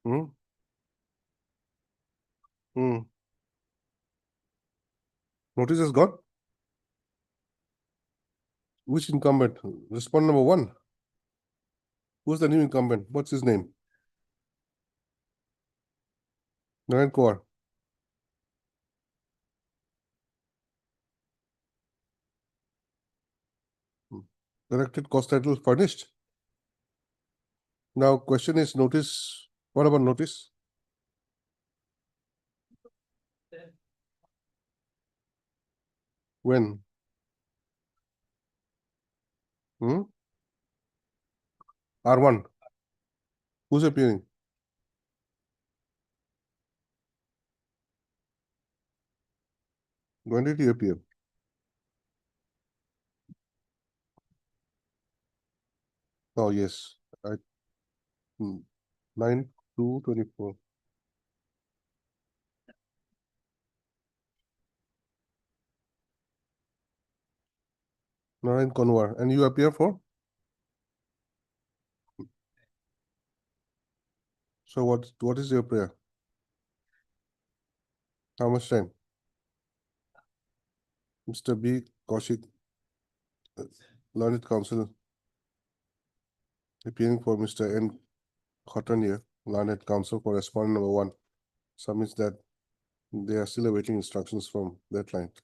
Hmm? Hmm. Notice has got? Which incumbent? Respondent number 1. Who's the new incumbent? What's his name? Narayan Kaur. Corrected cost title furnished. Now question is notice. What about notice? When? Hmm? R1. Who's appearing? When did he appear? Oh, yes. 9/2/24. Narayan Konwar. And you appear for? So what is your prayer? How much time? Mr. B. Kaushik, learned counsel, appearing for Mr. N. Khotanier, learned counsel for respondent number 1. submits that they are still awaiting instructions from their client.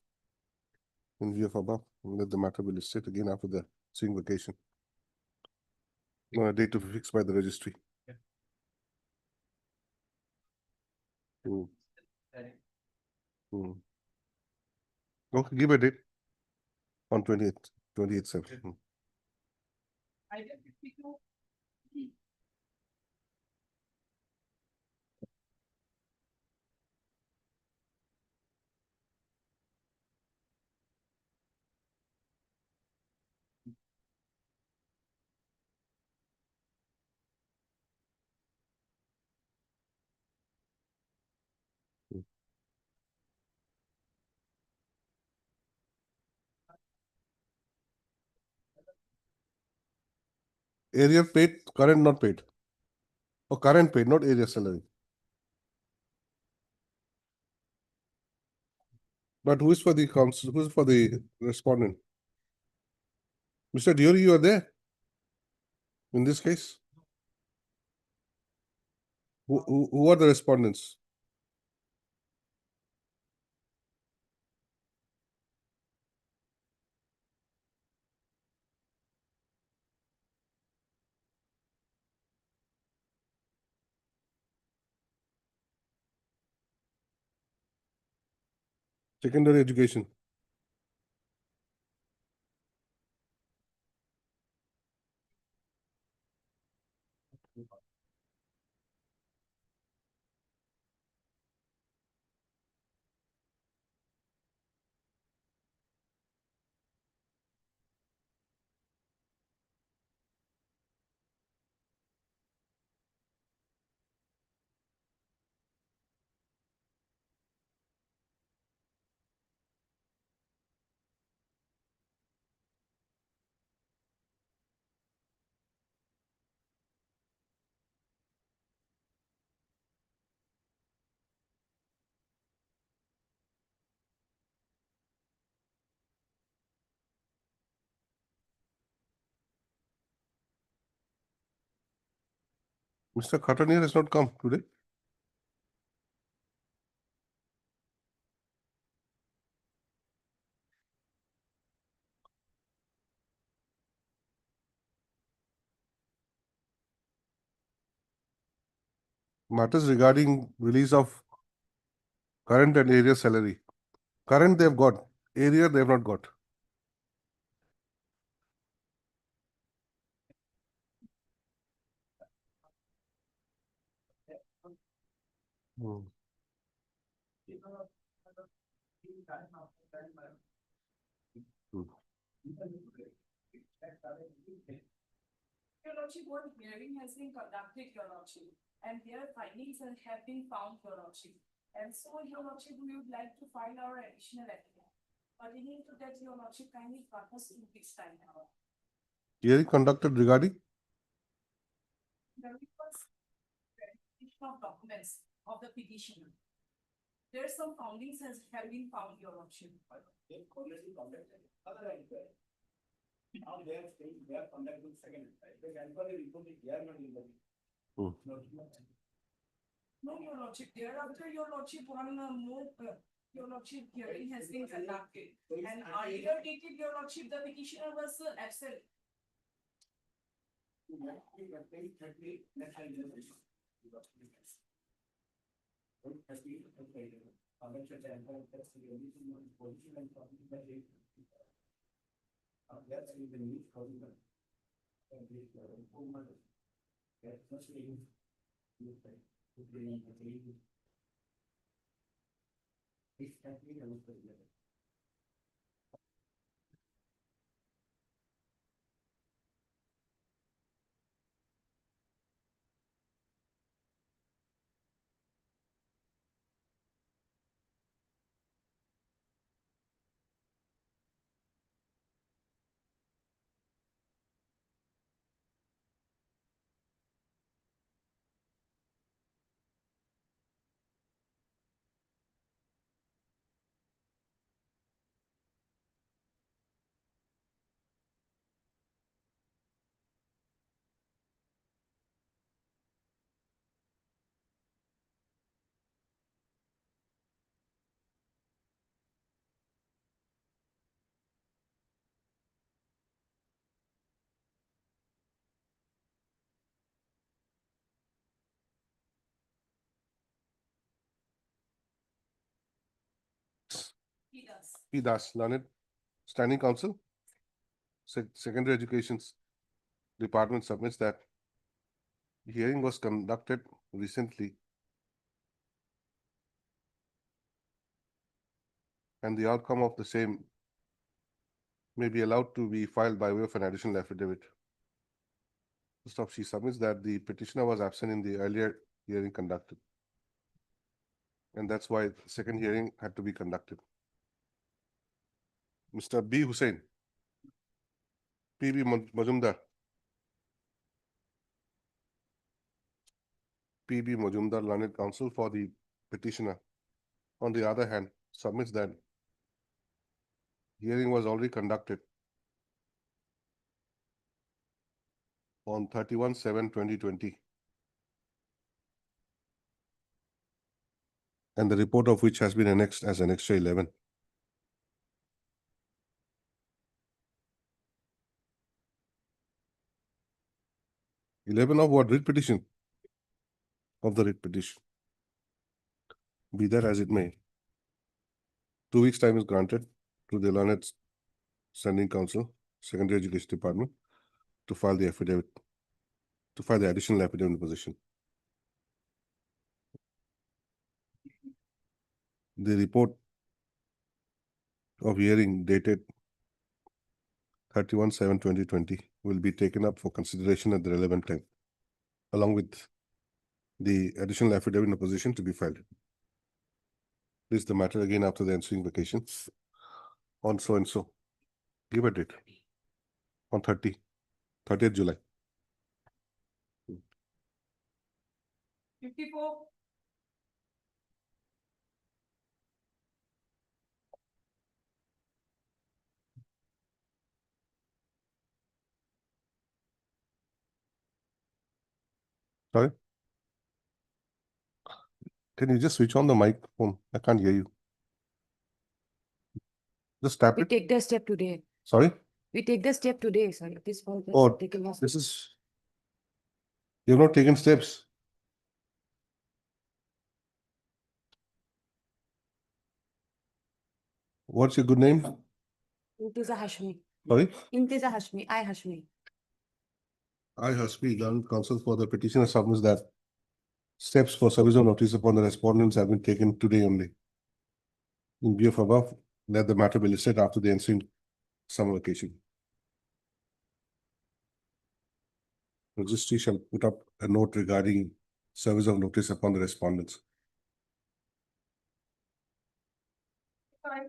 In view of above, let the matter be listed again after the ensuing vacation. Date to be fixed by the registry. Okay, give a date on 28th September. Area paid, current not paid. Or current paid, not area salary. But who is for the council? Who is for the respondent? Mr. Diori, you are there in this case? Who are the respondents? Secondary education. Mr. Khatanier has not come today. Matters regarding release of current and area salary. Current they have got, area they have not got. Your Lordship, one hearing has been conducted, Your Lordship, and their findings have been found, Your Lordship. And so, Your Lordship, we would like to file our additional affidavit. Pertaining to that, Your Lordship, kindly grant us 2 weeks time now. Hearing conducted regarding? The request verification of documents of the petitioner. There are some findings have been found, Your Lordship. Now they are saying they are conducting second. They can only report it here, not in the. No, Your Lordship, thereafter, Your Lordship, one more, Your Lordship, hearing has been conducted. And earlier dated, Your Lordship, the petitioner was absent. P. Das, Learned Standing Council. Secondary Education Department submits that hearing was conducted recently and the outcome of the same may be allowed to be filed by way of an additional affidavit. First off, she submits that the petitioner was absent in the earlier hearing conducted. And that's why the second hearing had to be conducted. Mr. B. Hussain, P.B. Majumdar. P.B. Majumdar, Learned Counsel for the petitioner, on the other hand, submits that hearing was already conducted on 31/7/2020, and the report of which has been annexed as Annexure 11. Of what? Writ petition? Of the writ petition. Be that as it may, 2 weeks' time is granted to the Learned Standing Council, Secondary Education Department, to file the affidavit, to file the additional affidavit in possession. The report of hearing dated 31/7/2020 will be taken up for consideration at the relevant time, along with the additional affidavit in opposition to be filed. This is the matter again after the ensuing vacation on so and so. Give a date. On 30th July. 54. Sorry? Can you just switch on the microphone? I can't hear you. Just tap We it. take the step today. Sorry? We take the step today, sir. This one. Oh, this is. You've not taken steps. What's your good name? Intiza Hashmi. Sorry? Intiza Hashmi. I Hashmi. I, Hashmi, Learned Counsel for the petitioner, submits that steps for service of notice upon the respondents have been taken today only. In view of above, let the matter be listed after the ensuing summer vacation. Registry shall put up a note regarding service of notice upon the respondents. Fine.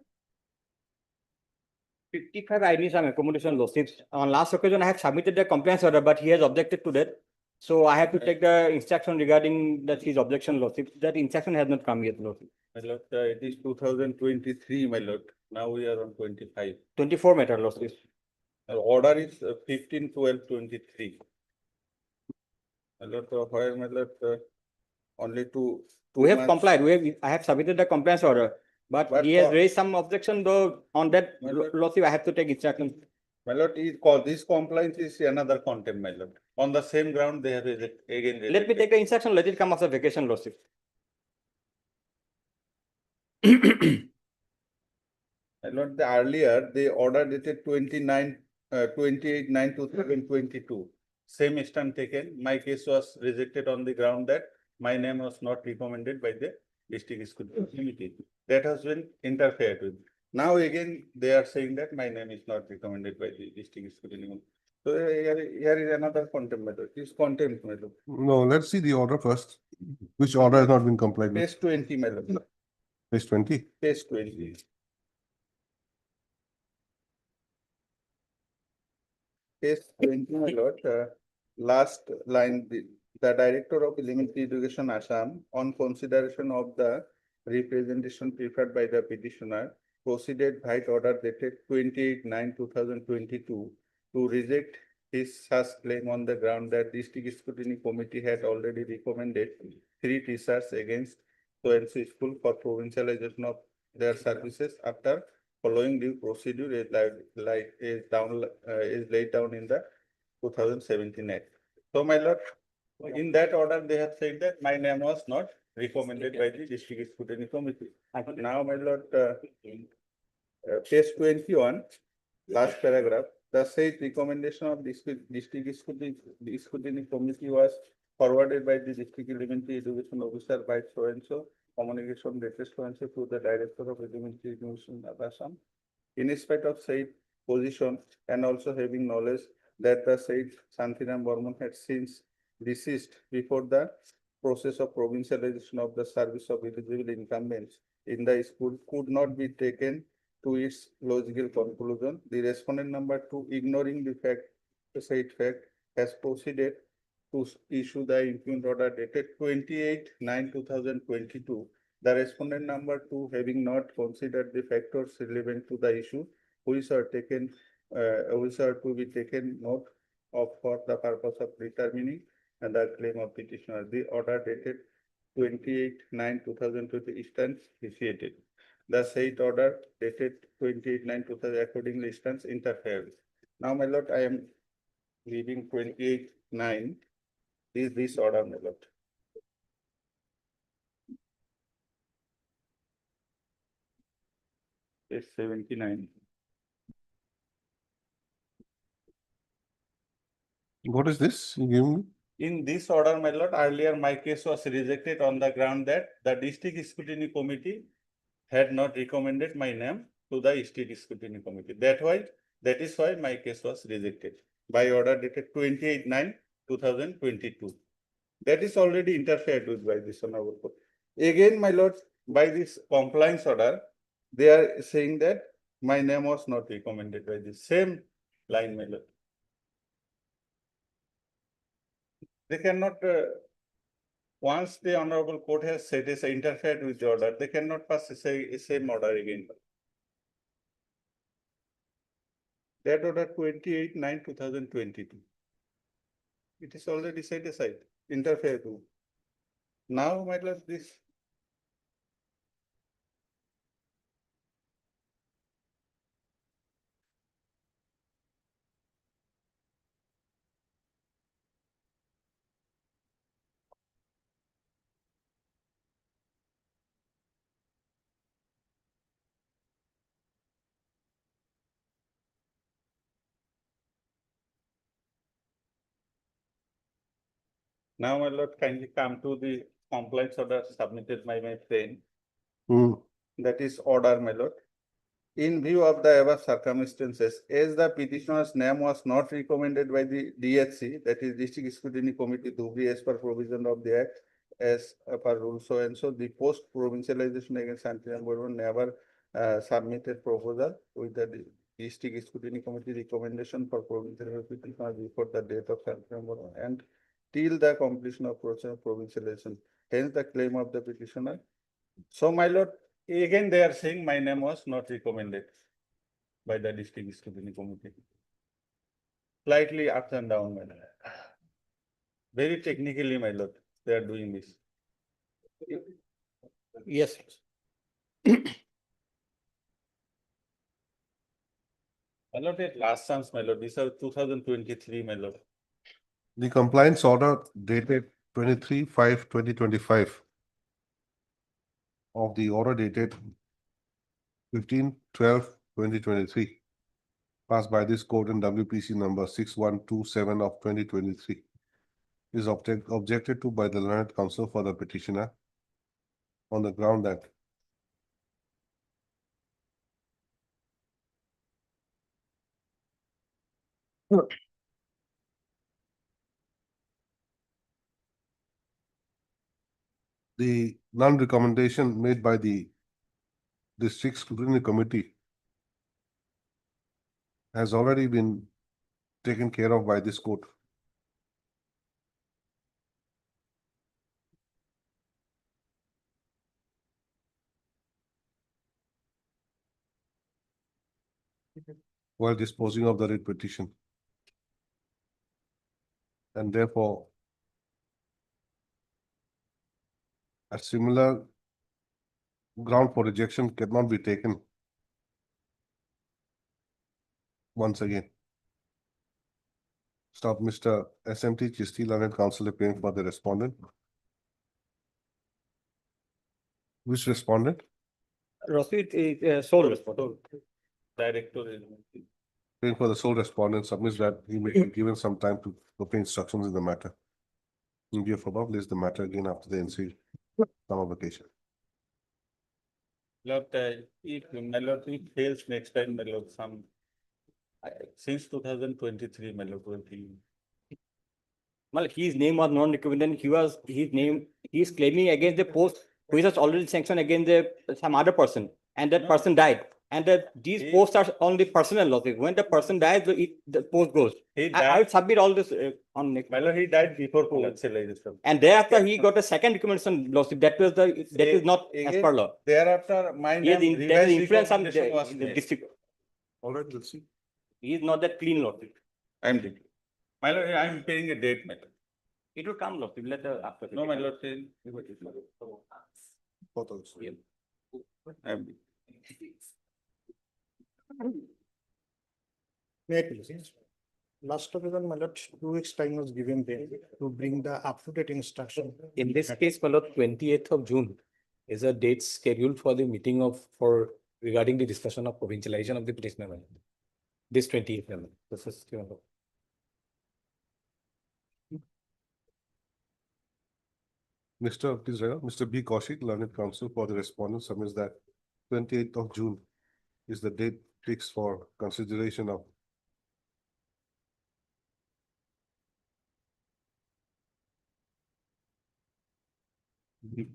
55, I need some accommodation losses. On last occasion, I have submitted the compliance order, but he has objected to that. So I have to take the instruction regarding that his objection losses. That instruction has not come yet, losses. My lord, it is 2023, my lord. Now we are on 25. 24 matter losses. Order is 15/12/23. My lord, where my lord, only two We have months- complied. I have submitted the compliance order, but he has raised some objection though on that lawsuit. I have to take instruction. My lord, this compliance is another contempt, my lord. On the same ground, they have again. Let me take the instruction. Let it come after vacation lawsuit. My lord, the earlier, the order dated 28/9/2022. Same stand taken. My case was rejected on the ground that my name was not recommended by the district school committee. That has been interfered with. Now again, they are saying that my name is not recommended by the district school anymore. So here is another contempt method. This contempt method. No, let's see the order first. Which order has not been complied with? Page 20, my lord. Page 20. Page 20. Page 20, my lord, last line, the Director of Elementary Education Assam, on consideration of the representation preferred by the petitioner, proceeded by order dated 28/9/2022 to reject his such claim on the ground that District Scrutiny Committee had already recommended 3 teachers against so-and-so school for provincialization of their services after following the procedure is laid down in the 2017 Act. So, my lord, in that order, they have said that my name was not recommended by the District Scrutiny Committee. Now, my lord, page 21, last paragraph, the said recommendation of district scrutiny committee was forwarded by the district elementary education officer by so and so, communication dated so and so to the director of elementary education of Assam. In spite of said position and also having knowledge that the said Shantiram Burman had since deceased before the process of provincialization of the service of eligible incumbents in the school could not be taken to its logical conclusion. The respondent number 2, ignoring the said fact, has proceeded to issue the impugned order dated 28/9/2022. The respondent number 2, having not considered the factors relevant to the issue, which are to be taken note of for the purpose of determining the claim of petitioner. The order dated 28/9/2020 stands vitiated. The said order dated 28/9/2020 accordingly stands interfered. Now, my lord, I am leaving 28/9. Is this order, my lord? Page 79. What is this you give me? In this order, my lord, earlier my case was rejected on the ground that the district scrutiny committee had not recommended my name to the state scrutiny committee. That is why my case was rejected by order dated 28/9/2022. That is already interfered with by this honorable court. Again, my lord, by this compliance order, they are saying that my name was not recommended by the same line, my lord. They cannot, once the honorable court has said is interfered with the order, they cannot pass the same order again. That order 28/9/2022. It is already set aside, interfered with. Now, my lord, this. Now, my lord, kindly come to the compliance order submitted by my friend. That is order, my lord. In view of the above circumstances, as the petitioner's name was not recommended by the DSC, that is District Scrutiny Committee, Dhubri, as per provision of the Act, as per rule so and so, the post provincialization against Shantiram Burman never submitted proposal with the District Scrutiny Committee recommendation for provincialization before the date of Shantiram Burman and till the completion of process of provincialization. Hence, the claim of the petitioner. So, my lord, again, they are saying my name was not recommended by the District Scrutiny Committee. Slightly up and down, my lord. Very technically, my lord, they are doing this. Yes. My lord, at last chance, my lord, these are 2023, my lord. The compliance order dated 23/5/2025 of the order dated 15/12/2023 passed by this court in WPC number 6127 of 2023 is objected to by the learned counsel for the petitioner on the ground that the non-recommendation made by the District Scrutiny Committee has already been taken care of by this court. While disposing of the writ petition. And therefore, a similar ground for rejection cannot be taken once again. Stop Mr. SMT Chisti, learned counsel appearing for the respondent. Which respondent? Rosit is sole respondent. Director is. Praying for the sole respondent submits that he may be given some time to obtain instructions in the matter. In view of above, list the matter again after the NC summer vacation. Lord, if my lord, it fails next time, my lord, since 2023, my lord, will be. Well, his name was non-recruitment. He is claiming against the post which was already sanctioned against some other person, and that person died. And that these posts are only personal losses. When the person dies, the post goes. I will submit all this on next. My lord, he died before provincialization. And thereafter, he got a second recommendation lawsuit. That is not as per law. Thereafter, There is influence on the district. All right, we'll see. He is not that clean lawsuit. I am taking. My lord, I am paying a date, my lord. It will come lawsuit later after. No, my lord, Both also. I am. May I please? Last occasion, my lord, 2 weeks time was given there to bring the up-to-date instruction. In this case, my lord, 28th of June is a date scheduled for the meeting for regarding the discussion of provincialization of the petitioner. This 28th, my lord. This is, you know. Mr. B. Kaushik, learned counsel for the respondent, submits that 28th of June is the date fixed for consideration of the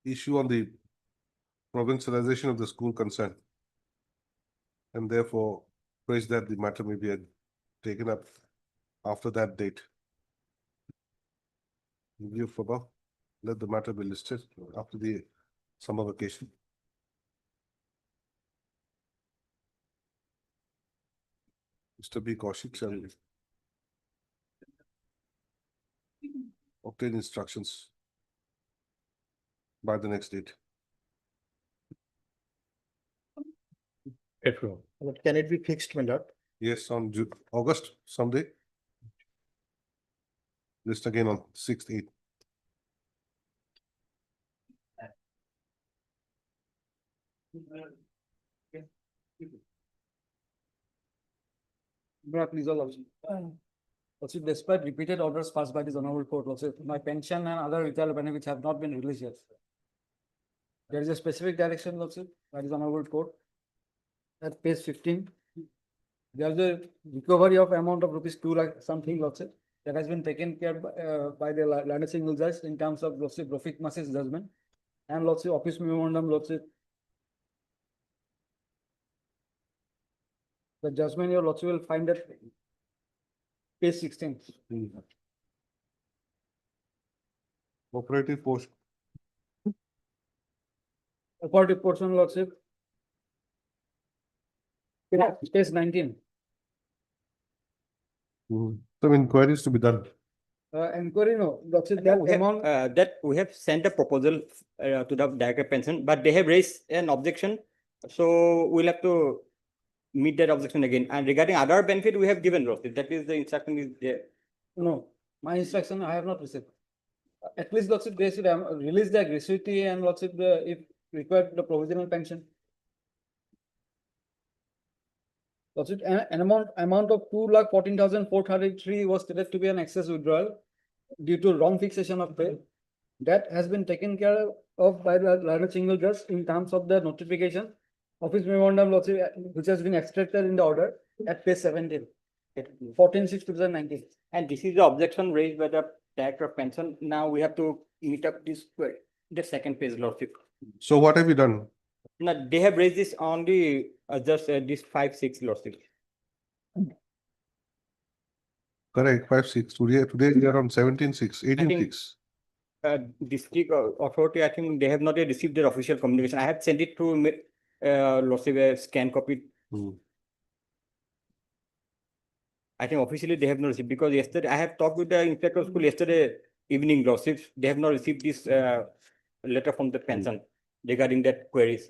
issue on the provincialization of the school consent. And therefore, prays that the matter may be taken up after that date. In view of above, let the matter be listed after the summer vacation. Mr. B. Kaushik shall obtain instructions by the next date. But can it be fixed, my lord? Yes, on August, someday. List again on 6th, 8th. Please all also. Also, despite repeated orders passed by this honorable court, also my pension and other retail benefits have not been released yet. There is a specific direction also by this honorable court. At page 15, there is a recovery of amount of rupees 2 lakh something also that has been taken care by the landed single judge in terms of lawsuit Rafik Mas's judgment and lawsuit office memorandum lawsuit. The judgment your lawsuit will find at page 16. Operative portion. Operative portion lawsuit. Page 19. Some inquiries to be done. Inquiry, no. That we have sent a proposal to the director pension, but they have raised an objection. So we'll have to meet that objection again. And regarding other benefit, we have given lawsuit. That is the instruction is there. No, my instruction I have not received. At least lawsuit they should release the gratuity and lawsuit if required the provisional pension. Lawsuit an amount of 2,14,433 was stated to be an excess withdrawal due to wrong fixation of pay. That has been taken care of by the landed single judge in terms of the notification. Office memorandum lawsuit which has been extracted in the order at page 17, 14/6/2019. And this is the objection raised by the director of pension. Now we have to meet up this the second page lawsuit. So what have you done? Now they have raised this only just this 5/6 lawsuit. Correct, 5/6. Today we are on 17/6, 18/6. District authority, I think they have not yet received their official communication. I have sent it to lawsuit a scan copy. I think officially they have not received because yesterday I have talked with the inspector of school yesterday evening lawsuits. They have not received this letter from the pension regarding that queries.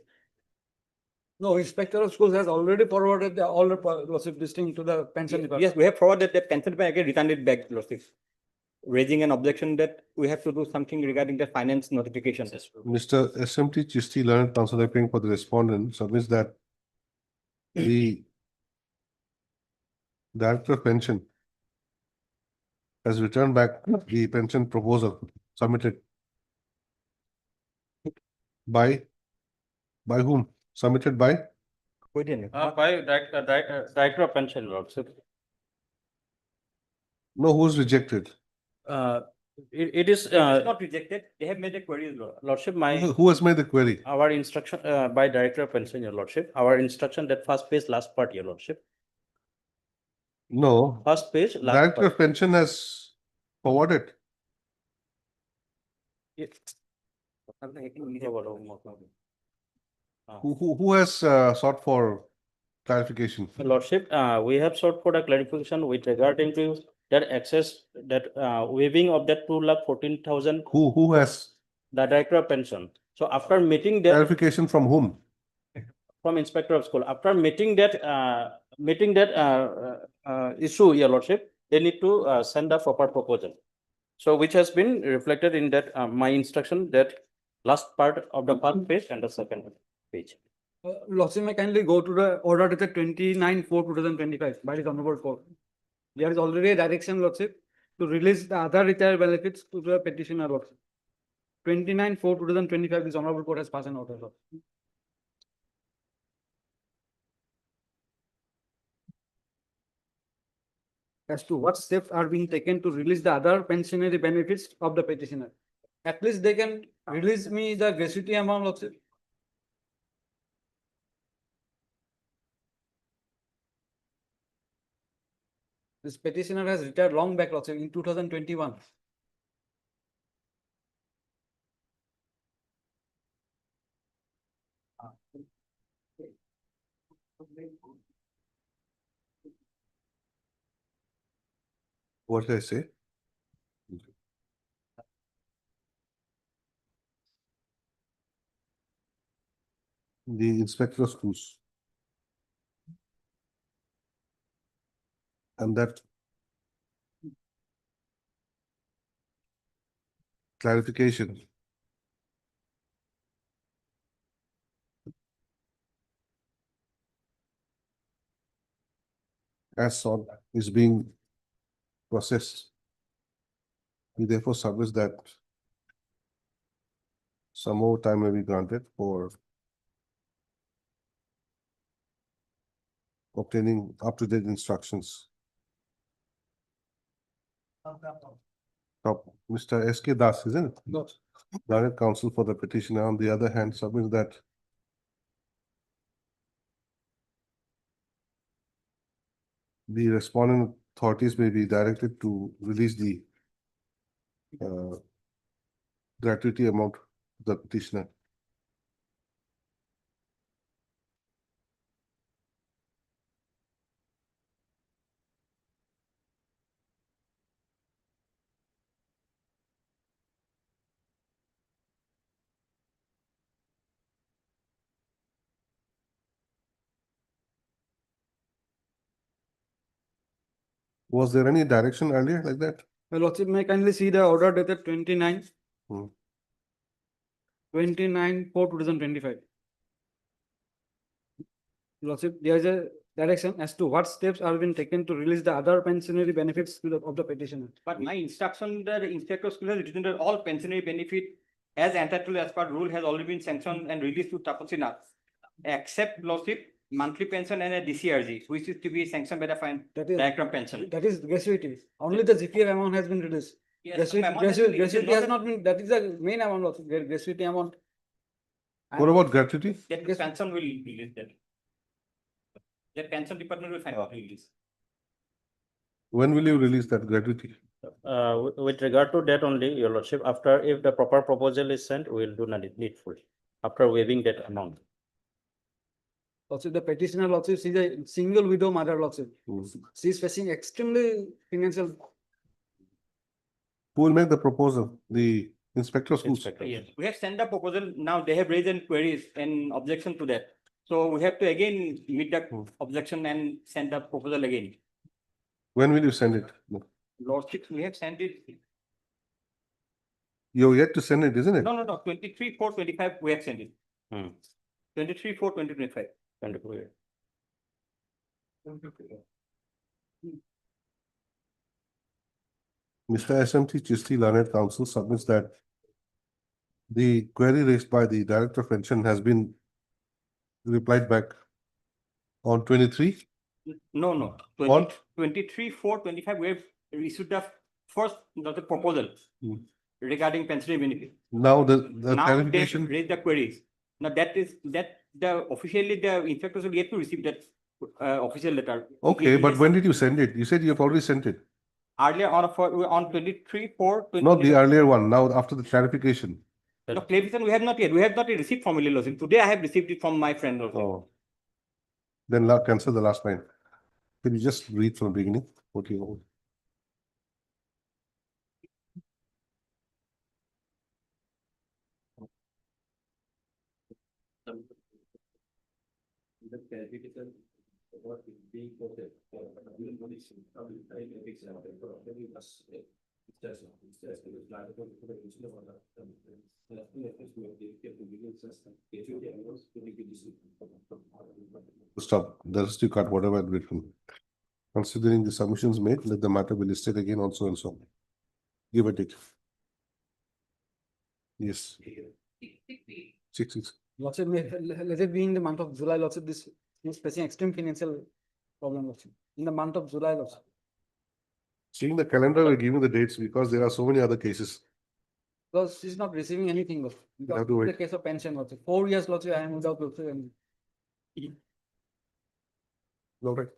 No, inspector of schools has already forwarded all the lawsuit listing to the pension department. Yes, we have forwarded the pension department again, returned it back to lawsuits, raising an objection that we have to do something regarding the finance notifications. Mr. SMT Chisti, learned counsel appearing for the respondent, submits that The Director of Pension has returned back the pension proposal submitted by whom? Submitted by? By Director of Pension, Lordship. No, who's rejected? It is It's not rejected. They have made a query, Lordship, my Who has made the query? our instruction by Director of Pension, Your Lordship. Our instruction that first page, last part, Your Lordship. No, First page, last Director part. of Pension has forwarded. Who has sought for clarification? Lordship, we have sought for a clarification with regarding to that access, that waiving of that 2,14,000. Who has? The Director of Pension. So after meeting that. Clarification from whom? From Inspector of School. After meeting that issue, Your Lordship, they need to send a proper proposal. So which has been reflected in that my instruction, that last part of the first page and the second page. Lordship, may kindly go to the order dated 29/4/2025 by the Honorable Court. There is already a direction, Lordship, to release the other retired benefits to the petitioner, Lordship. 29/4/2025, this Honorable Court has passed an order, Lordship. As to what steps are being taken to release the other pensionary benefits of the petitioner. At least they can release me the gratuity amount, Lordship. This petitioner has retired long back, Lordship, in 2021. What did I say? The Inspector of Schools. And that clarification as sought is being processed. We therefore suggest that some more time may be granted for obtaining up-to-date instructions. Mr. S.K. Das, isn't it? No. Direct counsel for the petitioner, on the other hand, submits that the respondent authorities may be directed to release the gratuity amount to the petitioner. Was there any direction earlier like that? Well, Lordship, may I kindly see the order dated 29/4/2025. Lordship, there is a direction as to what steps are being taken to release the other pensionary benefits of the petitioner. But my instruction, the Inspector of School has written that all pensionary benefit as entitled as per rule has already been sanctioned and released to Tapasina, except, Lordship, monthly pension and a DCRG, which is to be sanctioned by the Director of Pension. That is gratuity. Only the GPF amount has been released. Yes, Gratuity has not been, that is the main amount of gratuity amount. What about gratuity? That pension will release that. That pension department will find out release. When will you release that gratuity? With regard to that only, Your Lordship, after if the proper proposal is sent, we will do needful after waiving that amount. Also, the petitioner, Lordship, she is a single widow mother, Lordship. She is facing extremely financial. Who will make the proposal? The Inspector of Schools? Yes, we have sent the proposal. Now they have raised any queries and objection to that. So we have to again meet the objection and send the proposal again. When will you send it? Lordship, we have sent it. You're yet to send it, isn't it? No, 23/4/25 we have sent it. 23/4/2025. Mr. SMT Chisti Learned Counsel submits that the query raised by the Director of Pension has been replied back on 23. No, no. What? 23/4/25, we have issued the first the proposal regarding pensionary benefit. Now the Now clarification. they raise the queries. Now that the officially the inspectors will yet to receive that official letter. Okay, but when did you send it? You said you have already sent it. Earlier on 23/4/20. Not the earlier one, now after the clarification. No, clarification we have not yet. We have not yet received formally, Lordship. Today I have received it from my friend also. Oh. Then cancel the last line. Can you just read from the beginning? Okay. The clarification about being posted. Stop. The rest you cut whatever I'd written. Considering the submissions made, let the matter be listed again on so and so. Give a date. Yes. 6. Lordship, let it be in the month of July, Lordship, this is facing extreme financial problem, Lordship. In the month of July, Lordship. Seeing the calendar, we're giving the dates because there are so many other cases. Because she's not receiving anything, Lordship. have to Because the wait. case of pension, Lordship. 4 years, Lordship, I am without Lordship. And No, right.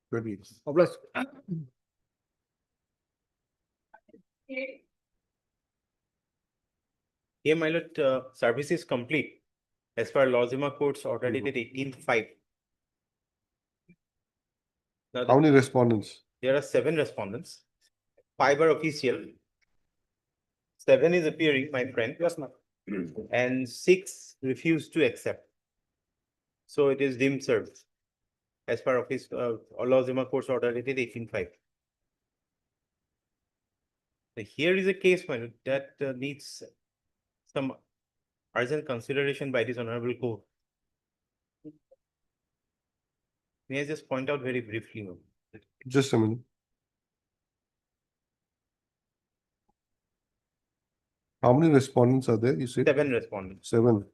20. obliged. Here, my lord, service is complete as per Lozima Court's order dated 18/5. Now, How many respondents? there are 7 respondents. 5 are official. 7 is appearing, my friend. Yes, ma'am. And 6 refuse to accept. So it is deemed served as per office Lozima Court's order dated 18/5. Here is a case, my lord, that needs some urgent consideration by this honorable court. May I just point out very briefly, ma'am? Just a minute. How many respondents are there? You said 7 respondents. 7.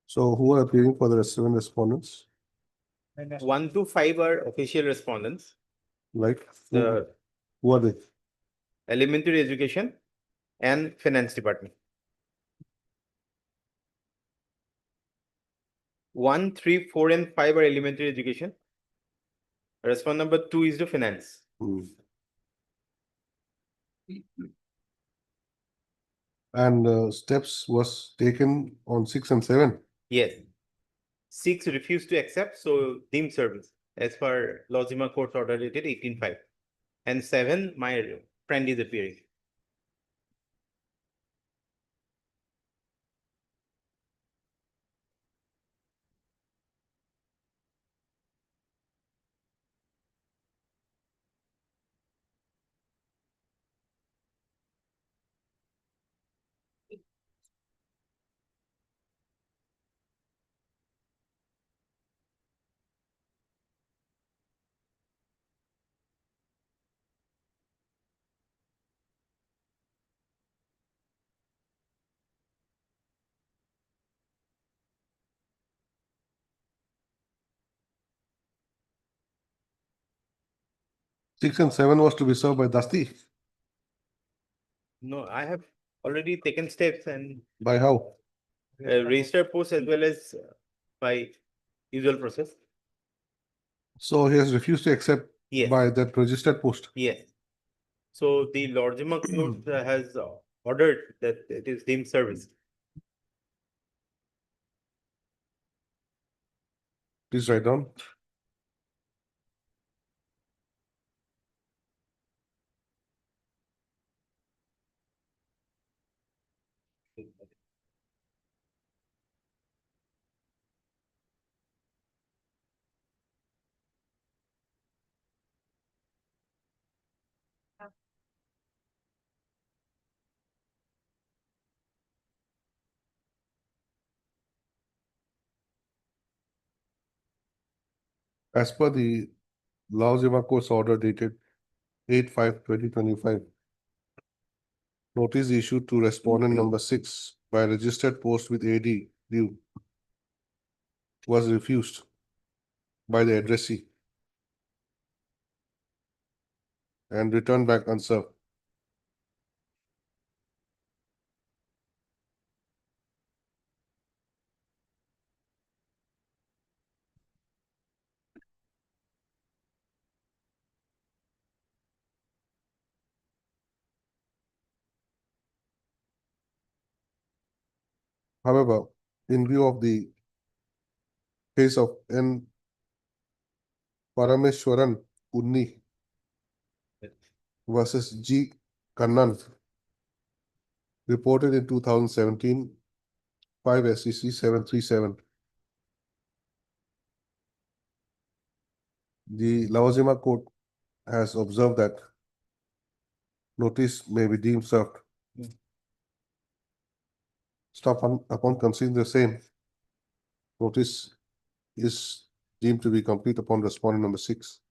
So who are appearing for the 7 respondents? 1 to 5 are official respondents. Like The who are they? elementary education and finance department. 1, 3, 4, and 5 are elementary education. Respondent number 2 is the finance. And steps was taken on 6 and 7. Yes. 6 refused to accept, so deemed service as per Lozima Court's order dated 18/5. And 7, my friend is appearing. Six and 7 was to be served by Dasti. No, I have already taken steps and By how? registered post as well as by usual process. So he has refused to accept Yes. by that registered post. Yes. So the Lozima Court has ordered that it is deemed service. Please write down. As per the Laozima Court's order dated 8/5/2025, notice issued to respondent number 6 by registered post with AD due was refused by the addressee and returned back unserved. However, in view of the case of N. Parameswaran Unni versus G. Kannan, reported in 2017, 5 SEC 737. The Laozima Court has observed that notice may be deemed served. Upon considering the same, notice is deemed to be complete upon respondent number 6.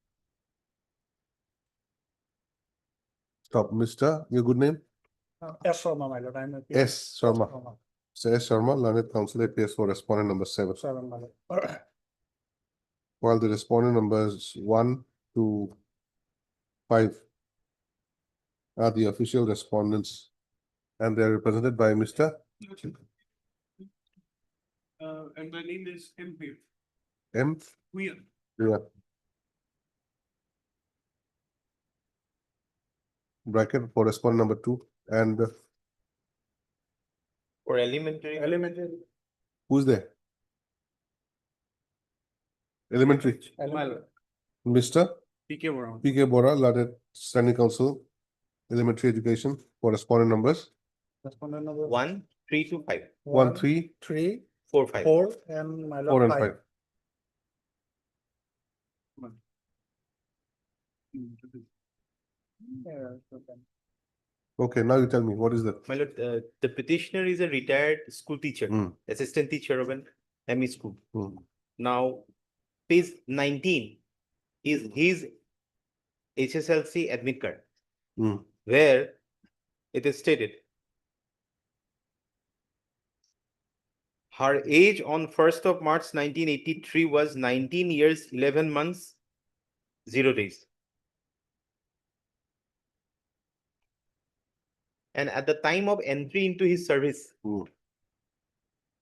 Stop, Mr. Your good name? S. Sharma, my lord. I'm a S. Sharma. Sir S. Sharma, learned counsel appears for respondent number 7. 7, my lord. While the respondent numbers 1 to 5 are the official respondents, and they are represented by Mr. And my name is MP. M. We Yeah. Bracket for respondent number 2 and For elementary. who's there? Elementary. Mr. PK Brown. PK Bora, learned standing counsel, elementary education, for respondent numbers Respondent number 1, 3 to 5. 1, 3, 3, 4, 5. 4, and my 4, lord, and 5. 5. Okay, now you tell me, what is that? My lord, the petitioner is a retired school teacher, assistant teacher of an ME school. Now, page 19 is his HSLC admit card, where it is stated her age on 1st of March 1983 was 19 years, 11 months, 0 days. And at the time of entry into his service,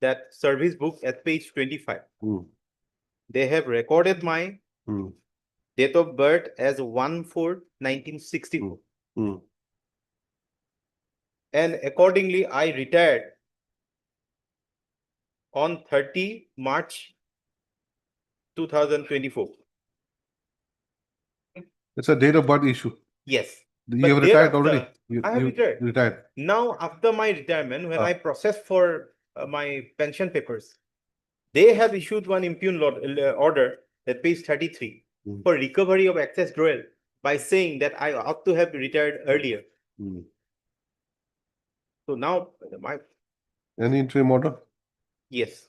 that service book at page 25, they have recorded my date of birth as 1/4/1964. And accordingly, I retired on 30 March 2024. It's a date of birth issue. Yes. You But have retired thereafter, already. I have retired. Retired. Now, after my retirement, when I processed for my pension papers, they have issued one impugned order at page 33 for recovery of excess drawal by saying that I ought to have retired earlier. So now, Any interim order? yes,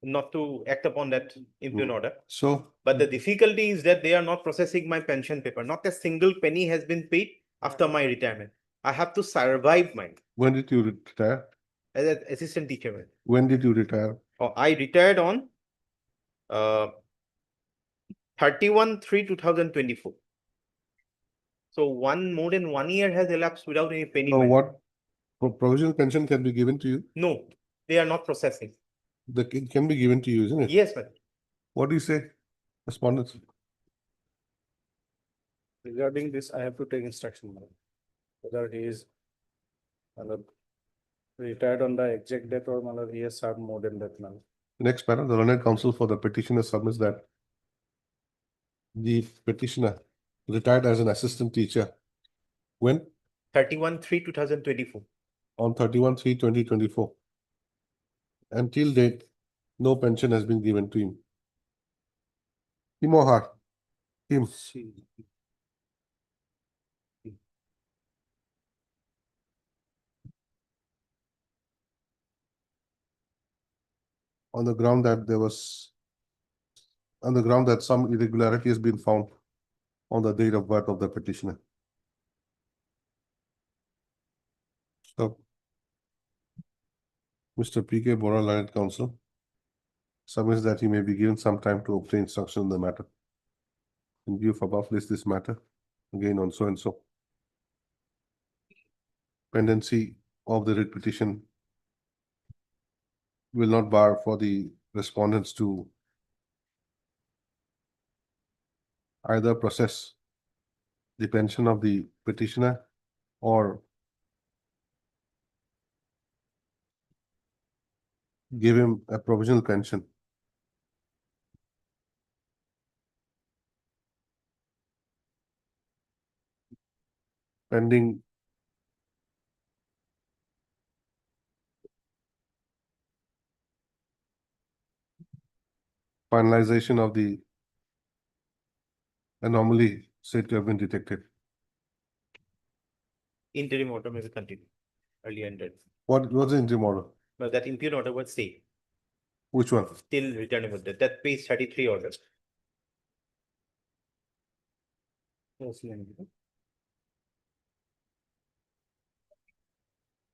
not to act upon that impugned order. So, But the difficulty is that they are not processing my pension paper. Not a single penny has been paid after my retirement. I have to survive mine when did you retire? as an assistant teacher. When did you retire? Oh, I retired on 31/3/2024. So more than 1 year has elapsed without any penny. So what provisional pension can be given to you? No, they are not processing. It can be given to you, isn't it? Yes, madam. What do you say, respondents? Regarding this, I have to take instruction, madam. Whether he is retired on the exact date or whether he has served more than that, madam. Next panel, the learned counsel for the petitioner submits that the petitioner retired as an assistant teacher. When? 31/3/2024. On 31/3/2024. Until date, no pension has been given to him. Him or her? Him. On the ground that there was on the ground that some irregularity has been found on the date of birth of the petitioner. So, Mr. P.K. Bora, Learned Counsel, submits that he may be given some time to obtain instruction in the matter. In view of above, list this matter again on so and so. Pendency of the writ petition will not bar for the respondents to either process the pension of the petitioner or give him a provisional pension. Pending finalization of the anomaly said to have been detected. Interim order may be continued, earlier ended. What was the interim order? No, that interim order would stay Which one? till returning of that page 33 order.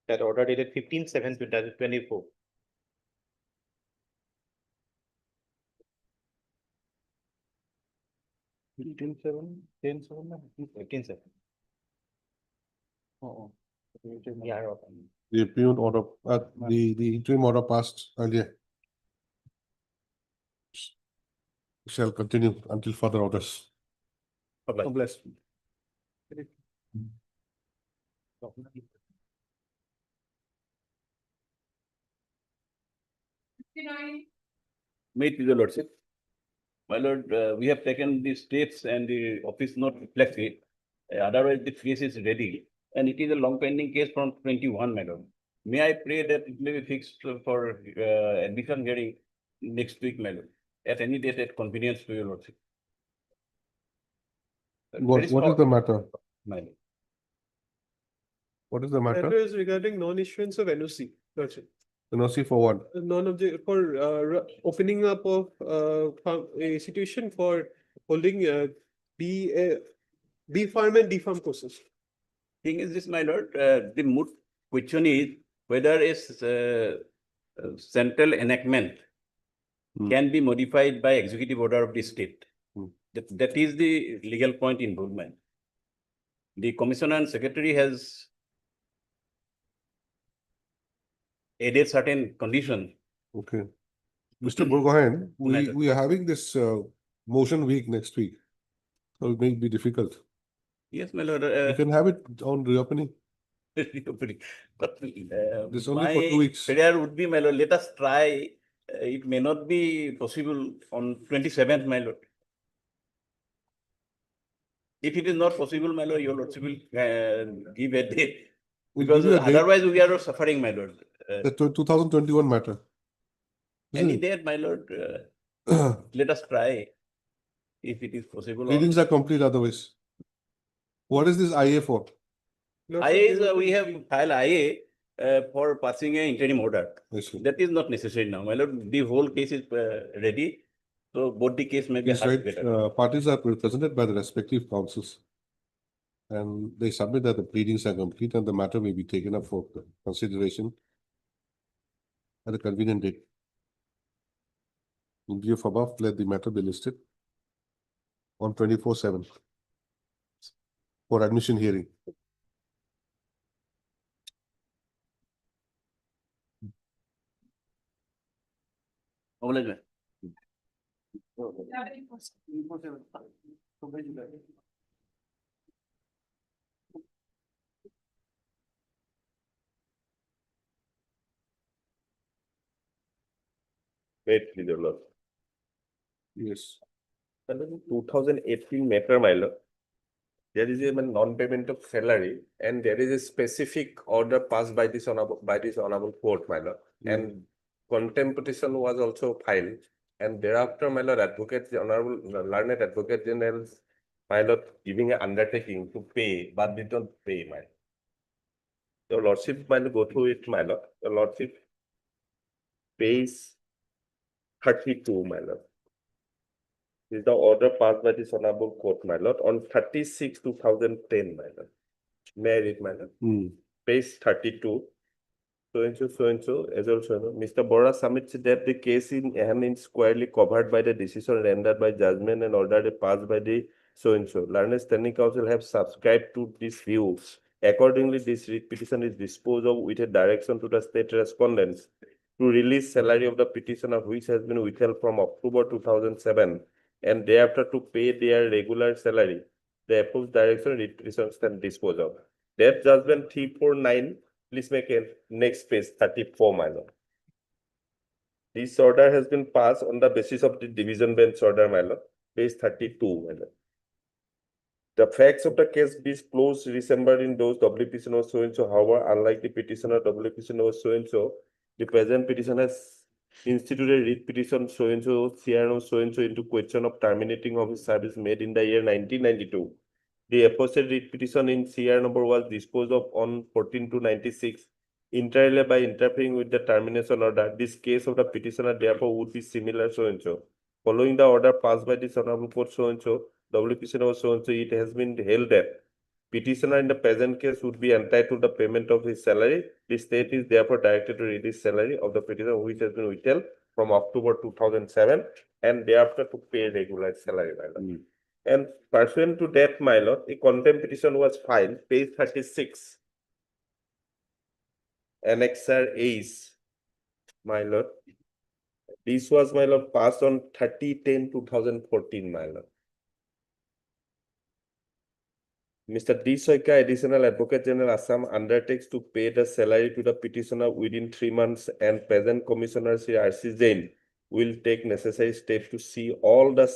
That order dated 15/7/2024. Oh. Yeah. The appeal order, the interim order passed earlier. Shall continue until further orders. God bless. May it please your lordship. My lord, we have taken the steps and the office not reflects it. Otherwise, the case is ready and it is a long pending case from 21, my lord. May I pray that it may be fixed for admission hearing next week, my lord, at any date at convenience to your lordship. What is the matter? My lord. What is the matter? Matter is regarding non-issuance of NOC, lordship. NOC for what? Non-object for opening up of a situation for holding B farm and D farm courses. Thing is this, my lord, the moot question is whether a central enactment can be modified by executive order of the state. That is the legal point involvement. The commissioner and secretary has added certain conditions. Okay. Mr. Burgohain, we are having this motion week next week. So it may be difficult. Yes, my lord. You can have it on reopening. But This only for 2 weeks. Prayer would be, my lord, let us try. It may not be possible on 27th, my lord. If it is not possible, my lord, your lordship will give a date. Because otherwise we are suffering, my lord. The 2021 matter. Any date, my lord, let us try if it is possible. Readings are complete otherwise. What is this IA for? IA is, we have filed IA for passing an interim order. That is not necessary now, my lord. The whole case is ready. So both the case may be Right. better. Parties are represented by the respective councils. And they submit that the pleadings are complete and the matter may be taken up for consideration at a convenient date. In view of above, let the matter be listed on 24/7 for admission hearing. Wait, please, your lord. Yes. 2018 matter, my lord. There is a non-payment of salary, and there is a specific order passed by this honorable court, my lord. And contempt petition was also filed, and thereafter, my lord, the honorable learned advocate general, my lord, giving an undertaking to pay, but they don't pay, my lord. Your lordship might go through it, my lord. Your lordship pays 32, my lord. This is the order passed by this honorable court, my lord, on 36/2010, my lord. May I read, my lord? Page 32. So and so, as also, Mr. Bora submits that the case in hand is squarely covered by the decision rendered by judgment and order passed by the so and so. Learned Standing Council have subscribed to this view. Accordingly, this writ petition is disposed of with a direction to the state respondents to release salary of the petitioner which has been withheld from October 2007 and thereafter to pay their regular salary. The approved direction writ petition stand disposed of. That judgment 349. Please make a next page 34, my lord. This order has been passed on the basis of the division bench order, my lord. Page 32, my lord. The facts of the case disclosed resembled in those WPC was so and so. However, unlike the petitioner WPC was so and so, the present petition has instituted writ petition so and so, CRO so and so into question of terminating of his service made in the year 1992. The apostate writ petition in CR number was disposed of on 14/2/96 entirely by interfering with the termination order. This case of the petitioner therefore would be similar so and so. Following the order passed by the honorable court so and so, WPC number so and so, it has been held that petitioner in the present case would be entitled to the payment of his salary. The state is therefore directed to release salary of the petitioner which has been withheld from October 2007 and thereafter to pay regular salary. And pursuant to that, my lord, a contempt petition was filed, page 36, Annexure A's, my lord. This was, my lord, passed on 30/10/2014, my lord. Mr. D. Soika, Additional Advocate General Assam, undertakes to pay the salary to the petitioner within 3 months, and present Commissioner Sri R.C. Jain will take necessary steps to see all the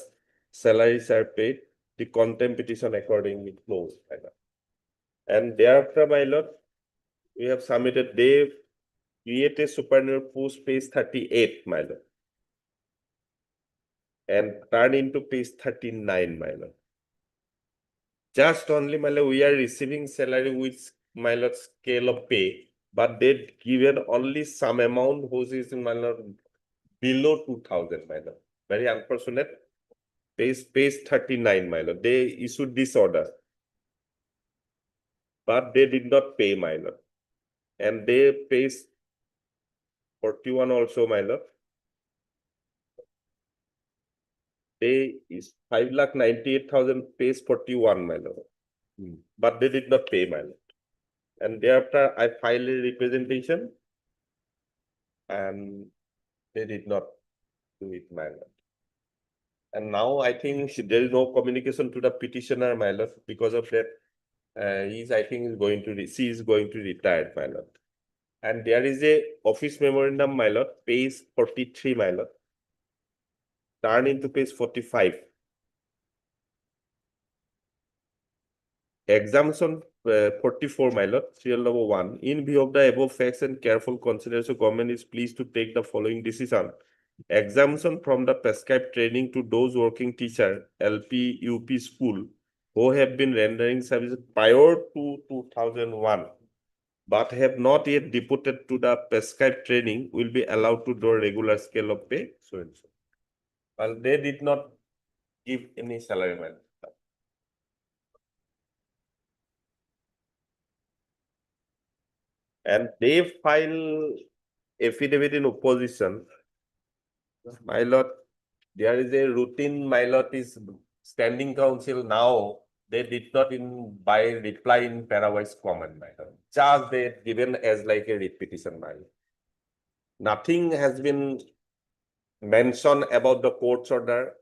salaries are paid. The contempt petition accordingly closed, my lord. And thereafter, my lord, we have submitted, they create a supernumerary post, page 38, my lord, and turn into page 39, my lord. Just only, my lord, we are receiving salary with, my lord, scale of pay, but they given only some amount which is, my lord, below 2,000, my lord. Very unfortunate. Page 39, my lord. They issued this order, but they did not pay, my lord. And they page 41 also, my lord. They is 5,98,000, page 41, my lord. But they did not pay, my lord. And thereafter, I filed a representation, and they did not do it, my lord. And now I think there is no communication to the petitioner, my lord, because of that. I think she is going to retire, my lord. And there is a office memorandum, my lord, page 43, my lord. Turn into page 45. Exemption 44, my lord, serial number 1. In view of the above facts and careful consideration, government is pleased to take the following decision. Exemption from the prescribed training to those working teacher, LP, UP school, who have been rendering service prior to 2001, but have not yet deported to the prescribed training, will be allowed to do a regular scale of pay, so and so. Well, they did not give any salary, man. And they file affidavit in opposition. My lord, there is a routine, my lord, is standing council now. They did not reply in parawise comment, my lord. Just they given as like a repetition, my lord. Nothing has been mentioned about the court's order,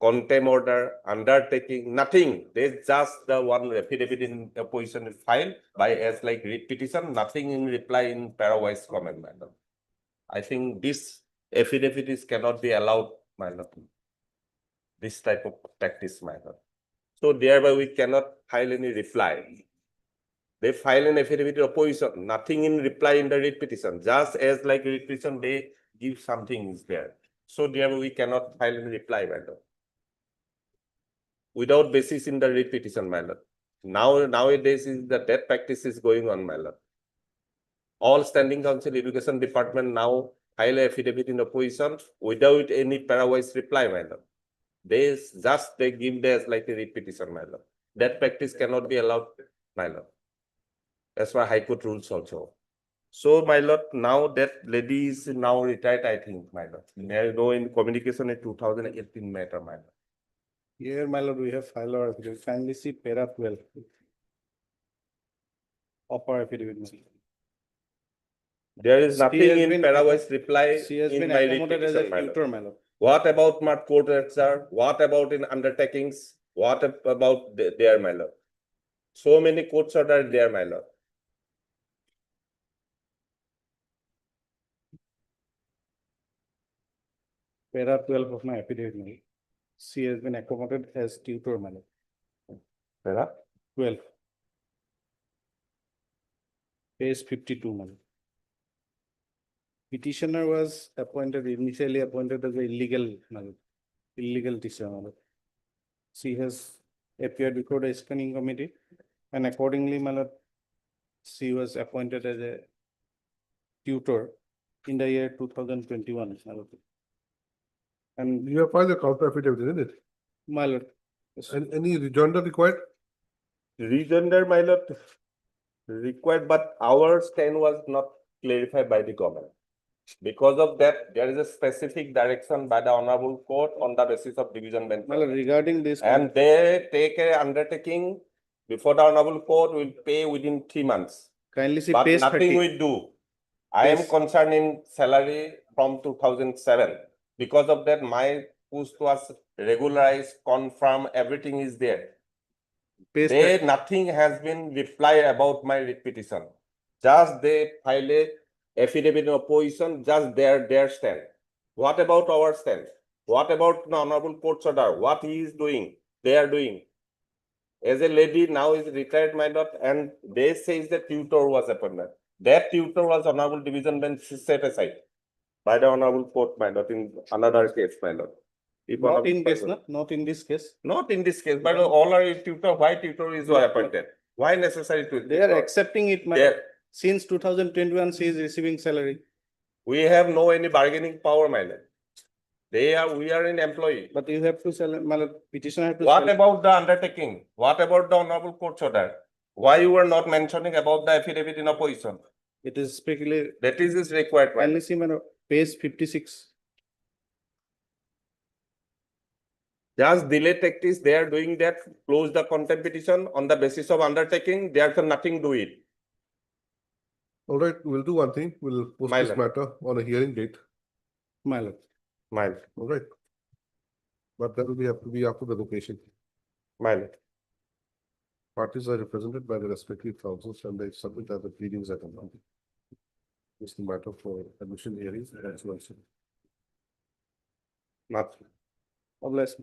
contempt order, undertaking, nothing. There's just the one affidavit in opposition is filed by as like repetition, nothing in reply in parawise comment, madam. I think this affidavit cannot be allowed, madam. This type of practice, madam. So thereby we cannot file any reply. They file an affidavit of opposition, nothing in reply in the writ petition. Just as like writ petition, they give something is there. So thereby we cannot file any reply, madam. Without basis in the writ petition, my lord. Nowadays is that practice is going on, my lord. All standing council education department now file affidavit in opposition without any parawise reply, my lord. They give this like a repetition, my lord. That practice cannot be allowed, my lord. As per High Court rules also. So, my lord, now that lady is now retired, I think, my lord. There is no in communication in 2018 matter, my lord. Here, my lord, we have filed our affidavit. Kindly see para 12 of our affidavit. There is She nothing has in been Paraguay's reply She has in been my accommodated as a repetition, my lord. tutor, my lord. What about my court sir? What about in undertakings? What about there, my lord? So many courts are there, my lord. Para 12 of my affidavit, my lord. She has been accommodated as tutor, my lord. Para 12. Page 52, my lord. Petitioner was initially appointed as an illegal, my lord. Illegal teacher, my lord. She has appeared before the screening committee, and accordingly, my lord, she was appointed as a tutor in the year 2021, my lord. And You have filed a counter affidavit, isn't it? my lord, And any rejoinder required? rejoinder, my lord, required, but our stand was not clarified by the government. Because of that, there is a specific direction by the Honorable Court on the basis of division bench. my lord, regarding this, And they take a undertaking before the Honorable Court will pay within 3 months. kindly see But page nothing 30. will do. I am Page- concerned in salary from 2007. Because of that, my post was regularized, confirmed, everything is there. Page They, nothing has been reply about my petition. Just they file a affidavit in opposition, just their stand. What about our stand? What about the Honorable Court's order? What he is doing? They are doing. As a lady now is retired, my lord, and they says the tutor was appointed. That tutor was Honorable Division Bench set aside by the Honorable Court, my lord, in another case, my lord. If Not Honorable in case, Court- no? Not in this case. Not in this case, but all are tutor, why tutor is appointed? Why necessary to? They are accepting it, my They- lord. Since 2021, she is receiving salary. We have no any bargaining power, my lord. We are an employee. But you have to sell, my lord, petitioner have to What sell. about the undertaking? What about the Honorable Court's order? Why you were not mentioning about the affidavit in opposition? It is strictly, That is required, my kindly lord. see, my lord, page 56. Just delay tactics, they are doing that, close the contempt petition on the basis of undertaking, there can nothing do it. All right, we'll do one thing. We'll post My this lord. matter on a hearing date. My lord. Mine, All right. But that will have to be after the location. mine. Parties are represented by the respective councils and they submit as the pleadings at the moment. It's the matter for admission hearings and so on. Nothing. God bless.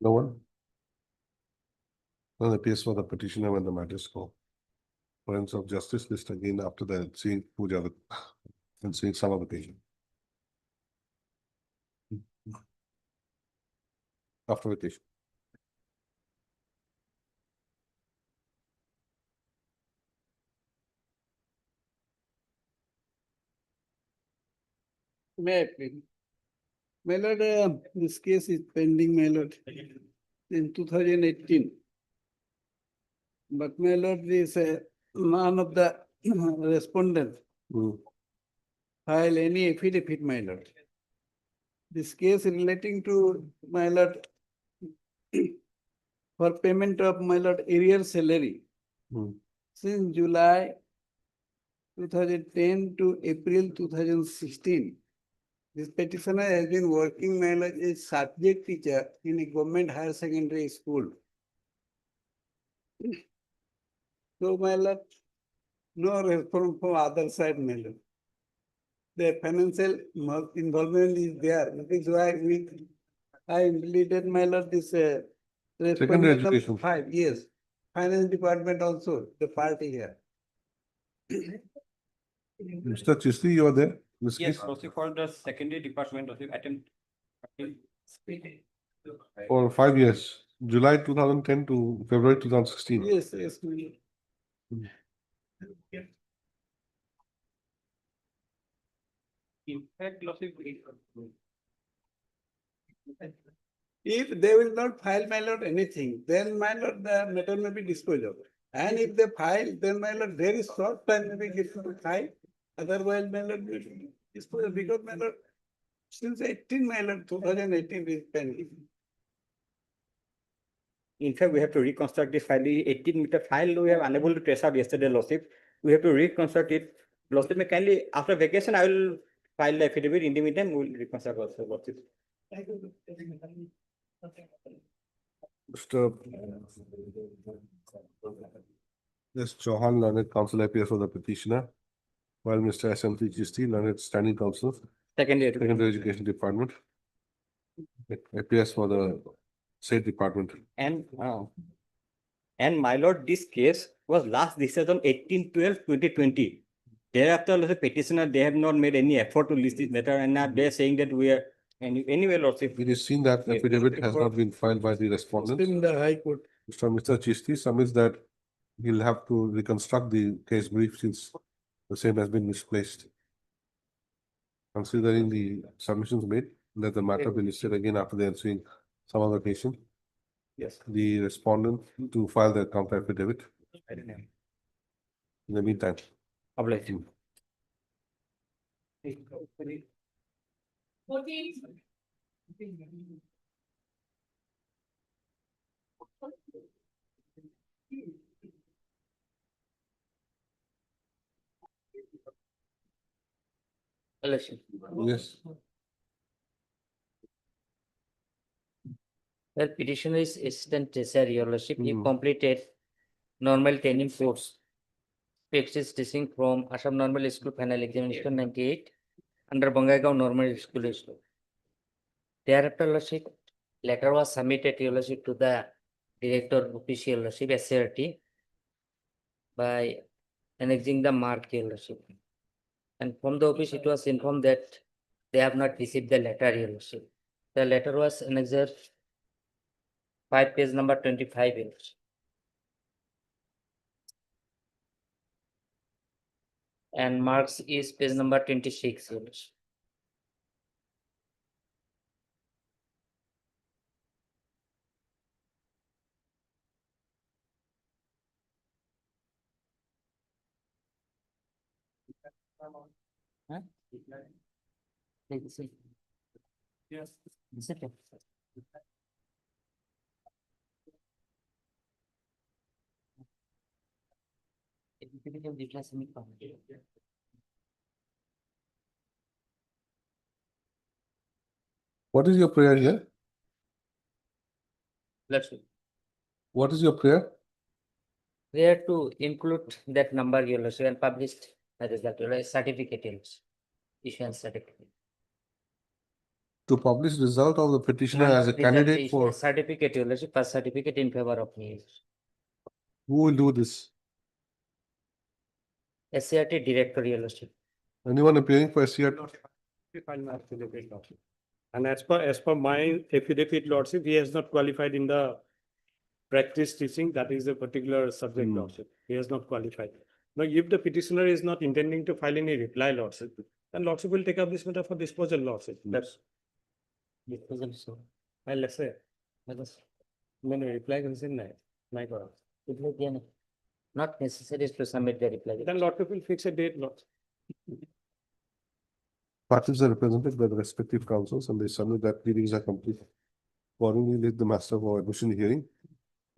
No one? Then appears for the petitioner when the matter is called. Friends of justice list again after the seeing puja and seeing some of the patient. After vacation. May I please? My lord, this case is pending, my lord, in 2018. But my lord, this none of the respondent file any affidavit, my lord. This case relating to my lord for payment of my lord arrear salary since July 2010 to April 2016. This petitioner has been working, my lord, as subject teacher in a government higher secondary school. So, my lord, no response from other side, my lord. The financial involvement is there. That is why I implemented, my lord, this Secondary response of education. 5 years. Finance department also, the party here. Mr. Chisti, you are there? Ms. Yes, Keith? also for the secondary department of attempt. For 5 years, July 2010 to February 2016. Yes. In fact, lawsuit. If they will not file, my lord, anything, then my lord, the matter may be disposed of. And if they file, then my lord, very short time may be given to file. Otherwise, my lord, will be disposed of, because my lord, since 18, my lord, 2018 is pending. In fact, we have to reconstruct this file. The 18-meter file we have unable to trace out yesterday, lawsuit. We have to reconstruct it. Lawsuit may kindly, after vacation, I will file the affidavit. In the meantime, we will reconstruct also lawsuit. Mr. Yes, Chauhan, learned counsel appears for the petitioner, while Mr. S.M.T. Chisti, learned standing counsel, Secondary Education Department, appears for the State Department. And my lord, this case was last decided on 18/12/2020. Thereafter, the petitioner, they have not made any effort to list this matter, and now they are saying that we are anyway, lordship. It is seen that the affidavit has not been filed by the respondent. Still in the High Court. Mr. Chisti submits that he'll have to reconstruct the case brief since the same has been misplaced. Considering the submissions made, let the matter be listed again after the ensuing some other occasion. Yes. The respondent to file their counter affidavit. In the meantime. Obliged. Yes. Well, petitioner is assistant treasurer, your lordship. He completed normal training course. Practice teaching from Assam Normal School Final Examination 98 under Bongaigaon Normal School. Thereafter, lordship, letter was submitted, your lordship, to the director of official lordship, SCRT, by annexing the mark, your lordship. And from the office, it was informed that they have not received the letter, your lordship. The letter was annexed 5 page number 25, your lordship. And marks is page number 26, your lordship. Huh? Yes. What is your prayer here? Let's see. What is your prayer? Prayer to include that number, your lordship, and published that is that certificate, your lordship. Issuance certificate. To publish result of the petitioner as a candidate for. Certificate, your lordship, first certificate in favor of me. Who will do this? SCRT director, your lordship. Anyone appearing for SCRT? And as per my affidavit, lordship, he has not qualified in the practice teaching. That is a particular subject, lordship. He has not qualified. Now, if the petitioner is not intending to file any reply, lordship, then lordship will take up this matter for disposal, lordship. That's. Disposal, so. Well, let's say. When reply comes in, Not necessary to submit the reply. then lordship will fix a date, lordship. Parties are represented by the respective councils and they submit that pleadings are complete. Accordingly, lead the master for admission hearing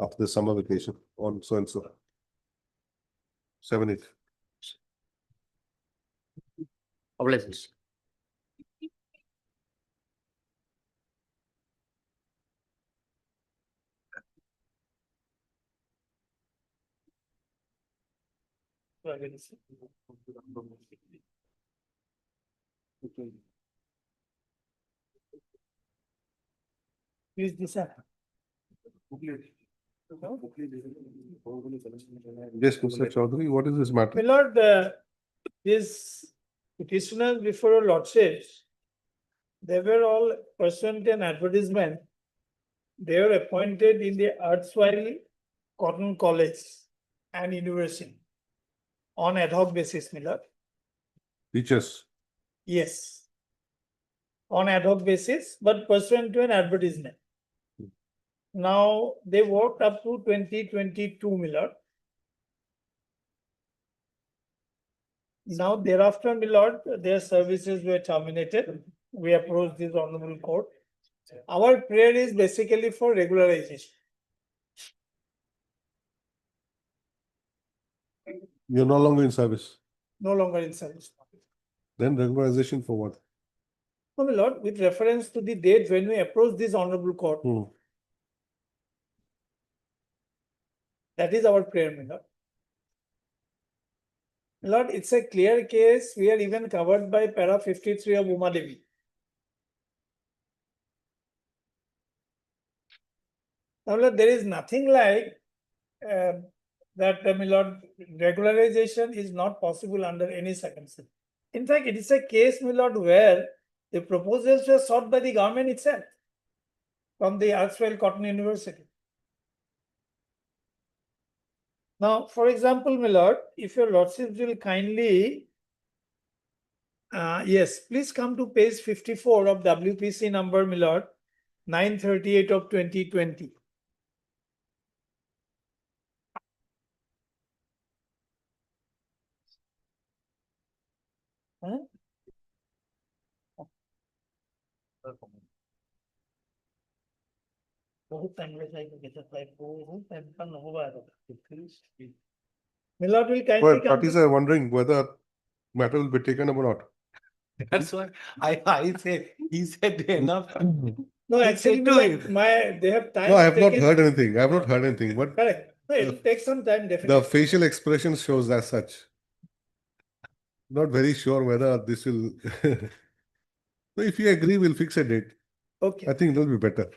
after the summer vacation on so and so. 7/8. Obliged. Please, this, sir. Yes, Mr. Chaudhary, what is this matter? My lord, these petitioners before your lordships, they were all pursuant to an advertisement. They were appointed in the erstwhile Cotton College and University on ad hoc basis, my lord. Teachers. Yes. On ad hoc basis, but pursuant to an advertisement. Now, they worked up to 2022, my lord. Now thereafter, my lord, their services were terminated. We approached this honorable court. Our prayer is basically for regularization. You're no longer in service. No longer in service. Then regularization for what? No, my lord, with reference to the date when we approached this honorable court, that is our prayer, my lord. My lord, it's a clear case. We are even covered by para 53 of Uma Devi. Now, my lord, there is nothing like that, my lord, regularization is not possible under any circumstance. In fact, it is a case, my lord, where the proposals were sought by the government itself from the erstwhile Cotton University. Now, for example, my lord, if your lordships will kindly, yes, please come to page 54 of WPC number, my lord, 938 of 2020. Huh? My lord will kindly Well, come parties to. are wondering whether matter will be taken up or not. That's what I say. He said enough. No, He actually, said to him. they have time. No, I have to not take it. heard anything. I have not heard anything, but Correct. No, it will take some time, the definitely. facial expression shows as such. Not very sure whether this will. So if you agree, we'll fix a date. Okay. I think it'll be better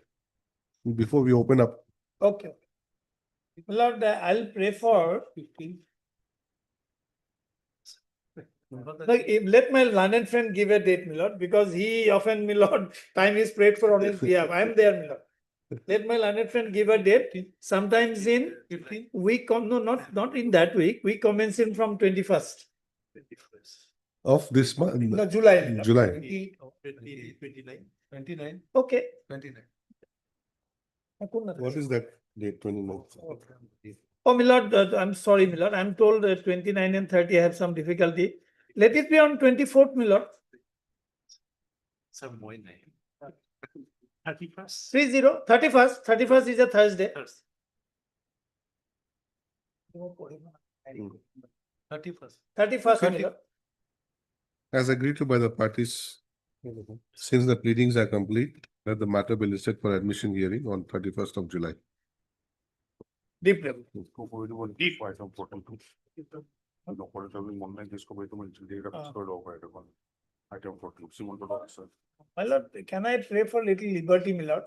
before we open up. Okay. Lord, I'll pray for 15. Let my learned friend give a date, my lord, because he often, my lord, time is prayed for on his behalf. I am there, my lord. Let my learned friend give a date. Sometimes in week, no, not in that week. We commence in from 21st. Of this month? No, July. July. 29. Okay. 29. What is that date? 29. Oh, my lord, I'm sorry, my lord. I'm told 29 and 30 I have some difficulty. Let it be on 24th, my lord. 31st. 31st. 31st is a Thursday. 31st, my lord. As agreed to by the parties, since the pleadings are complete, let the matter be listed for admission hearing on 31st of July. Deep level. My lord, can I pray for little liberty, my lord?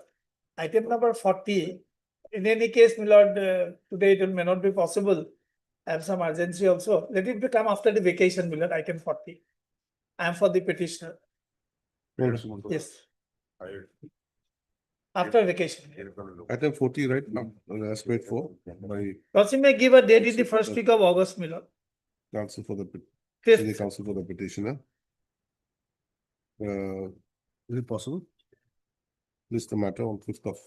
Item number 40. In any case, my lord, today it may not be possible. I have some urgency also. Let it come after the vacation, my lord, item 40. I am for the petitioner. Yes. After vacation. Item 40, right now, as paid for by Lordship may give a date in the first week of August, my lord. counsel for the Fifth. counsel for the petitioner. Is it possible? List the matter on 5th of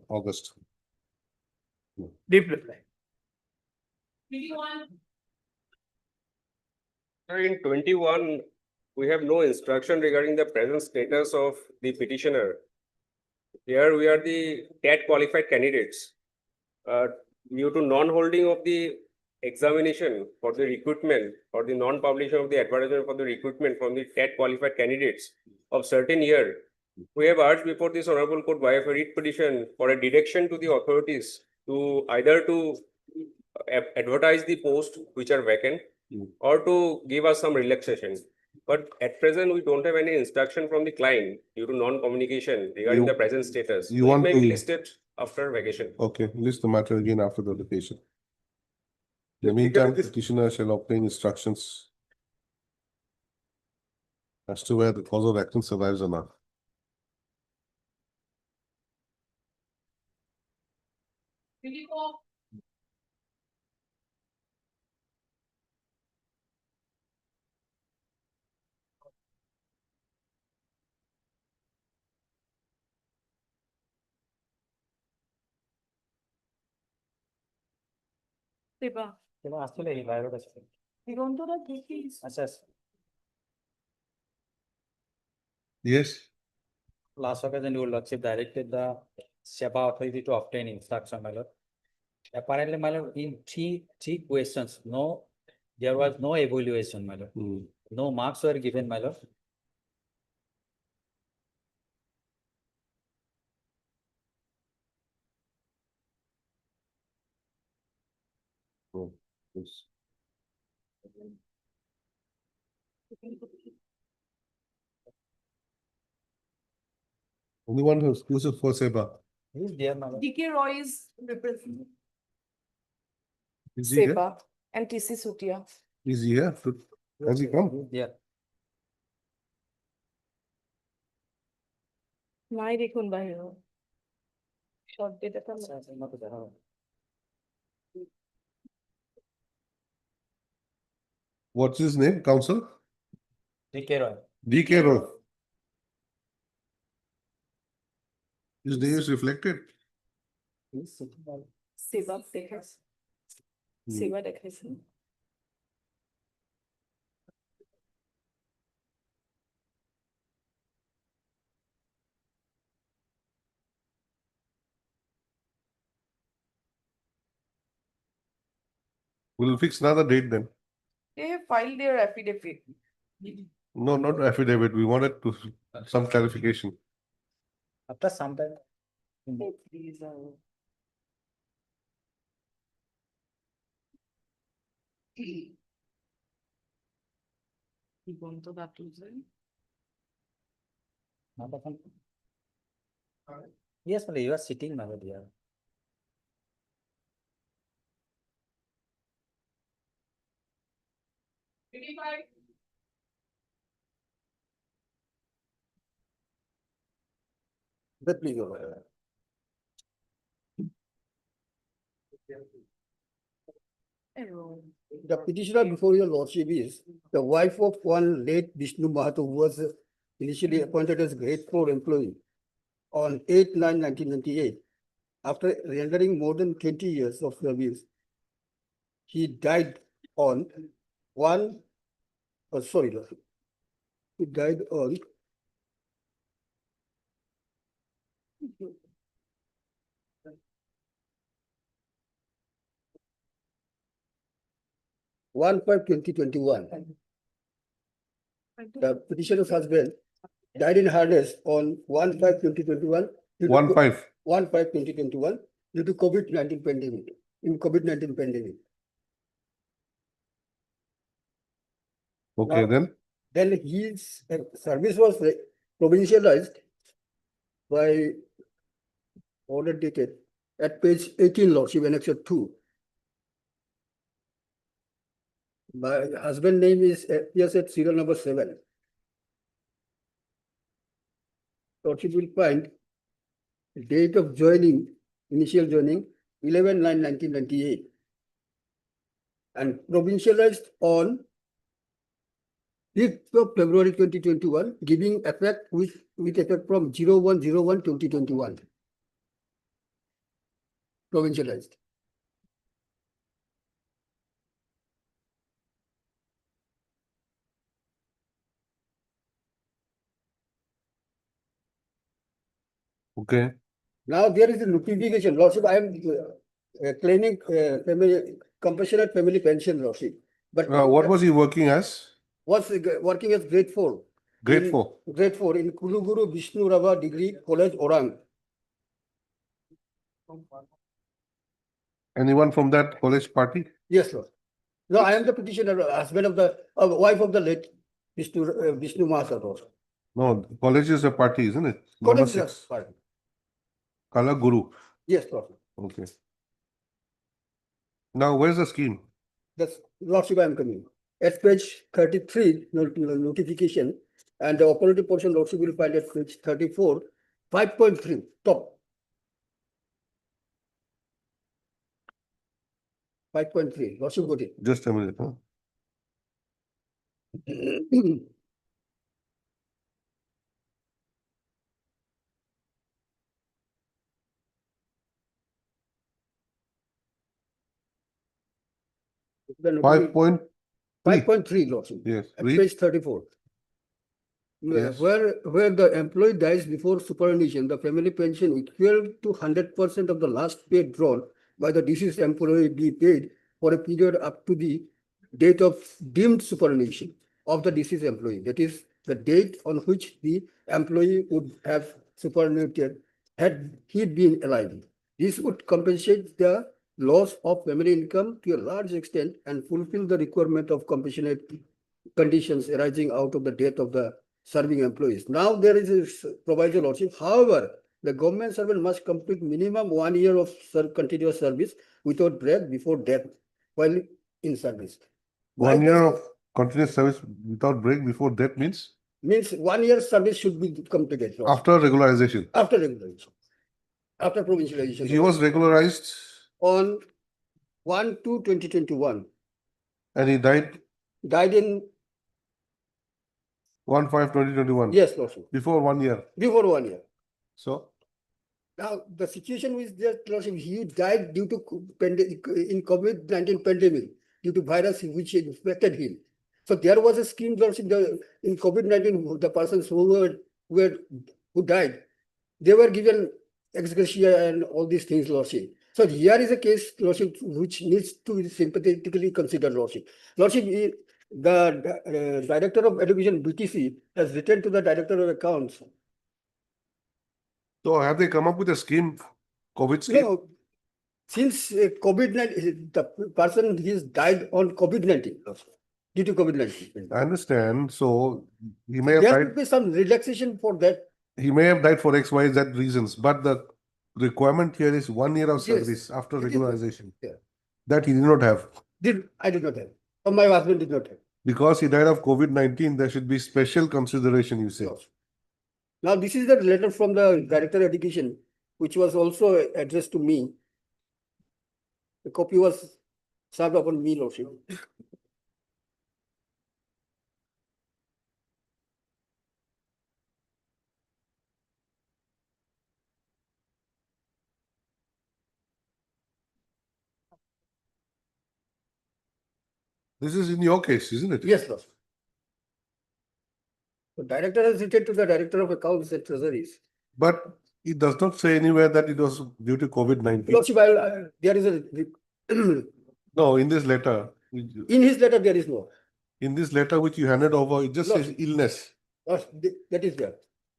August. Deep reply. In 21, we have no instruction regarding the present status of the petitioner. Here we are the TET qualified candidates. Due to non-holding of the examination for the recruitment or the non-publication of the advertisement for the recruitment from the TET qualified candidates of certain year, we have urged before this honorable court by a writ petition for a direction to the authorities to either to advertise the posts which are vacant or to give us some relaxation. But at present, we don't have any instruction from the client due to non-communication regarding the present status. You So want it may be to- listed after vacation. Okay, list the matter again after the vacation. In the meantime, petitioner shall obtain instructions as to where the cause of action survives or not. কিবা আছিলে C বাহিৰত আছিলে দিগন্তরা দেখি আচ্ছা Yes. last occasion your lordship directed the SEBA authority to obtain instruction, my lord. Apparently, my lord, in three questions, there was no evaluation, my lord. No marks were given, my lord. Oh, yes. Anyone who's exclusive for SEBA? He's there, my lord. DK Roy is representing Is he here? SEBA and TC Sutia. Is he here? Has he come? He's there. নাই দেখুন বাহির short data আচ্ছা, মতো দেখা হবে। What's his name, counsel? DK Roy. DK Roy. His name is reflected. He's sitting by. সেবা দেখাইছে সেবা দেখাইছে We'll fix another date then. they have filed their affidavit. No, not affidavit. We wanted to some clarification. After some time. Please, Diganta দাতুলছে Yes, my lord, you are sitting, my lord, here. That please, Your Honor. The petitioner before your lordship is the wife of one late Vishnu Mahato, who was initially appointed as grade 4 employee on 8/9/1998. After rendering more than 20 years of service, he died on he died on One 2021. The petitioner's husband died in harness on 1/5/2021. 1/5. 1/5/2021 due to COVID-19 pandemic. In COVID-19 pandemic. Okay, Now, Then his service was provincialized by order dated at page 18, Lordship, Annexure 2. My husband name is appears at serial number 7. Lordship will find date of joining, initial joining 11/9/1998 and provincialized on 5th of February 2021, giving effect with effect from 01/01/2021. Provincialized. Okay. Now there is a notification, Lordship. I am claiming compassionate family pension, Lordship. But What was he working as? Was working as grade 4. Grade 4. Grade 4 in Kuluguru Vishnu Rava Degree College, Orang. Anyone from that college party? Yes, Lord. No, I am the petitioner, husband of the wife of the late Vishnu Mahasar. No, college is a party, isn't it? College Number is a 6. party. Kala Guru. Yes, Lordship. Okay. Now, where's the scheme? That's Lordship, I am coming. At page 33, notification, and the operative portion Lordship will find at page 34, 5.3, top. 5.3, Lordship got it. Just a minute, huh? The 5.3. 5.3, Lordship. Yes, At read. page 34. Yes. Where the employee dies before superannuation, the family pension equal to 100% of the last pay drawn by the deceased employee be paid for a period up to the date of deemed superannuation of the deceased employee. That is the date on which the employee would have superannuated had he been alive. This would compensate the loss of family income to a large extent and fulfill the requirement of compassionate conditions arising out of the death of the serving employees. Now there is a proviso, Lordship. However, the government servant must complete minimum 1 year of continuous service without break before death while in service. 1 year of continuous service without break before death means? Means 1 year service should be completed. Lordship. After regularization. After regularization. After provincialization. He was regularized on 1/2/2021. and he died Died in 1/5/2021. yes, Lordship. Before 1 year. Before 1 year. So Now the situation was that Lordship, he died due to in COVID-19 pandemic due to virus which infected him. So there was a scheme, Lordship, in COVID-19, the persons who died, they were given ex gratia and all these things, Lordship. So here is a case, Lordship, which needs to be sympathetically considered, Lordship. Lordship, the Director of Education, BTC, has written to the Director of Accounts. So have they come up with a scheme, COVID scheme? No, since COVID-19, the person has died on COVID-19, due to COVID-19. I understand. So he may have There died. could be some relaxation for that. He may have died for X, Y, Z reasons, but the requirement here is 1 year of Yes, service after it is- regularization. yeah. That he did not have. I did not have. Or my husband did not have. Because he died of COVID-19, there should be special consideration, you say. Yes. Now, this is the letter from the Director of Education, which was also addressed to me. The copy was served upon me, Lordship. This is in your case, isn't it? Yes, Lordship. The Director has written to the Director of Accounts and Treasuries. But it does not say anywhere that it was due to COVID-19. Lordship, there is a No, in this letter. in his letter there is no. In this letter which you handed over, it just says Lordship. illness. That is there.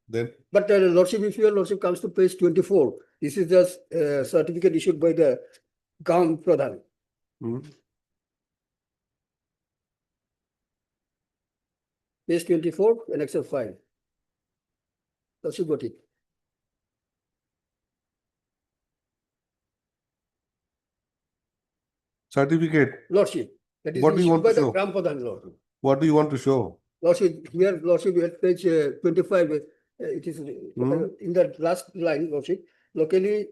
Then But Lordship, if your Lordship comes to page 24, this is the certificate issued by the Gam Pradhan. Page 24, Annexure 5. Lordship got it. certificate. Lordship, that is What do you issued want by to the show? Gram Pradhan, Lordship. What do you want to show? Lordship, here, Lordship, at page 25, it is in the last line, Lordship, locally,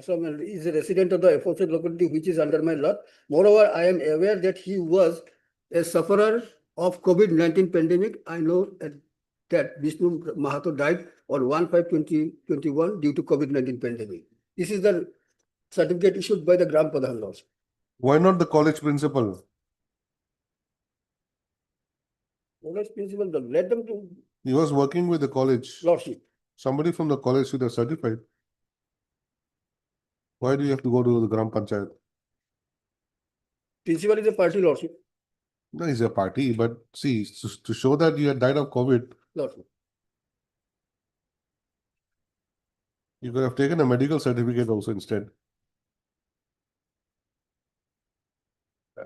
someone is a resident of the aforesaid locality which is under my lot. Moreover, I am aware that he was a sufferer of COVID-19 pandemic. I know that Vishnu Mahato died on 1/5/2021 due to COVID-19 pandemic. This is the certificate issued by the Gram Pradhan, Lordship. Why not the college principal? College principal, let them do, He was working with the college. Lordship. Somebody from the college should have certified. Why do you have to go to the Gram Panchayat? Principal is a party, Lordship. No, he's a party, but see, to show that you had died of COVID, Lordship. you could have taken a medical certificate also instead.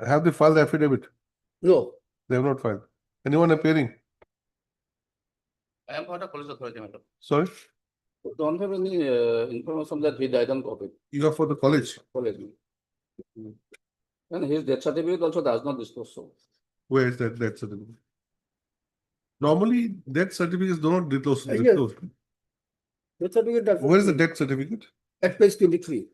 Have they filed the affidavit? No. They have not filed. Anyone appearing? I am not a police authority, madam. Sorry? Don't have any information that he died on COVID. You are for the college. College. And his death certificate also does not disclose so. Where is that death certificate? Normally, death certificates do not disclose. Yes. disclose. Death certificate does not Where is the give. death certificate? At page 23.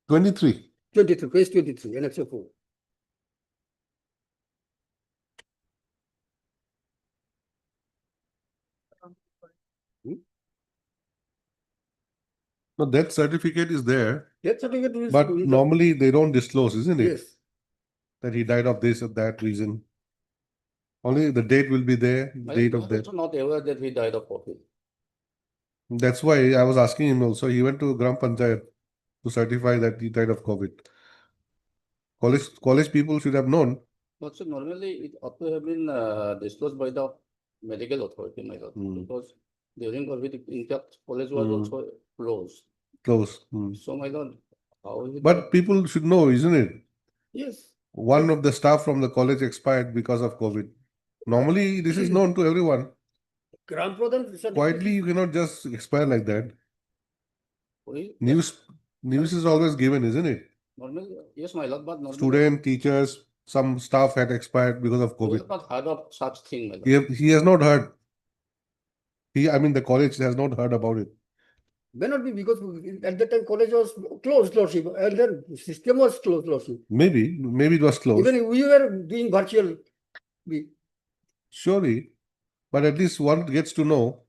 23. 23, page 23, annexure 4. No, death certificate is there, Death certificate is. but is- normally they don't disclose, isn't it? Yes. That he died of this or that reason. Only the date will be there, I date was of death. also not aware that he died of COVID. That's why I was asking him also. He went to Gram Panchayat to certify that he died of COVID. College people should have known. But so normally it ought to have been disclosed by the medical authority, my lord, because during COVID, in fact, college was also closed. Close. So, my lord, how is it? But people should know, isn't it? Yes. One of the staff from the college expired because of COVID. Normally, this is known to everyone. Gram Pradhan certificate. Quietly, you cannot just expire like that. We- News is always given, isn't it? Normally, yes, my lord, but normally. Student, teachers, some staff had expired because of We COVID. have not heard of such thing, my lord. He has not heard. The college has not heard about it. May not be because at that time college was closed, lordship, and then system was closed, lordship. Maybe it was closed. Even we were doing virtual. Surely, but at least one gets to know.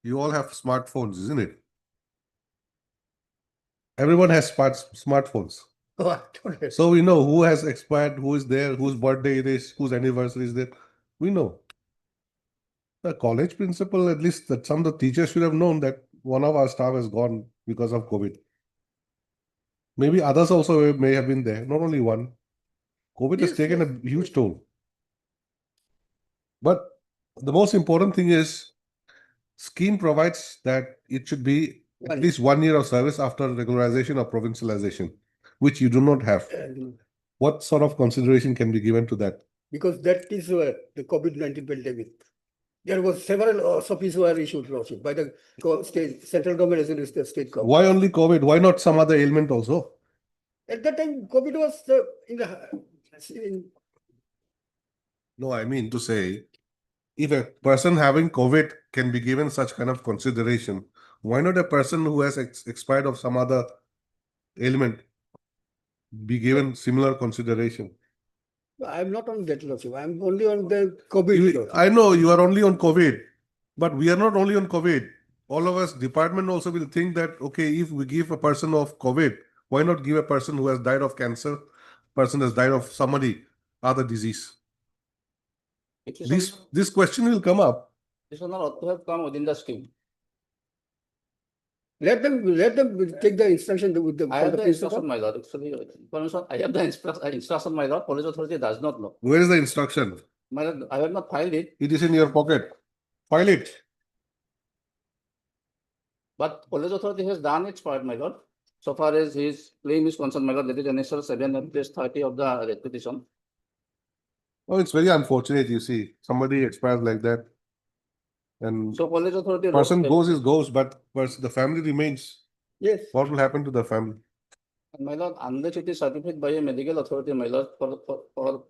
You all have smartphones, isn't it? Everyone has smartphones. Oh, I don't have. So we know who has expired, who is there, whose birthday it is, whose anniversary is there. We know. The college principal, at least that some of the teachers should have known that one of our staff has gone because of COVID. Maybe others also may have been there, not only one. COVID has Yes, taken yes, a huge toll. But the most important thing is scheme provides that it should be at least 1 year of service after regularization or provincialization, which you do not have. What sort of consideration can be given to that? Because that is the COVID-19 pandemic. There was several SOPs were issued, lordship, by the state, central government as well as the state government. Why only COVID? Why not some other ailment also? At that time, COVID was in No, I mean to say, if a person having COVID can be given such kind of consideration, why not a person who has expired of some other ailment be given similar consideration? I'm not on that, lordship. I'm only on the COVID. I know you are only on COVID, but we are not only on COVID. All of us, department also will think that, okay, if we give a person of COVID, why not give a person who has died of cancer, person has died of somebody, other disease? This question will come up. This will not ought to have come within the scheme. Let them take the instruction with the. I have the instruction, my lord. Actually, I have the instruction, my lord. Police authority does not know. Where is the instruction? My lord, I have not filed it. It is in your pocket. File it. But police authority has done its part, my lord. So far as his claim is concerned, my lord, that is annexure 7 and page 30 of the repetition. Oh, it's very unfortunate, you see. Somebody expires like that. And so police authority person goes, but the family remains. Yes. What will happen to the family? And my lord, unless it is certified by a medical authority, my lord, for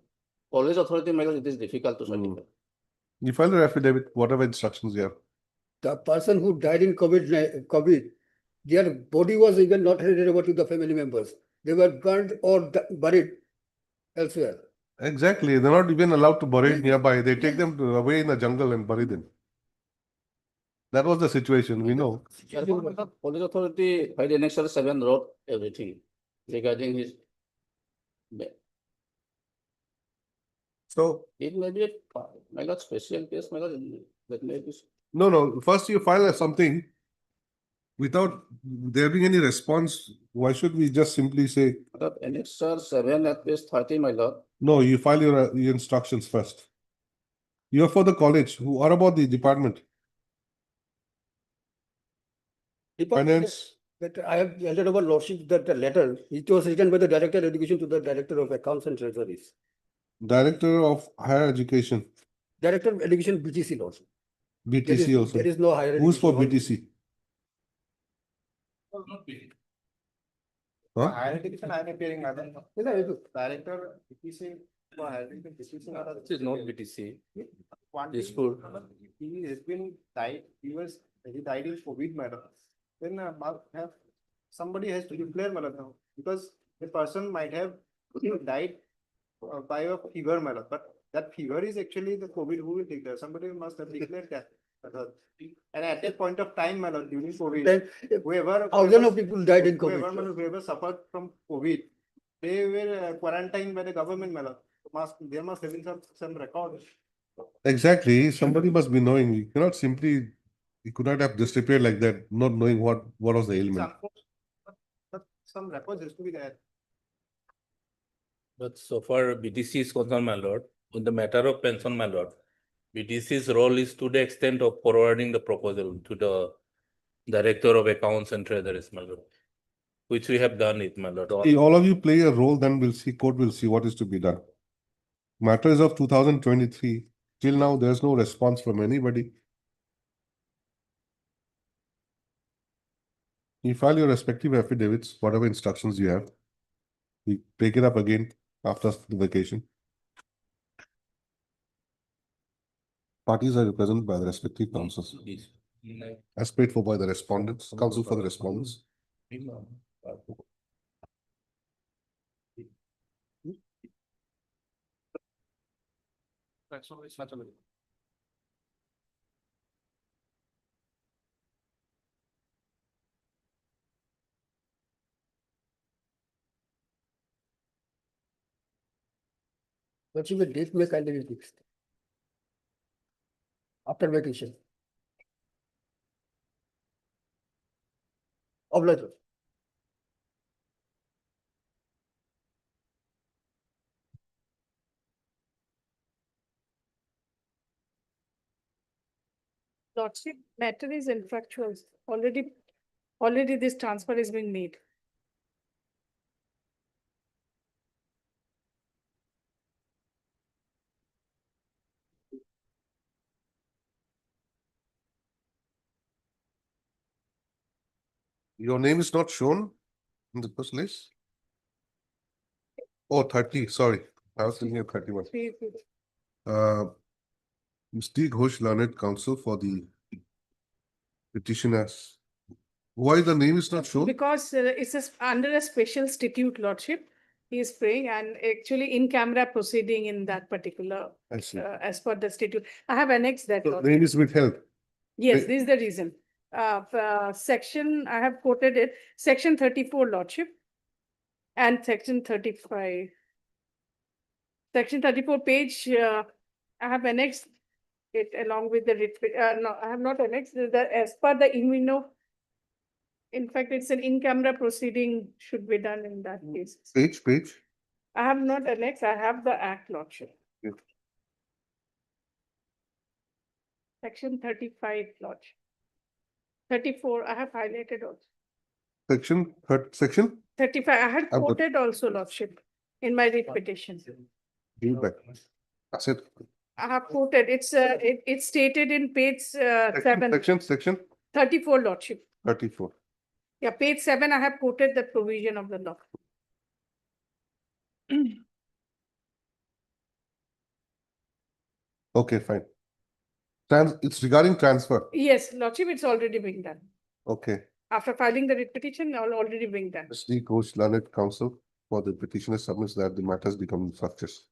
police authority, my lord, it is difficult to certify. You file your affidavit, whatever instructions you have. The person who died in COVID, their body was even not handed over to the family members. They were burned or buried elsewhere. Exactly. They're not even allowed to bury it nearby. They take them away in the jungle and bury them. That was the situation, we know. Police authority by the annexure 7 wrote everything regarding his. So it may be my lord special case, my lord. That may be. No. First you file something without there being any response. Why should we just simply say? Annexure 7 at page 30, my lord. No, you file your instructions first. You are for the college. What about the department? Finance. That I have handed over lordship that letter. It was written by the Director of Education to the Director of Accounts and Treasuries. Director of Higher Education. Director of Education BTC also. BTC also. There is no higher. Who's for education. BTC? Huh? Higher education, I am appearing, madam. Director, BTC, for higher education, BTC. This is not BTC. One It's thing, full. he has been died, he died in COVID, madam. Then somebody has to declare, madam, because the person might have died by a fever, madam, but that fever is actually the COVID. Who will declare? Somebody must have declared that. And at that point of time, madam, during COVID, Then whoever thousands of people died in whoever, COVID. madam, whoever suffered from COVID, they were quarantined by the government, madam. There must have been some record. Exactly. Somebody must be knowing. You cannot simply, you could not have disappeared like that, not knowing what was the ailment. But some records has to be there. But so far BTC is concerned, my lord, in the matter of pension, my lord, BTC's role is to the extent of forwarding the proposal to the Director of Accounts and Treasuries, my lord, which we have done it, my lord. All of you play a role, then we'll see, court will see what is to be done. Matters of 2023, till now, there's no response from anybody. You file your respective affidavits, whatever instructions you have. We take it up again after the vacation. Parties are represented by the respective counsels. As paid for by the respondents, counsel for the respondents. But you will date may kindly be fixed. After vacation. Obliged. Lordship, matter is infractual. Already this transfer is being made. Your name is not shown in the first list? Oh, 30, sorry. I was thinking of 31. Mr. Ghosh, learned counsel for the petitioners. Why the name is not shown? Because under a special statute, Lordship, he is praying and actually in camera proceeding in that particular, I see. as per the statute. I have annexed that. So Lordship. name is withheld. Yes, Right. this is the reason. Section, I have quoted it, section 34, Lordship, and section 35. Section 34 page, I have annexed it along with the, no, I have not annexed, as per the immuno. In fact, it's an in-camera proceeding should be done in that case. Page. I have not annexed, I have the act, Lordship. Yeah. Section 35, Lordship. 34, I have highlighted also. Section? 35, I had I've got- quoted also, Lordship, in my writ petition. Read back. That's it. I have quoted, it's stated in page 7. Section 34, Lordship. 34. Yeah, page 7, I have quoted the provision of the law. Okay, fine. It's regarding transfer. Yes, Lordship, it's already been done. Okay. After filing the writ petition, already been done. Mr. Ghosh, learned counsel for the petitioner submits that the matters become infructuous.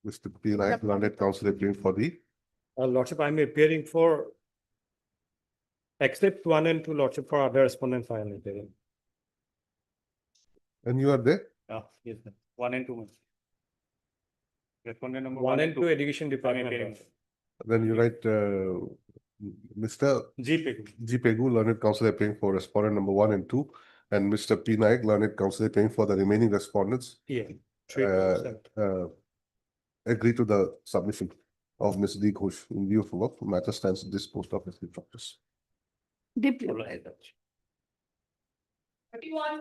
Mr. P. Nayak, learned counsel appearing for the. Lordship, I'm appearing for except 1 and 2, Lordship, for other respondents I am appearing. And you are there? Yes, sir. 1 and 2. Respondent number 1 and 2 education department. Then you write Mr. G. Pegu, learned counsel appearing for respondent number 1 and 2, and Mr. P. Nayak, learned counsel appearing for the remaining respondents. Yeah. Agree to the submission of Ms. D. Ghosh in view of work. Matter stands at this post office practice. Deployed. 31.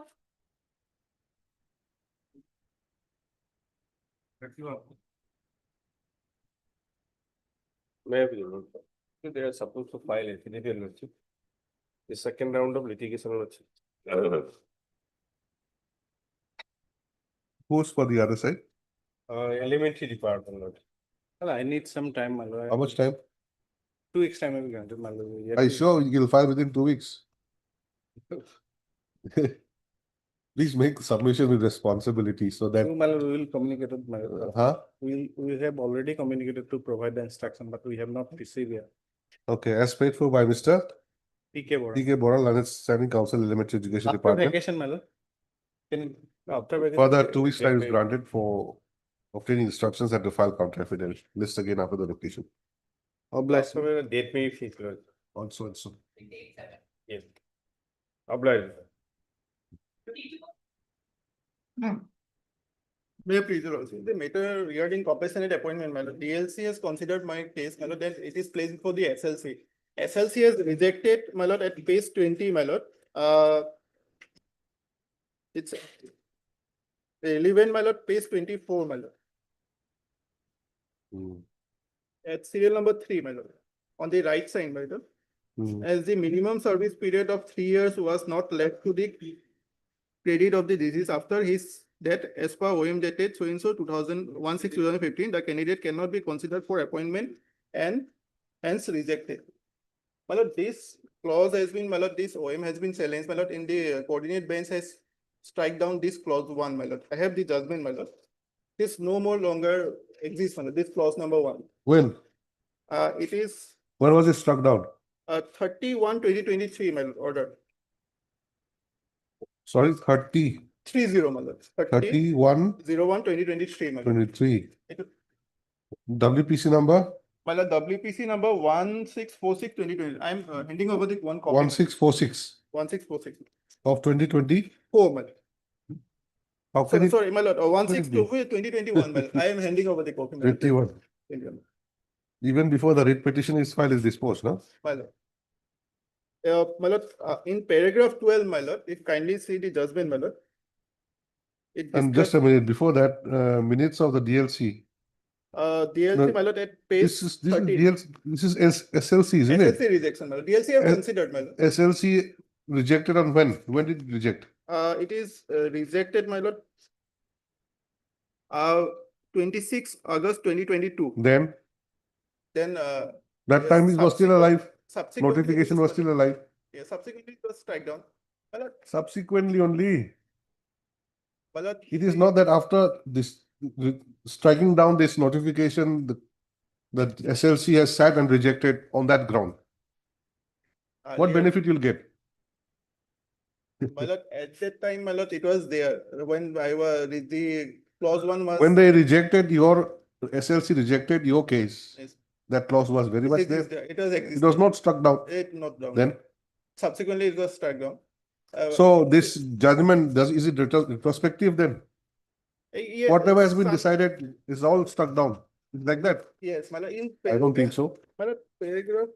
Maybe, they are supposed to file affidavit, Lordship. The second round of litigation, Lordship. Who's for the other side? Elementary department, Lord. Well, I need some time, my lord. How much time? 2 weeks time I will grant it, my lord. We have Are you to- sure you'll file within 2 weeks? Please make the submission with responsibility so that, No, my lord, we will communicate with my lord. We have already communicated to provide the instruction, but we have not received yet. okay, as paid for by Mr. PK Bora. T.K. Boral and its standing council, Elementary Education After Department. vacation, my lord. After vacation. Further 2 weeks time is granted for obtaining instructions and to file counter affidavit. List again after the location. Obliged. Date may be fixed, Lord. Also. Yes. Obliged. May I please also, the matter regarding compassionate appointment, my lord, DLC has considered my case, my lord, that it is placed before the SLC. SLC has rejected, my lord, at page 20, my lord. It's relevant, my lord, page 24, my lord. At serial number 3, my lord, on the right side, my lord. As the minimum service period of 3 years was not left to the credit of the disease after his death as per OM dated so and so 2015, the candidate cannot be considered for appointment and hence rejected. My lord, this clause has been, my lord, this OM has been challenged, my lord, in the coordinate bench has strike down this clause 1, my lord. I have the judgment, my lord. This no more longer exists, my lord, this clause number 1. When? It is When was it struck down? 31/2023, my lord, order. Sorry, 30, 30, my lord. 31, 01/2023, my lord. 23. WPC number? My lord, WPC number 1646/2020. I'm handing over the one copy. 1646 1646. of 2020. Oh, my lord. How can it? Sorry, my lord, 162/2021, my lord. I am handing over the copy. my lord. 21. 21. Even before the writ petition is filed, is disposed, no? My lord. My lord, in paragraph 12, my lord, if kindly see the judgment, my lord. It And just a minute, before that, minutes of the DLC. DLC, No, my lord, at page This is 13. DLC, this is SLC, isn't it? SLC rejection, my lord. DLC have S- considered, my lord. SLC rejected on when? When did it reject? It is rejected, my lord. 26 August 2022. Then, Then that time it was still alive. subsequently Notification this was still alive. Yeah, subsequently it was strike down. My lord, Subsequently only. my lord, It is not that after this striking down this notification, the SLC has sat and rejected on that ground. What yeah, benefit you'll get? my lord, at that time, my lord, it was there when I was the clause 1 was. When they rejected your SLC rejected your case, Yes. that clause was very much there. It was It was not struck down. It not down. Then, Subsequently, it was struck down. so this judgment is it retrospective then? Yeah, Whatever has been decided is all struck down. It's like that. Yes, my lord, in I don't think so. my lord, paragraph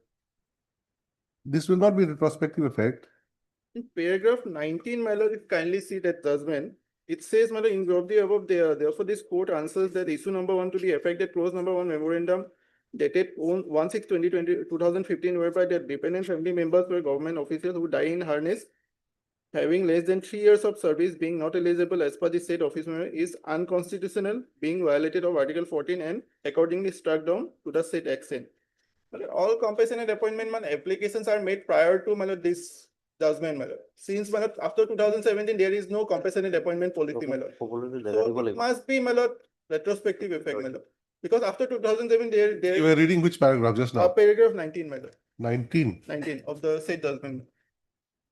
This will not be retrospective effect. in paragraph 19, my lord, if kindly see that judgment, it says, my lord, in view of the above, therefore this court answers that issue number 1 to the effect that clause number 1 memorandum dated 1/6/2015, whereby the dependent family members were government officials who die in harness, having less than 3 years of service, being not eligible as per the said office member, is unconstitutional, being violated of Article 14 and accordingly struck down to the said extent. All compassionate appointment applications are made prior to this judgment. Since after 2017, there is no compassionate appointment policy. So it must be retrospective effect. Because after 2007, there You were reading which paragraph just now? Paragraph 19, 19. 19 of the said judgment.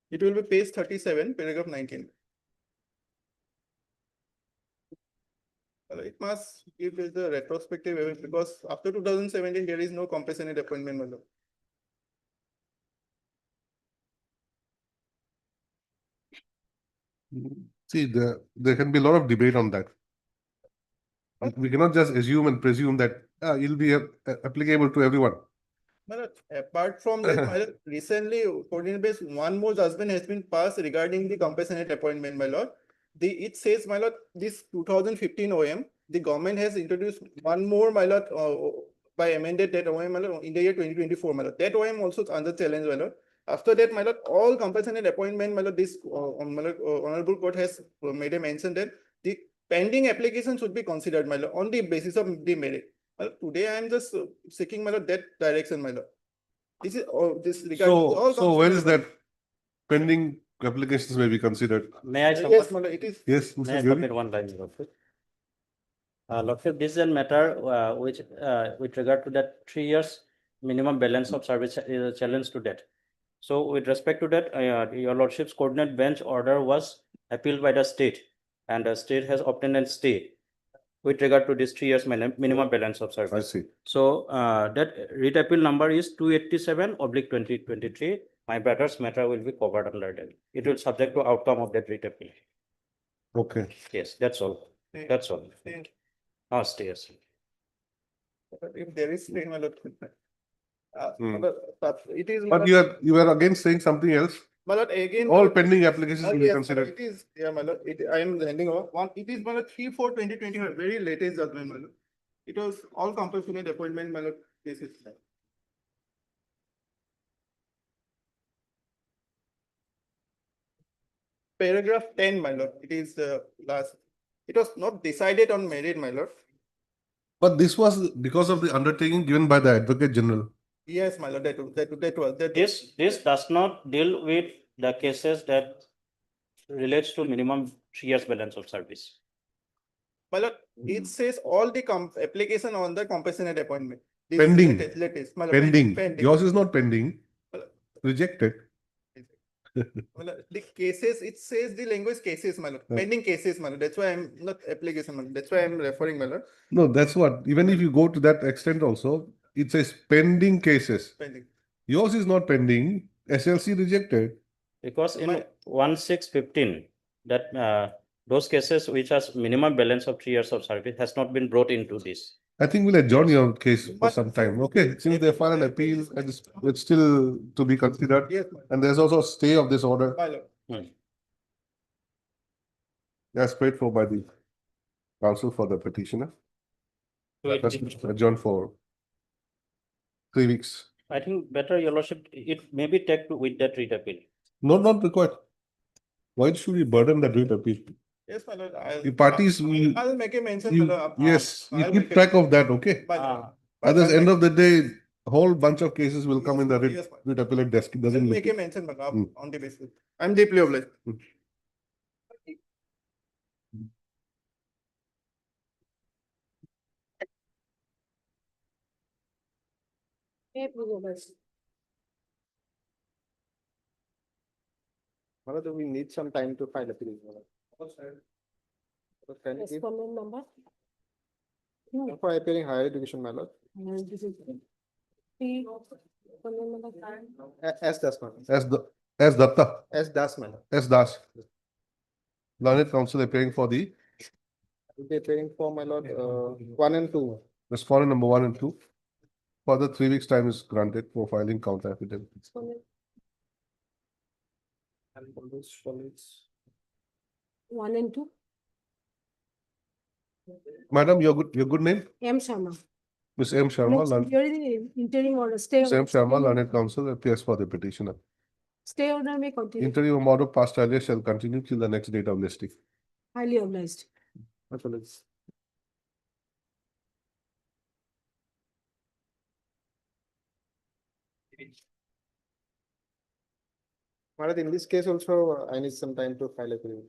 It will be page 37, paragraph 19. It must give the retrospective effect because after 2017, there is no compassionate appointment. See, there can be a lot of debate on that. We cannot just assume and presume that it'll be applicable to everyone. Apart from that, recently, coordinate based, one more judgment has been passed regarding the compassionate appointment, my lord. It says, my lord, this 2015 OM, the government has introduced one more, my lord, by amended that OM in the year 2024, my lord. That OM also under challenge, my lord. After that, my lord, all compulsory appointment, my lord, this honorable court has made a mention that the pending application should be considered, my lord, on the basis of the merit. My lord, today I am just seeking, my lord, that direction, my lord. This is this regarding all. So where is that pending applications may be considered? May I Yes, support? my lord, it is. Yes, May I Mr. Gyuri? submit one line, Lordship? Lordship, this is a matter which, with regard to that 3 years minimum balance of service is a challenge to that. So with respect to that, your Lordship's coordinate bench order was appealed by the state, and the state has obtained a stay with regard to this 3 years minimum balance of service. I see. So that writ appeal number is 287/2023. My brother's matter will be covered under that. It will subject to outcome of that writ appeal. Okay. Yes, that's all. That's all. Stay, yes. If there is stay, my lord. It is. But you are again saying something else. My lord, again. All pending applications will be Yes, considered. it is, yeah, my lord. I am handing over one. It is, my lord, 3/4/2025, very latest judgment, my lord. It was all compulsory appointment, my lord. This is. Paragraph 10, my lord. It is the last. It was not decided on merit, my lord. But this was because of the undertaking given by the Advocate General. Yes, my lord. That was. This does not deal with the cases that relates to minimum 3 years balance of service. My lord, it says all the application on the compassionate appointment. This Pending. latest, my lord, Pending. Yours is not pending. Rejected. Well, the cases, it says the language cases, my lord. Pending cases, my lord. That's why I'm not application, my lord. That's why I'm referring, my lord. No, that's what. Even if you go to that extent also, it says pending cases. Pending. Yours is not pending. SLC rejected. Because in 1615, that those cases which has minimum balance of 3 years of service has not been brought into this. I think we'll adjourn your case for some time. Okay, since they filed an appeal and it's still to be considered. Yes, And there's also a stay of this order. my lord. That's paid for by the counsel for the petitioner. That's adjourned for 3 weeks. I think better, your lordship, it may be take to with that writ appeal. No, not required. Why should we burden the writ appeal? Yes, my lord. The parties will. I'll make a mention, my lord. Yes, you I'll keep make a- track of that, okay? My lord. At the end of the day, a whole bunch of cases will come in the Yes, writ appellate desk. It I'll doesn't make look. a mention, my lord, on the basis. I'm deeply obliged. Madam, we need some time to file appeal. Can you give Respondent number? for appearing higher education, my lord? This is. P. Respondent number. S Das, madam. As Datta, S Das, madam. as Das. Learned counsel appearing for the Will be appearing for my lord, 1 and 2. respondent number 1 and 2. Further 3 weeks time is granted for filing counter affidavit. One and two. Madam, your good name? M. Sharma. Ms. M. Sharma, Here is the interim order, stay. Ms. M. Sharma, learned counsel appears for the petitioner. Stay order may continue. Interim order passed earlier shall continue till the next date of listing. Highly obliged. Apologies. Madam, in this case also, I need some time to file appeal.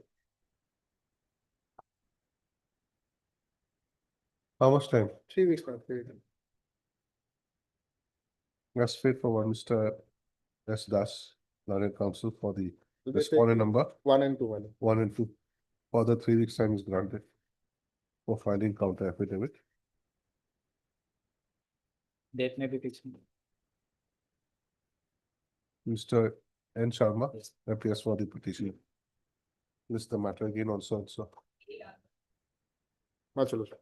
How much time? 3 weeks, madam. 3 weeks. That's straightforward, Mr. S. Das, learned counsel for the Will be respondent taken number 1 and 2, madam. 1 and 2. Further 3 weeks time is granted for filing counter affidavit. Date may be fixed. Mr. N. Sharma appears for the petition. This is the matter again also. Much obliged.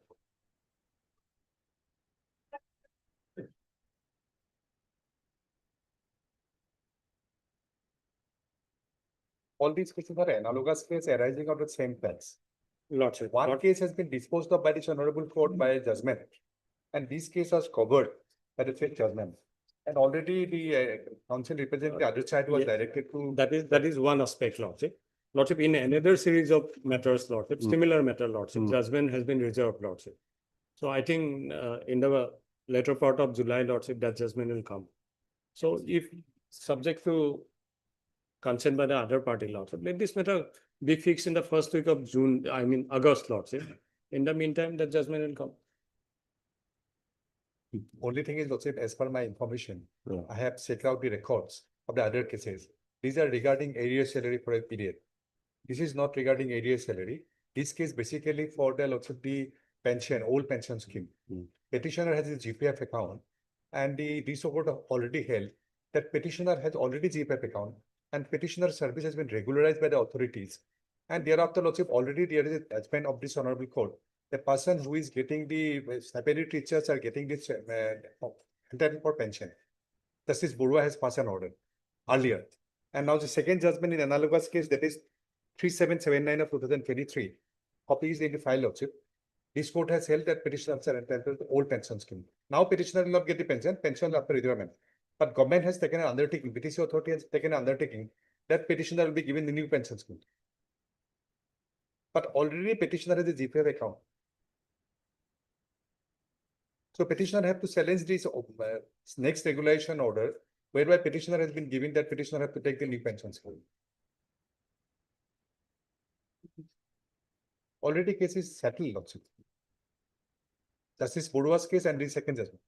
All these cases are analogous cases arising out of the same facts. Lordship. One case has been disposed of by this honorable court by a judgment. And this case was covered by the fifth judgment. And already the council representing the other side was Yeah. directed to. That is one aspect, Lordship. Lordship, in another series of matters, Lordship, similar matter, Lordship, judgment has been reserved, Lordship. So I think in the later part of July, Lordship, that judgment will come. So if subject to consent by the other party, Lordship, let this matter be fixed in the first week of June, I mean August, Lordship. In the meantime, the judgment will come. Only thing is, Lordship, as per my information, I have checked out the records of the other cases. These are regarding area salary for a period. This is not regarding area salary. This case basically for the Lordship the pension, old pension scheme. Petitioner has a GPF account, and the court already held that petitioner has already GPF account, and petitioner service has been regularized by the authorities. And thereafter, Lordship, already there is a judgment of this honorable court. The person who is getting the salary teachers are getting this entitled for pension. Justice Burua has passed an order earlier. And now the second judgment in analogous case, that is 3779 of 2023, copy is in the file, Lordship. This court has held that petitioners are entitled to old pension scheme. Now petitioner will not get the pension after retirement. But government has taken an undertaking, BTC authority has taken an undertaking that petitioner will be given the new pension scheme. But already petitioner has a GPF account. So petitioner have to challenge this next regulation order, whereby petitioner has been given that petitioner have to take the new pension scheme. Already case is settled, Lordship. Justice Burua's case and the second judgment.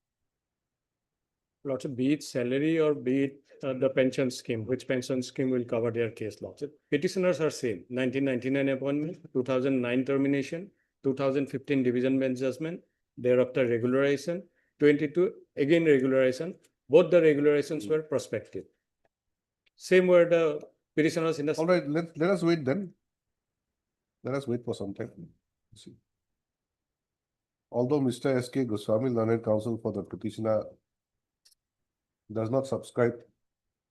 Lordship, be it salary or be it the pension scheme, which pension scheme will cover their case, Lordship. Petitioners are same, 1999 appointment, 2009 termination, 2015 division bench judgment, thereafter regularization, 22 again regularization. Both the regularization were prospective. Same were the petitioners in the. All right, let us wait then. Let us wait for some time. See. Although Mr. S.K. Goswami, learned counsel for the petitioner, does not subscribe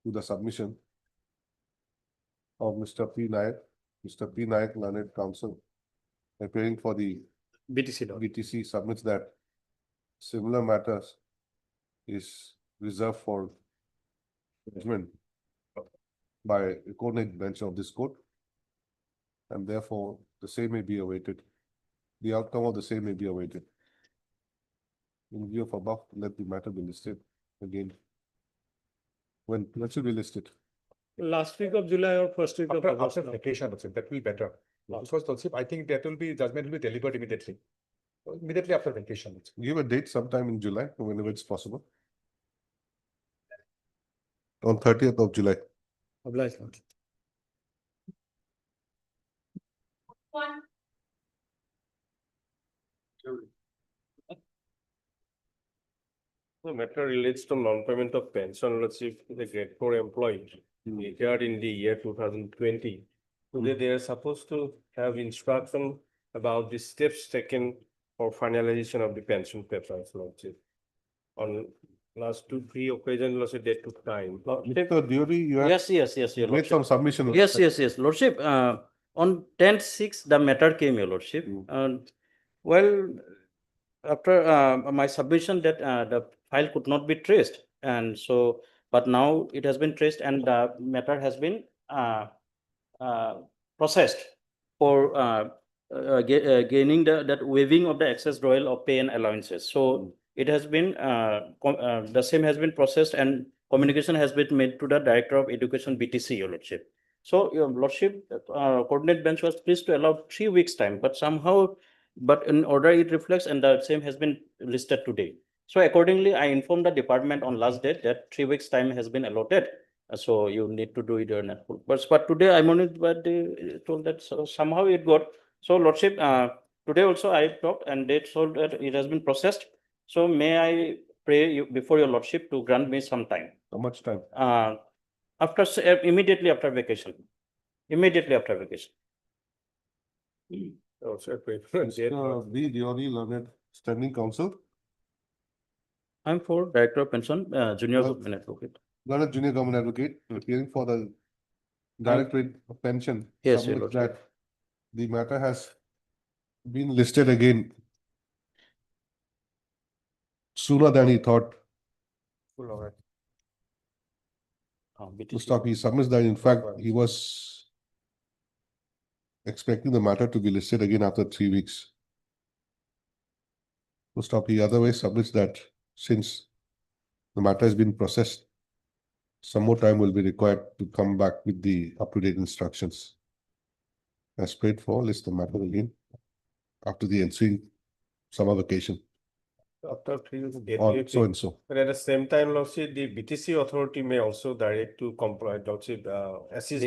to the submission of Mr. P. Nayak, Mr. P. Nayak, learned counsel, appearing for the BTC submits that similar matters is reserved for judgment by a coordinate bench of this court, and therefore the same may be awaited. The outcome of the same may be awaited. In view of above, let the matter be listed again. When should we list it? Last week of July or first week of August. After vacation, that will be better. Because Lordship, I think that will be judgment will be delivered immediately. Immediately after vacation. Give a date sometime in July, whenever it's possible. On 30th of July. Obliged, Lordship. The matter relates to non-payment of pension, Lordship, to the grade 4 employee retired in the year 2020. Today they are supposed to have instruction about the steps taken for finalization of the pension papers, Lordship. On last 2-3 occasions, Lordship, they took time. Mr. Dury, you have Yes, Your made some submission. Yes, Lordship. On 10/6, the matter came, Your Lordship. Well, after my submission that the file could not be traced, and so, but now it has been traced and the matter has been processed for gaining that waiving of the excess royal of pay and allowances. So it has been the same has been processed and communication has been made to the Director of Education BTC, Your Lordship. So Your Lordship, coordinate bench was pleased to allow 3 weeks time, but somehow, but in order it reflects and the same has been listed today. So accordingly, I informed the department on last date that 3 weeks time has been allotted. So you need to do it in full. But today I'm only they told that somehow it got. So Lordship, today also I talked and they told that it has been processed. So may I pray you before Your Lordship to grant me some time. How much time? After immediately after vacation. Immediately after vacation. Oh, sir, B. Diori, learned standing counsel. I'm for Director of Pension, Junior Government Advocate. Learned junior government advocate, appearing for the Directorate of Pension. Yes, submits Your Lordship. that the matter has been listed again sooner than he thought to BTC. stop. He submits that, in fact, he was expecting the matter to be listed again after 3 weeks. To stop, he otherwise submits that since the matter has been processed, some more time will be required to come back with the up-to-date instructions. As prayed for, list the matter again after the ensuing summer vacation. After 3 weeks, Or so and so. but at the same time, Lordship, the BTC authority may also direct to comply, Lordship, assist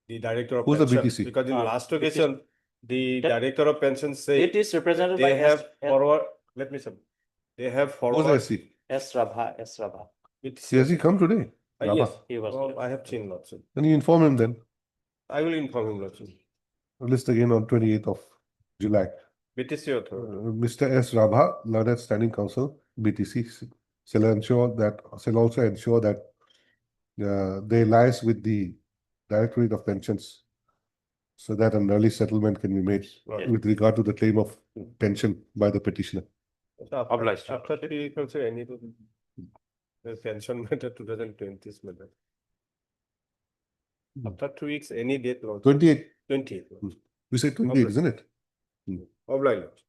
the director of Who's the pension. BTC? Because in last BTC. occasion, the That- director of pension say It is represented by they have forward, let me say, they have Who's forward. the SC? S. Rabha, S. Rabha. BTC. Has he come today? Yes, Rabha. He was. well, I have seen Lordship. Then you inform him then. I will inform him, Lordship. List again on 28th of July. BTC authority. Mr. S. Rabha, Learned Standing Council, BTC, shall also ensure that they liaise with the Directorate of Pensions so that an early settlement can be made Right. with regard to the claim of pension by the petitioner. Obliged. After 3 weeks, also, any the pension matter 2020 matter. After 2 weeks, any date. Lordship. 28, 28. we say 28, Okay. isn't it? Obliged.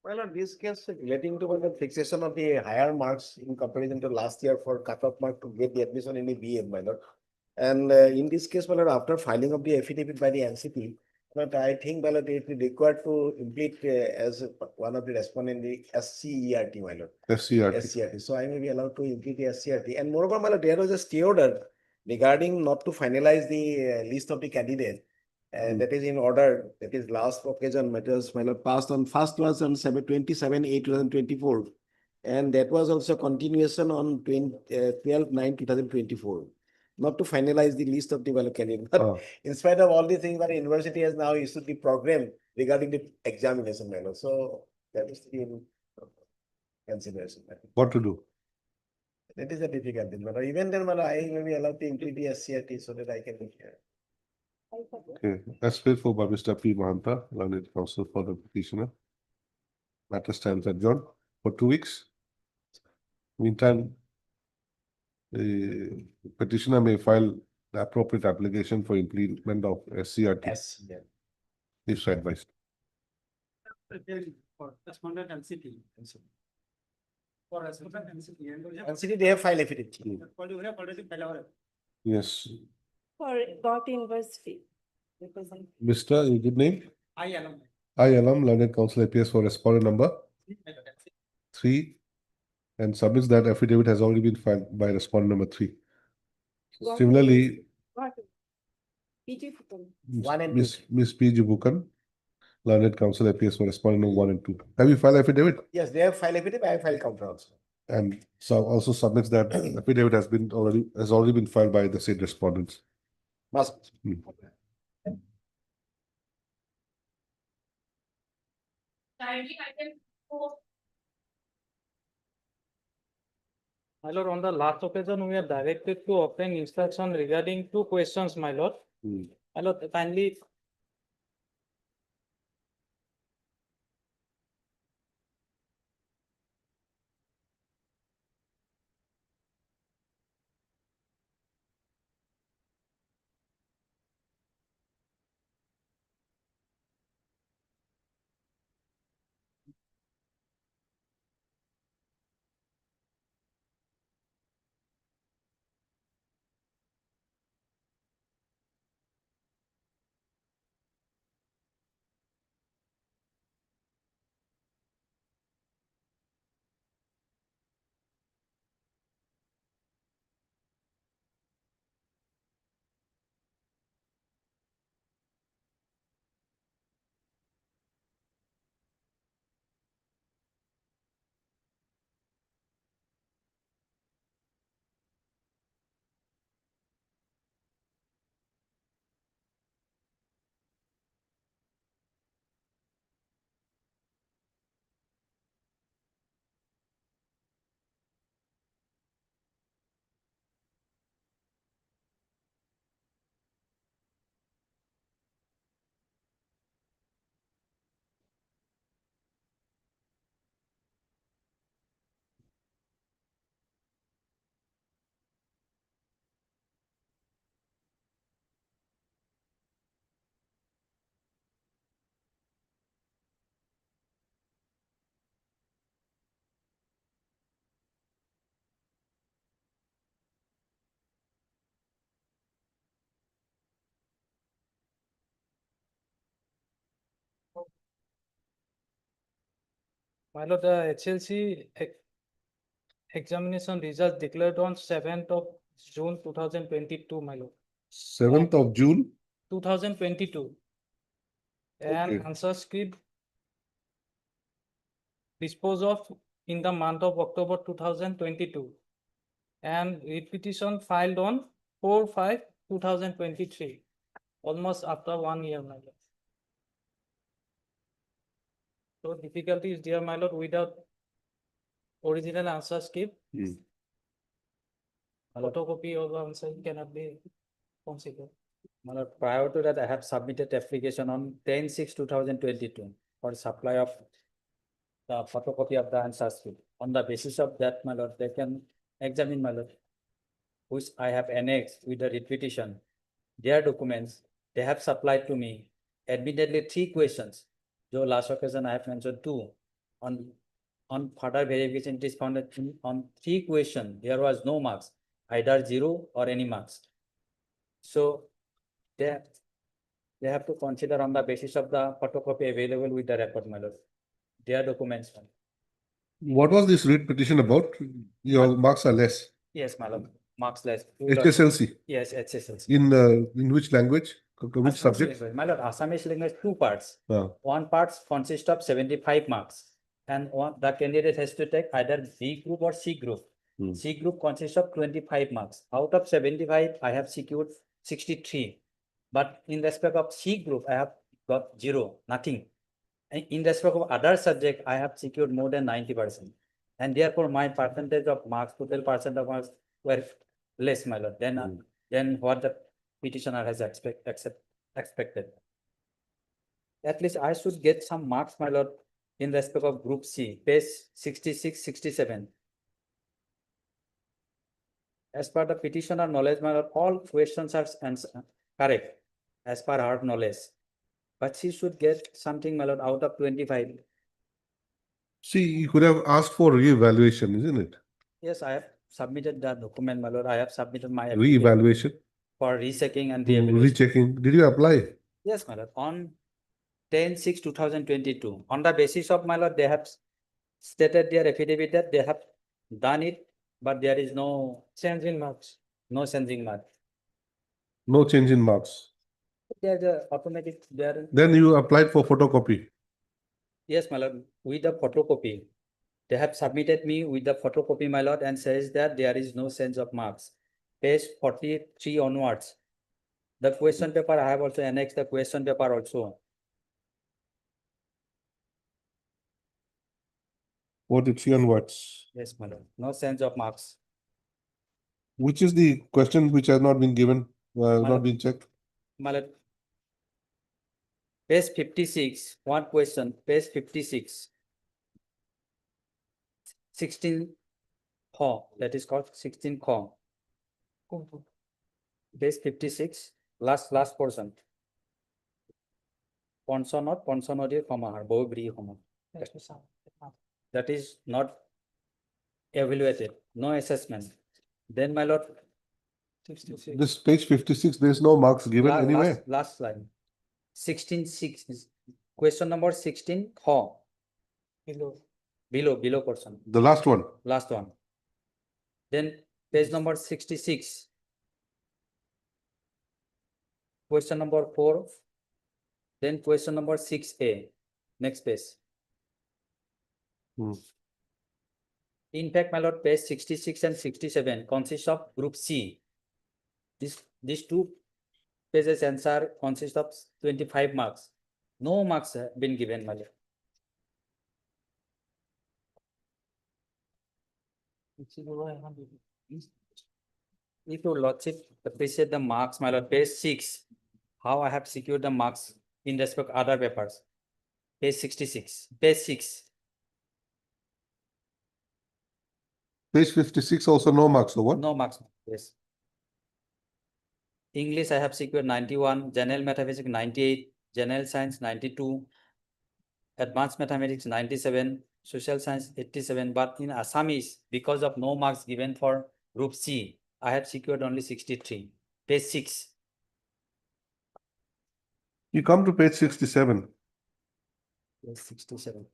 Well, in this case, relating to the fixation of the higher marks in comparison to last year for cutoff mark to get the admission in the BA, my lord. And in this case, my lord, after filing of the affidavit by the NCP, but I think, my lord, it is required to implement as one of the respondent in the SCERT, my lord. FCRT. SCRT. So I may be allowed to implement the SCRT. And moreover, my lord, there was a stay order regarding not to finalize the list of the candidates. And that is in order, that is last occasion matters, my lord, passed on, first was on 27/8/2024. And that was also continuation on 12/9/2024. Not to finalize the list of the well candidate. But in spite of all these things, the university has now issued the program regarding the examination, my lord. So that is in consideration. What to do? That is a difficult thing, but even then, my lord, I may be allowed to implement the SCRT so that I can. Okay, as paid for by Mr. P. Mahanta, Learned Counsel for the petitioner. Matter stands adjourned for 2 weeks. Meantime, the petitioner may file the appropriate application for implement of SCRT, Yes, yeah. if so advised. For respondent NCT. For respondent NCT. NCT, they have filed affidavit. Yes. For got university. Mr. Your good name? I am. I, Alam, Learned Counsel appears for respondent number 3 and submits that affidavit has already been filed by respondent number 3. Similarly, One and Miss P. Jibukan, Learned Counsel appears for respondent number 1 and 2. Have you filed affidavit? Yes, they have filed affidavit, I have filed counter also. And so also submits that affidavit has already been filed by the said respondents. Must. My lord, on the last occasion, we are directed to obtain instruction regarding 2 questions, my lord. My lord, kindly. My lord, the HLC examination results declared on 7th of June 2022, my lord. 7th of June. 2022. And Okay. answer script disposed of in the month of October 2022. And repetition filed on 4/5/2023, almost after 1 year, my lord. So difficulty is there, my lord, without original answer script. Photocopy of the answer cannot be considered. Prior to that, I have submitted application on 10/6/2022 for supply of the photocopy of the answer script. On the basis of that, my lord, they can examine, my lord, which I have annexed with the repetition. Their documents, they have supplied to me admittedly 3 questions. So last occasion I have mentioned 2. On further verification, it is found that on 3 questions, there was no marks, either 0 or any marks. So they have to consider on the basis of the photocopy available with the record, my lord. Their documents. What was this writ petition about? Your marks are less. Yes, my lord. Marks less. HSLC. Yes, HSLC. In which language? Which subject? My lord, Assamese language, 2 parts. One part consists of 75 marks. And the candidate has to take either B group or C group. C group consists of 25 marks. Out of 75, I have secured 63. But in respect of C group, I have got 0, nothing. And in respect of other subject, I have secured more than 90%. And therefore, my percentage of marks, total percent of marks were less, my lord, than what the petitioner has expected. At least I should get some marks, my lord, in respect of group C, page 66, 67. As per the petitioner knowledge, my lord, all questions are correct as per her knowledge. But she should get something, my lord, out of 25. See, you could have asked for re-evaluation, isn't it? Yes, I have submitted the document, my lord. I have submitted my Re-evaluation. For rechecking and re-evaluation. Rechecking. Did you apply? Yes, my lord. On 10/6/2022, on the basis of, my lord, they have stated their affidavit that they have done it, but there is no change in marks. No change in marks. No change in marks. There's a automatic there. Then you applied for photocopy. Yes, my lord, with the photocopy. They have submitted me with the photocopy, my lord, and says that there is no change of marks. Page 43 onwards. The question paper, I have also annexed the question paper also. 43 onwards. Yes, my lord. No change of marks. Which is the question which has not been given, not been checked? My lord. Page 56, one question, page 56. 16 kho, that is called 16 kho. Page 56, last portion. Ponsonot, ponsonodi comma, bri comma. That is not evaluated, no assessment. Then, my lord, 66. This page 56, there is no marks given anywhere. Last line. 16:6 is question number 16 kho. Below portion. The last one. Last one. Then page number 66. Question number 4. Then question number 6A. Next page. In fact, my lord, page 66 and 67 consists of group C. These 2 pages answer consist of 25 marks. No marks have been given, my lord. If your lordship appreciate the marks, my lord, page 6, how I have secured the marks in respect of other papers. Page 66, page 6. Page 56 also no marks or what? No marks, yes. English I have secured 91, General Mathematics 98, General Science 92, Advanced Mathematics 97, Social Science 87, but in Assamese, because of no marks given for Group C, I have secured only 63. Page 6. You come to page 67. Page 67.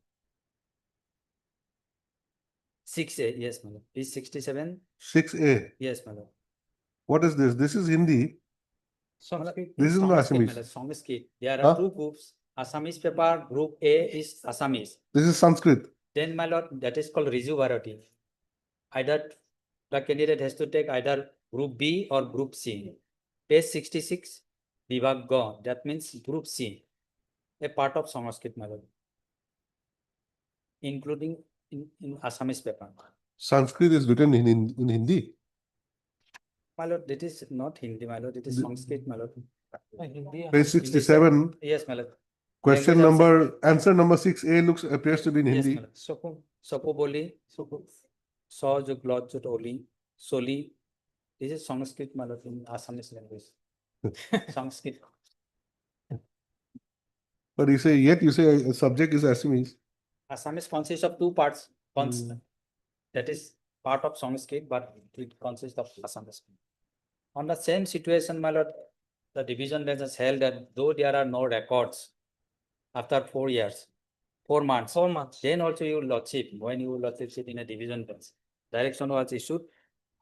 6A, yes, my lord. Page 67, 6A. yes, my lord. What is this? This is Hindi. Sanskrit This is not Sanskrit, my Assamese. lord, Sanskrit. There Huh? are two groups. Assamese paper, group A is Assamese. This is Sanskrit. Then, my lord, that is called Riju Bharati. Either the candidate has to take either group B or group C. Page 66, Vibhag Ga, that means group C, a part of Sanskrit, my lord, including in Assamese paper. Sanskrit is written in Hindi. My lord, that is not Hindi, my lord, it is Sanskrit, my lord. Page 67, Yes, my lord. question Language of number, answer number 6A appears to be in Yes, Hindi. my lord. Sopo boli, so jo glot jo oli, soli. This is Sanskrit, my lord, in Assamese language. Sanskrit. But yet you say a subject is Assamese. Assamese consists of two parts. That is part of Sanskrit, but it consists of Assamese. On the same situation, my lord, the division bench has held that though there are no records after 4 years, 4 months. 4 months. Then also you lordship, when you lordship sit in a division bench, direction was issued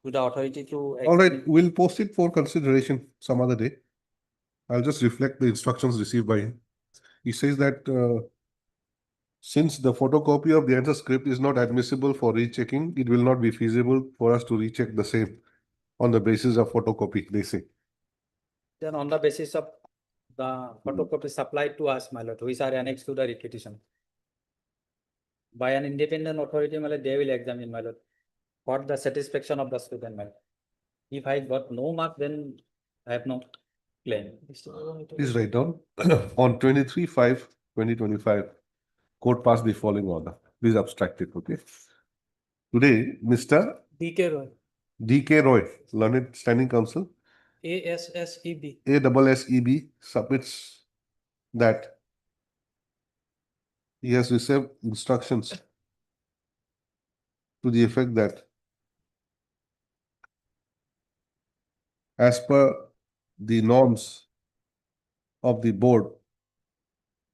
to the authority to. All right, we'll post it for consideration some other day. I'll just reflect the instructions received by him. He says that since the photocopy of the answer script is not admissible for rechecking, it will not be feasible for us to recheck the same on the basis of photocopy, they say. Then on the basis of the photocopy supplied to us, my lord, which are annexed to the requisition by an independent authority, my lord, they will examine, my lord, for the satisfaction of the student, my lord. If I got no mark, then I have no claim. Please write down on 23/5/2025, court passed the following order. Please abstract it, okay? Today, Mr. DK Roy, D.K. Roy, Learned Standing Counsel, ASSEB. ASSEB, submits that he has received instructions to the effect that as per the norms of the board,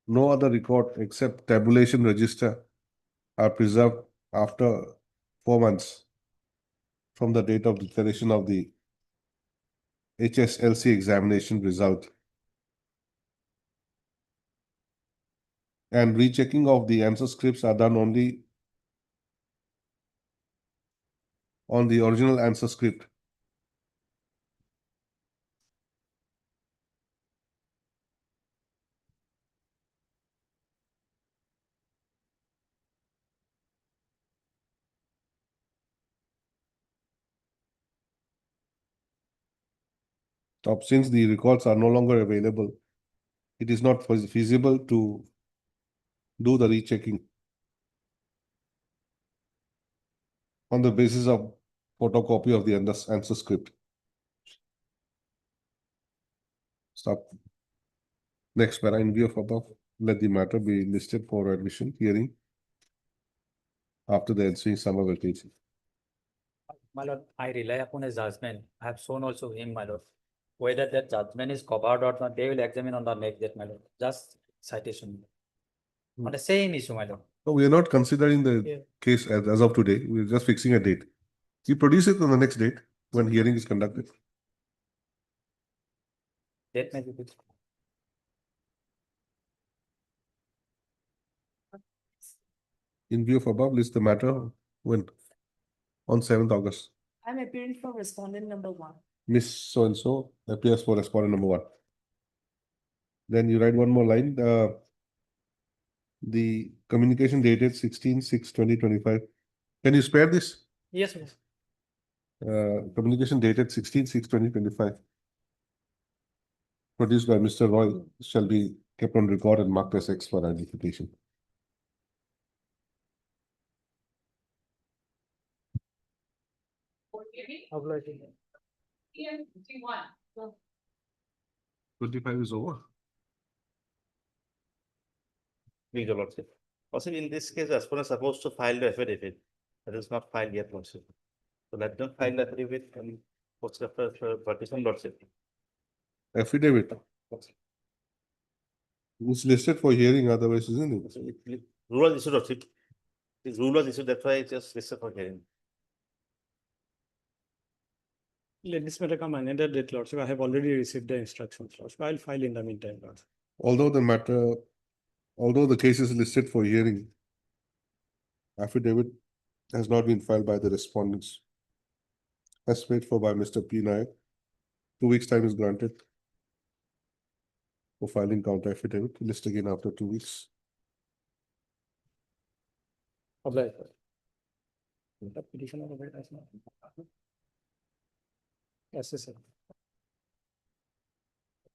no other record except tabulation register are preserved after 4 months from the date of declaration of the HSLC examination result. And rechecking of the answer scripts are done only on the original answer script. Since the records are no longer available, it is not feasible to do the rechecking on the basis of photocopy of the answer script. Stop. Next para, in view of above, let the matter be listed for admission hearing after the ensuing summer vacation. My lord, I rely upon his judgment. I have shown also him, my lord. Whether that judgment is covered or not, they will examine on the next date, my lord. Just citation. On the same issue, my lord. No, we are not considering the case as of today. We are just fixing a date. We produce it on the next date when hearing is conducted. Date may be fixed. In view of above, list the matter when? On 7th August. I'm appearing for respondent number 1. Miss so-and-so appears for respondent number 1. Then you write one more line. The communication dated 16/6/2025. Can you spare this? Yes, miss. Communication dated 16/6/2025. Produced by Mr. Roy shall be kept on record and marked as X for identification. Obliging. 25 is over. Please, your lordship. Also, in this case, as far as supposed to file the affidavit, that is not filed yet, lordship. So let them file the affidavit and post the partition, lordship. Affidavit. It's listed for hearing otherwise, isn't it? Rural issue, lordship. This rule was issued, that's why it's just listed for hearing. Let this matter come another date, Lordship. I have already received the instructions, Lordship. I'll file in the meantime, Lordship. Although the case is listed for hearing, affidavit has not been filed by the respondents. As paid for by Mr. P. Nayak, 2 weeks' time is granted for filing counter affidavit. List again after 2 weeks. Apply. The petitioner of it has not. Yes, sir.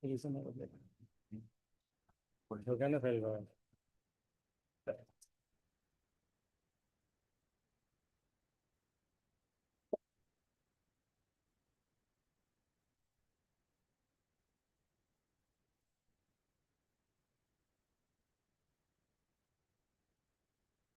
Petitioner of it. What kind of file?